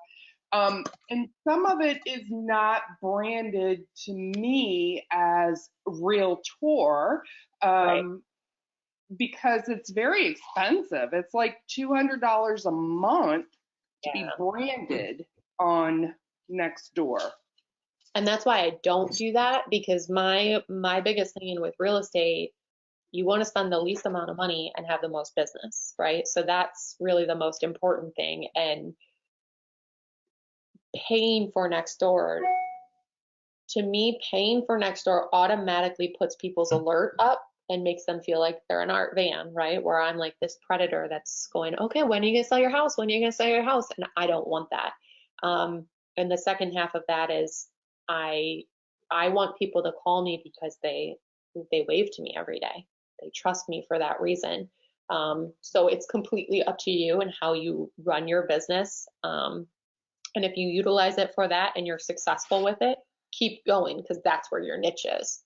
And some of it is not branded to me as Realtor, Right. because it's very expensive. It's like $200 a month to be Yeah. branded on Nextdoor. And that's why I don't do that, because my biggest thing with real estate, you want to spend the least amount of money and have the most business, right? So that's really the most important thing. And paying for Nextdoor, to me, paying for Nextdoor automatically puts people's alert up and makes them feel like they're an art van, right? Where I'm like this predator that's going, okay, when are you gonna sell your house? When are you gonna sell your house? And I don't want that. And the second half of that is I want people to call me because they wave to me every day. They trust me for that reason. So it's completely up to you and how you run your business. And if you utilize it for that and you're successful with it, keep going, because that's where your niche is.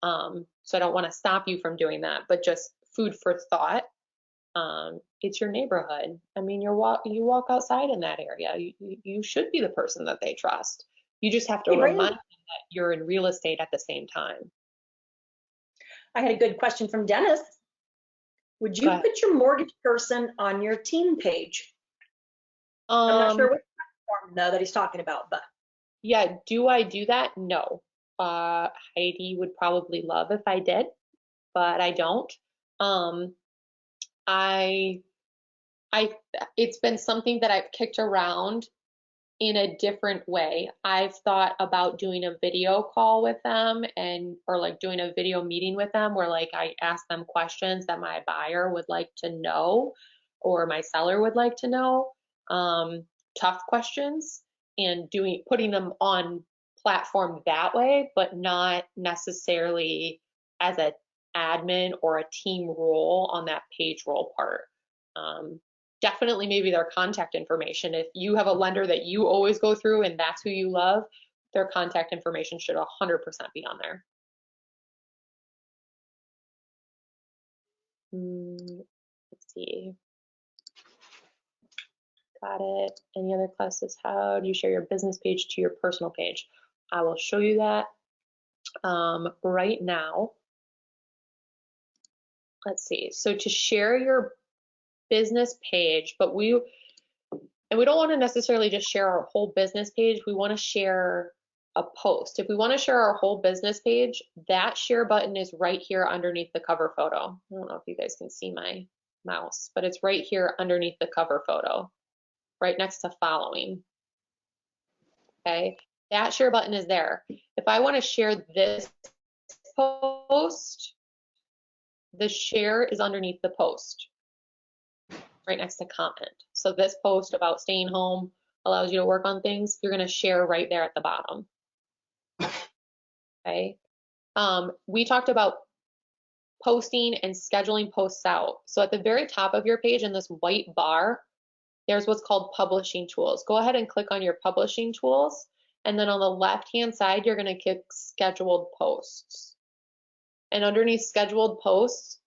So I don't want to stop you from doing that, but just food for thought. It's your neighborhood. I mean, you walk outside in that area. You should be the person that they trust. You just have to Hey, Brandon. remind them that you're in real estate at the same time. I had a good question from Dennis. Would you Go ahead. put your mortgage person on your team page? I'm not sure what platform though that he's talking about, but Yeah, do I do that? No. Heidi would probably love if I did, but I don't. It's been something that I've kicked around in a different way. I've thought about doing a video call with them or like doing a video meeting with them where like I ask them questions that my buyer would like to know or my seller would like to know, tough questions, and putting them on platform that way, but not necessarily as an admin or a team role on that page role part. Definitely maybe their contact information. If you have a lender that you always go through and that's who you love, their contact information should 100% be on there. Let's see. Got it. Any other classes? How do you share your business page to your personal page? I will show you that right now. Let's see. So to share your business page, but we don't want to necessarily just share our whole business page. We want to share a post. If we want to share our whole business page, that share button is right here underneath the cover photo. I don't know if you guys can see my mouse, but it's right here underneath the cover photo, right next to following. Okay, that share button is there. If I want to share this post, the share is underneath the post, right next to comment. So this post about staying home allows you to work on things, you're going to share right there at the bottom. Okay. We talked about posting and scheduling posts out. So at the very top of your page in this white bar, there's what's called publishing tools. Go ahead and click on your publishing tools. And then on the left-hand side, you're going to click scheduled posts. And underneath scheduled posts,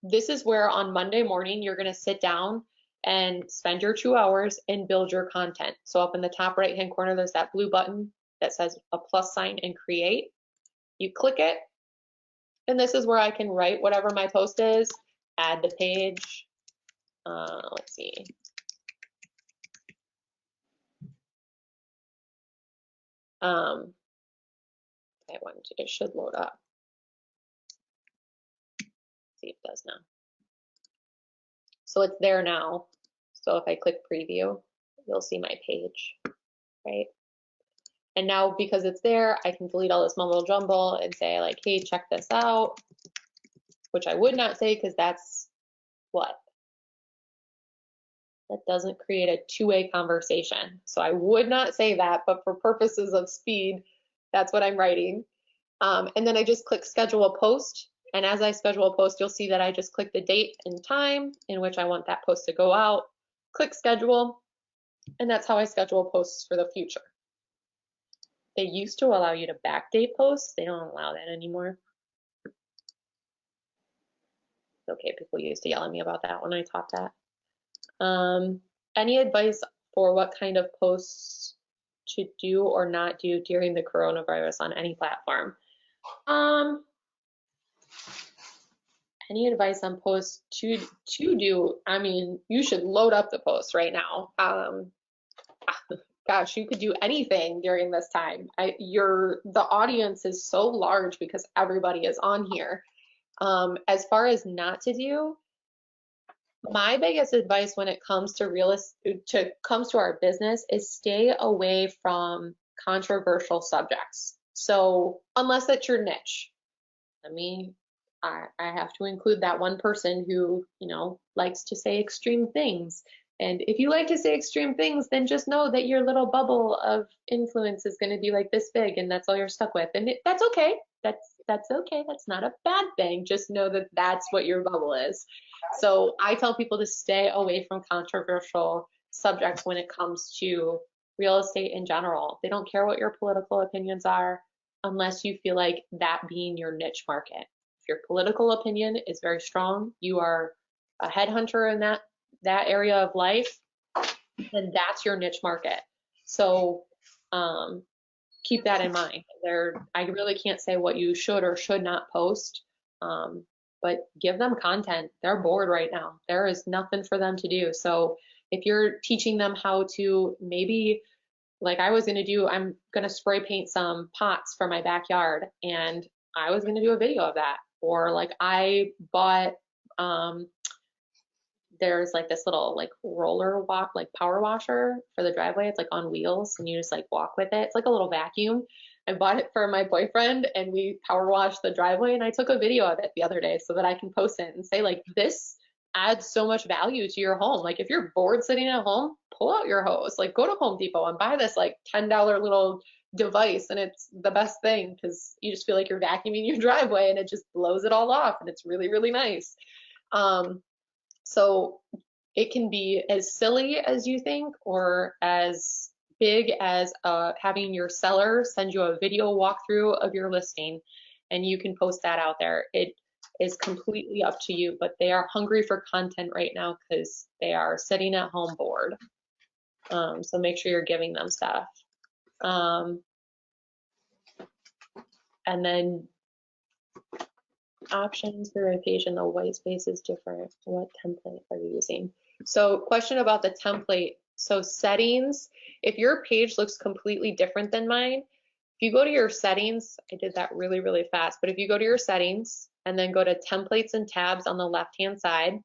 this is where on Monday morning, you're going to sit down and spend your 2 hours and build your content. So up in the top right-hand corner, there's that blue button that says a plus sign and create. You click it, and this is where I can write whatever my post is, add the page. Let's see. It should load up. See if it does now. So it's there now. So if I click preview, you'll see my page, right? And now because it's there, I can delete all this mumble jumble and say like, hey, check this out, which I would not say because that's what? That doesn't create a two-way conversation. So I would not say that, but for purposes of speed, that's what I'm writing. And then I just click schedule a post. And as I schedule a post, you'll see that I just click the date and time in which I want that post to go out, click schedule, and that's how I schedule posts for the future. They used to allow you to backdate posts. They don't allow that anymore. Okay, people used to yell at me about that when I taught that. Any advice for what kind of posts to do or not do during the coronavirus on any platform? Any advice on posts to do? I mean, you should load up the posts right now. Gosh, you could do anything during this time. The audience is so large because everybody is on here. As far as not to do, my biggest advice when it comes to comes to our business is stay away from controversial subjects. So unless that's your niche, I have to include that one person who, likes to say extreme things. And if you like to say extreme things, then just know that your little bubble of influence is going to be like this big, and that's all you're stuck with. And that's okay. That's okay. That's not a bad thing. Just know that that's what your bubble is. So I tell people to stay away from controversial subjects when it comes to real estate in general. They don't care what your political opinions are unless you feel like that being your niche market. If your political opinion is very strong, you are a headhunter in that area of life, then that's your niche market. So keep that in mind. I really can't say what you should or should not post, but give them content. They're bored right now. There is nothing for them to do. So if you're teaching them how to, maybe like I was going to do, I'm going to spray paint some pots for my backyard, and I was going to do a video of that. Or like I bought, there's like this little like roller walk, like power washer for the driveway. It's like on wheels and you just like walk with it. It's like a little vacuum. I bought it for my boyfriend and we power washed the driveway, and I took a video of it the other day so that I can post it and say like, this adds so much value to your home. Like if you're bored sitting at home, pull out your hose, like go to Home Depot and buy this like $10 little device, and it's the best thing because you just feel like you're vacuuming your driveway and it just blows it all off, and it's really, really nice. So it can be as silly as you think or as big as having your seller send you a video walkthrough of your listing, and you can post that out there. It is completely up to you, but they are hungry for content right now because they are sitting at home bored. So make sure you're giving them stuff. And then options, verification, the white space is different. What template are you using? So question about the template. So settings, if your page looks completely different than mine, if you go to your settings, I did that really, really fast, but if you go to your settings and then go to templates and tabs on the left-hand side,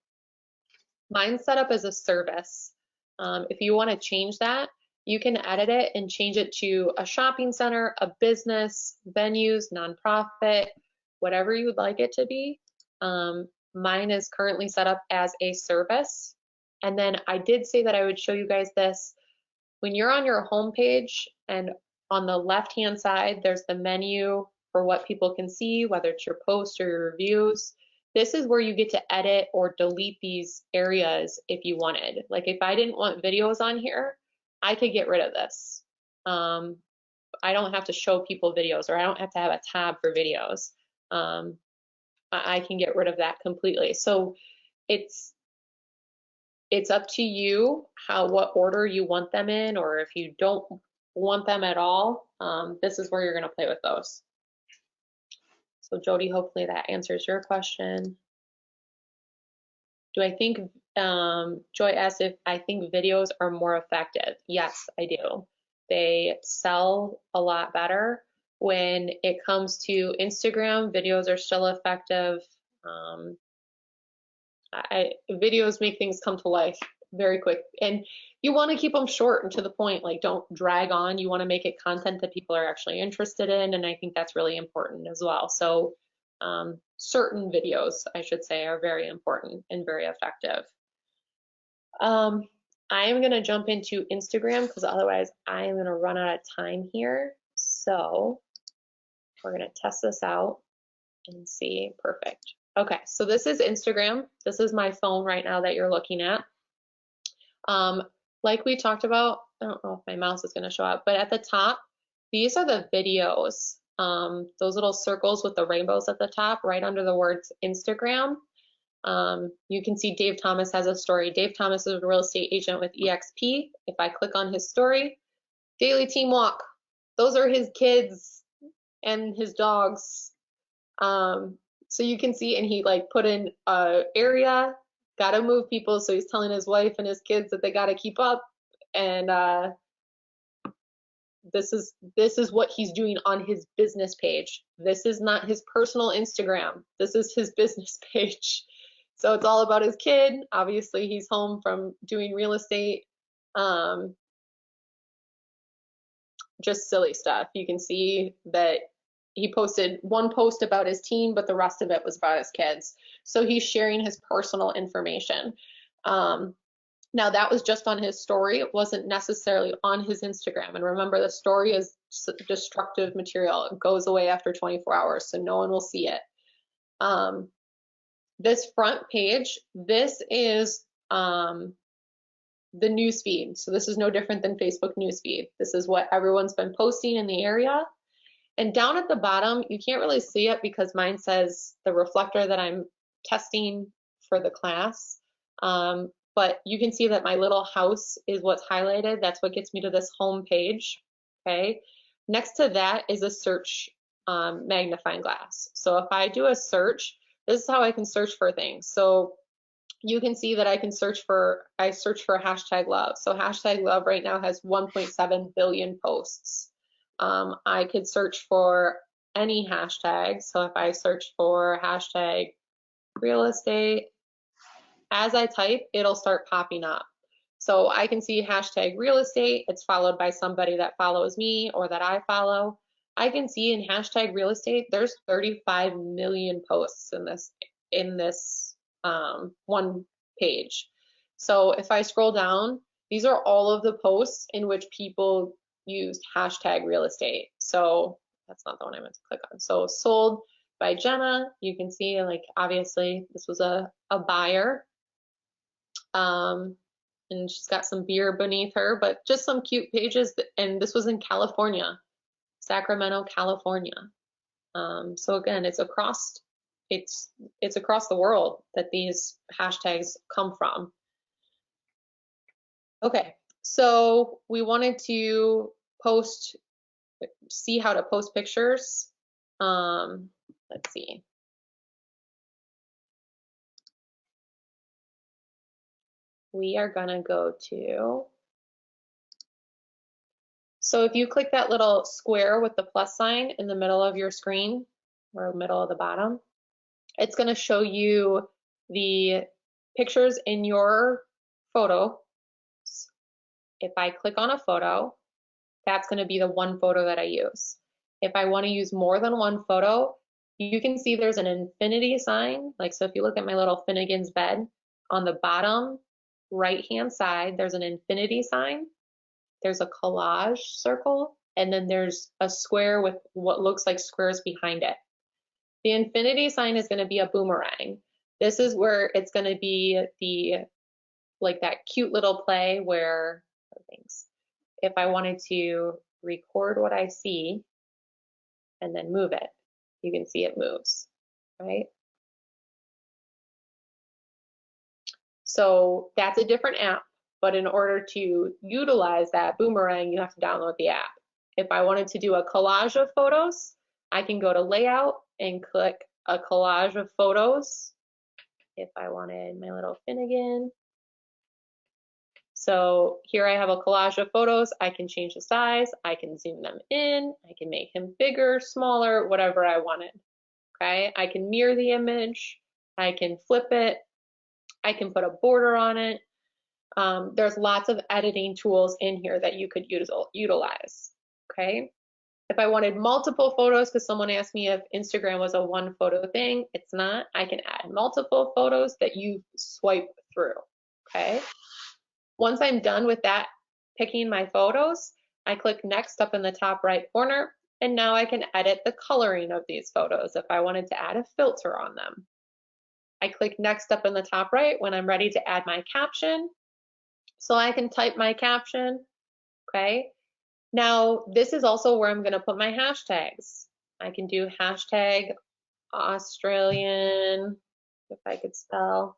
mine's set up as a service. If you want to change that, you can edit it and change it to a shopping center, a business, venues, nonprofit, whatever you would like it to be. Mine is currently set up as a service. And then I did say that I would show you guys this. When you're on your home page and on the left-hand side, there's the menu for what people can see, whether it's your posts or your reviews. This is where you get to edit or delete these areas if you wanted. Like if I didn't want videos on here, I could get rid of this. I don't have to show people videos, or I don't have to have a tab for videos. I can get rid of that completely. So it's up to you what order you want them in, or if you don't want them at all, this is where you're going to play with those. So Jody, hopefully that answers your question. Do I think, Joy asked if I think videos are more effective. Yes, I do. They sell a lot better. When it comes to Instagram, videos are still effective. Videos make things come to life very quick, and you want to keep them short and to the point. Like don't drag on. You want to make it content that people are actually interested in, and I think that's really important as well. So certain videos, I should say, are very important and very effective. I am going to jump into Instagram because otherwise I am going to run out of time here. So we're going to test this out and see. Perfect. Okay, so this is Instagram. This is my phone right now that you're looking at. Like we talked about, I don't know if my mouse is going to show up, but at the top, these are the videos. Those little circles with the rainbows at the top, right under the words Instagram. You can see Dave Thomas has a story. Dave Thomas is a real estate agent with EXP. If I click on his story, daily team walk. Those are his kids and his dogs. So you can see, and he like put in a area, gotta move people. So he's telling his wife and his kids that they gotta keep up. And this is what he's doing on his business page. This is not his personal Instagram. This is his business page. So it's all about his kid. Obviously, he's home from doing real estate. Just silly stuff. You can see that he posted one post about his team, but the rest of it was about his kids. So he's sharing his personal information. Now that was just on his story. It wasn't necessarily on his Instagram. And remember, the story is destructive material. It goes away after 24 hours, so no one will see it. This front page, this is the newsfeed. So this is no different than Facebook newsfeed. This is what everyone's been posting in the area. And down at the bottom, you can't really see it because mine says the reflector that I'm testing for the class. But you can see that my little house is what's highlighted. That's what gets me to this home page, okay? Next to that is a search magnifying glass. So if I do a search, this is how I can search for things. So you can see that I search for hashtag love. So hashtag love right now has 1.7 billion posts. I could search for any hashtag. So if I search for hashtag real estate, as I type, it'll start popping up. So I can see hashtag real estate. It's followed by somebody that follows me or that I follow. I can see in hashtag real estate, there's 35 million posts in this one page. So if I scroll down, these are all of the posts in which people used hashtag real estate. So that's not the one I meant to click on. So sold by Jenna, you can see like obviously this was a buyer. And she's got some beer beneath her, but just some cute pages. And this was in California, Sacramento, California. So again, it's across the world that these hashtags come from. Okay, so we wanted to see how to post pictures. Let's see. We are gonna go to, so if you click that little square with the plus sign in the middle of your screen, or middle of the bottom, it's gonna show you the pictures in your photo. If I click on a photo, that's gonna be the one photo that I use. If I wanna use more than one photo, you can see there's an infinity sign. Like, so if you look at my little Finnegan's bed, on the bottom right-hand side, there's an infinity sign. There's a collage circle, and then there's a square with what looks like squares behind it. The infinity sign is gonna be a boomerang. This is where it's gonna be like that cute little play where things. If I wanted to record what I see and then move it, you can see it moves, right? So that's a different app, but in order to utilize that boomerang, you have to download the app. If I wanted to do a collage of photos, I can go to layout and click a collage of photos. If I wanted my little Finnegan. So here I have a collage of photos. I can change the size. I can zoom them in. I can make him bigger, smaller, whatever I wanted. Okay, I can mirror the image. I can flip it. I can put a border on it. There's lots of editing tools in here that you could utilize. Okay, if I wanted multiple photos, because someone asked me if Instagram was a one photo thing, it's not. I can add multiple photos that you swipe through. Okay. Once I'm done with that, picking my photos, I click next up in the top right corner, and now I can edit the coloring of these photos if I wanted to add a filter on them. I click next up in the top right when I'm ready to add my caption. So I can type my caption, okay? Now, this is also where I'm going to put my hashtags. I can do hashtag Australian, if I could spell.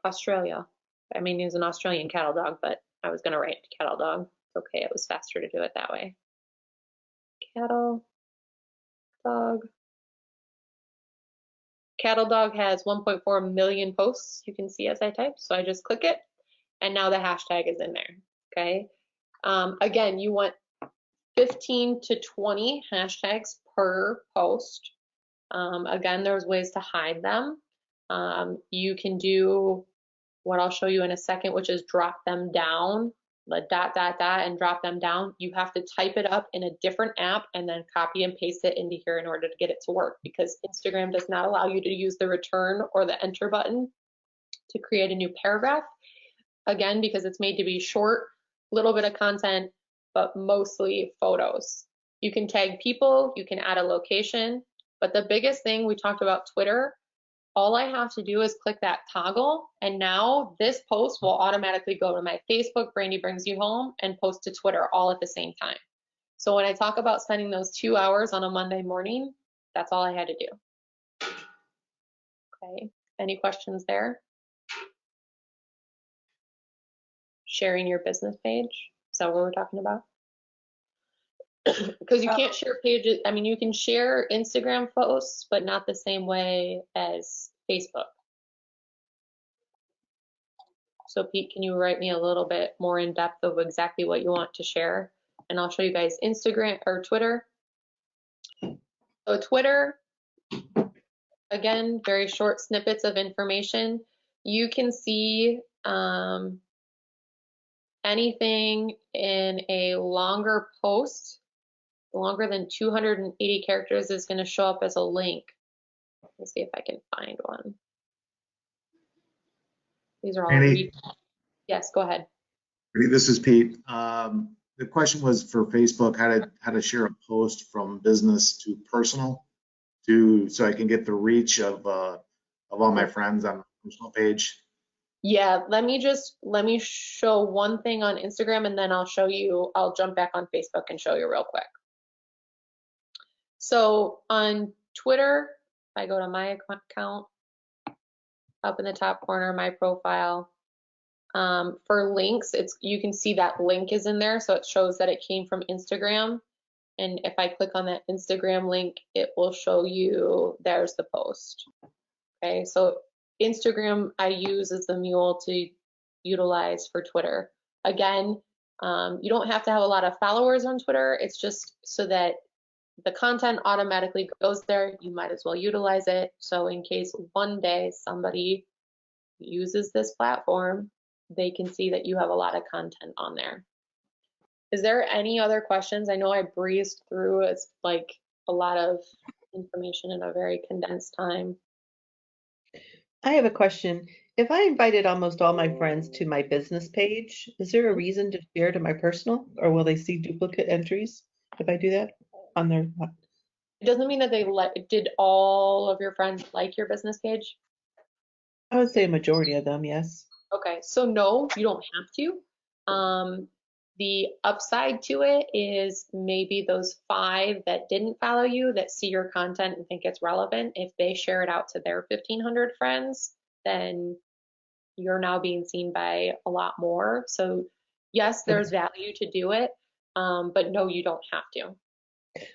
Australia. I mean, he's an Australian cattle dog, but I was going to write cattle dog. It's okay, it was faster to do it that way. Cattle dog. Cattle dog has 1.4 million posts, you can see as I type. So I just click it, and now the hashtag is in there, okay? Again, you want 15 to 20 hashtags per post. Again, there's ways to hide them. You can do what I'll show you in a second, which is drop them down, the ... and drop them down. You have to type it up in a different app and then copy and paste it into here in order to get it to work, because Instagram does not allow you to use the return or the enter button to create a new paragraph. Again, because it's made to be short, little bit of content, but mostly photos. You can tag people, you can add a location, but the biggest thing, we talked about Twitter. All I have to do is click that toggle, and now this post will automatically go to my Facebook, Brandy Brings You Home, and post to Twitter all at the same time. So when I talk about spending those 2 hours on a Monday morning, that's all I had to do. Okay, any questions there? Sharing your business page, is that what we're talking about? Because you can't share pages, I mean, you can share Instagram posts, but not the same way as Facebook. So Pete, can you write me a little bit more in depth of exactly what you want to share? And I'll show you guys Instagram or Twitter. So Twitter, again, very short snippets of information. You can see anything in a longer post, longer than 280 characters, is going to show up as a link. Let's see if I can find one. These are all Randy? Yes, go ahead. This is Pete. The question was for Facebook, how to share a post from business to personal, so I can get the reach of all my friends on the personal page. Yeah, let me show one thing on Instagram, and then I'll jump back on Facebook and show you real quick. So on Twitter, if I go to my account, up in the top corner, my profile, for links, you can see that link is in there, so it shows that it came from Instagram. And if I click on that Instagram link, it will show you, there's the post. Okay, so Instagram I use as the mule to utilize for Twitter. Again, you don't have to have a lot of followers on Twitter. It's just so that the content automatically goes there. You might as well utilize it. So in case one day somebody uses this platform, they can see that you have a lot of content on there. Is there any other questions? I know I breezed through. It's like a lot of information in a very condensed time. I have a question. If I invited almost all my friends to my business page, is there a reason to share to my personal, or will they see duplicate entries if I do that on their? It doesn't mean that did all of your friends like your business page? I would say a majority of them, yes. Okay, so no, you don't have to. The upside to it is maybe those 5 that didn't follow you, that see your content and think it's relevant, if they share it out to their 1,500 friends, then you're now being seen by a lot more. So yes, there's value to do it, but no, you don't have to.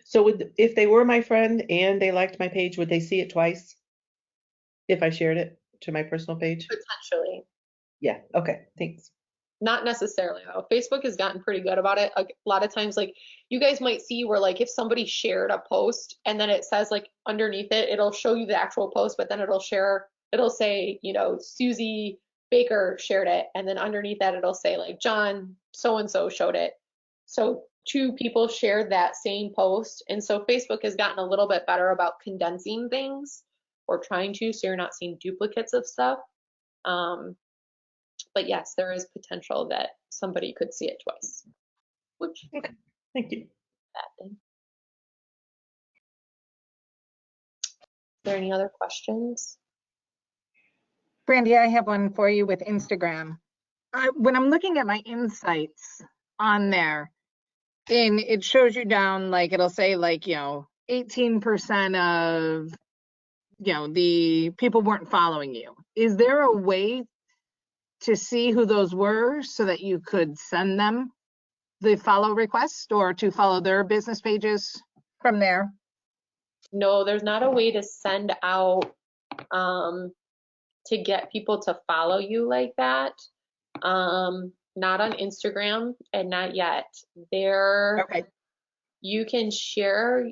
So if they were my friend and they liked my page, would they see it twice if I shared it to my personal page? Potentially. Yeah, okay, thanks. Not necessarily though. Facebook has gotten pretty good about it. A lot of times, like, you guys might see where, like, if somebody shared a post and then it says, like, underneath it, it'll show you the actual post, but then it'll say, you know, Susie Baker shared it, and then underneath that it'll say, like, John so-and-so showed it. So 2 people shared that same post, and so Facebook has gotten a little bit better about condensing things, or trying to, so you're not seeing duplicates of stuff. But yes, there is potential that somebody could see it twice, which, okay, thank you. Bad thing. Is there any other questions? Brandy, I have one for you with Instagram. when I'm looking at my insights on there, and it shows you down, like it'll say like, 18% of, the people weren't following you. Is there a way to see who those were so that you could send them the follow request or to follow their business pages from there? No, there's not a way to send out to get people to follow you like that. Not on Instagram and not yet. There, Okay. you can share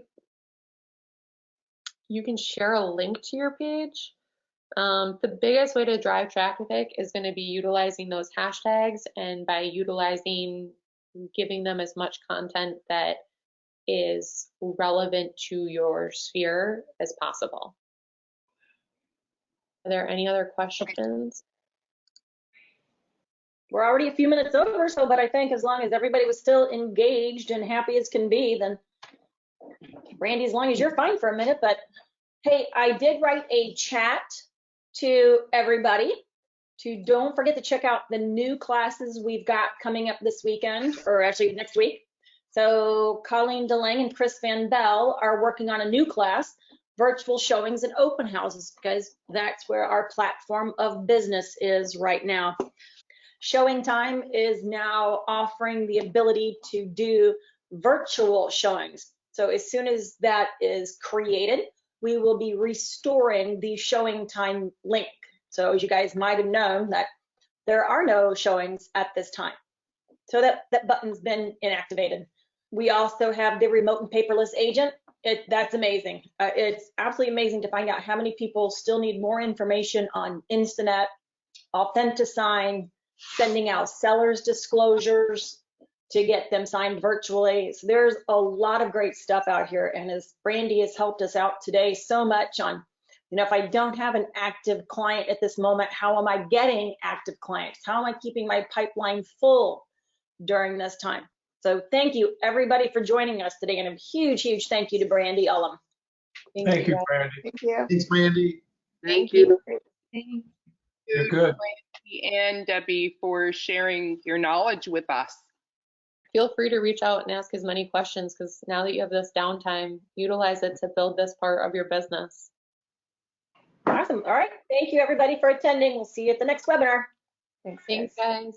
a link to your page. The biggest way to drive traffic is going to be utilizing those hashtags, and by giving them as much content that is relevant to your sphere as possible. Are there any other questions? We're already a few minutes over, but I think as long as everybody was still engaged and happy as can be, then Brandy, as long as you're fine for a minute, but hey, I did write a chat to everybody to don't forget to check out the new classes we've got coming up this weekend, or actually next week. So Colleen DeLang and Chris Van Bell are working on a new class, virtual showings and open houses, because that's where our platform of business is right now. Showing Time is now offering the ability to do virtual showings. So as soon as that is created, we will be restoring the Showing Time link. So as you guys might have known, that there are no showings at this time. So that button's been inactivated. We also have the remote and paperless agent. That's amazing. It's absolutely amazing to find out how many people still need more information on Instanet, Authentisign, sending out sellers disclosures to get them signed virtually. So there's a lot of great stuff out here. And as Brandy has helped us out today so much on, if I don't have an active client at this moment, how am I getting active clients? How am I keeping my pipeline full during this time? So thank you everybody for joining us today, and a huge, huge thank you to Brandy Ullum. Thank you, Brandy. Thank you. Thanks, Brandy. Thank you. You're good. And Debbie for sharing your knowledge with us. Feel free to reach out and ask as many questions, because now that you have this downtime, utilize it to build this part of your business. Awesome. All right. Thank you everybody for attending. We'll see you at the next webinar. Thanks, Thanks, guys. guys.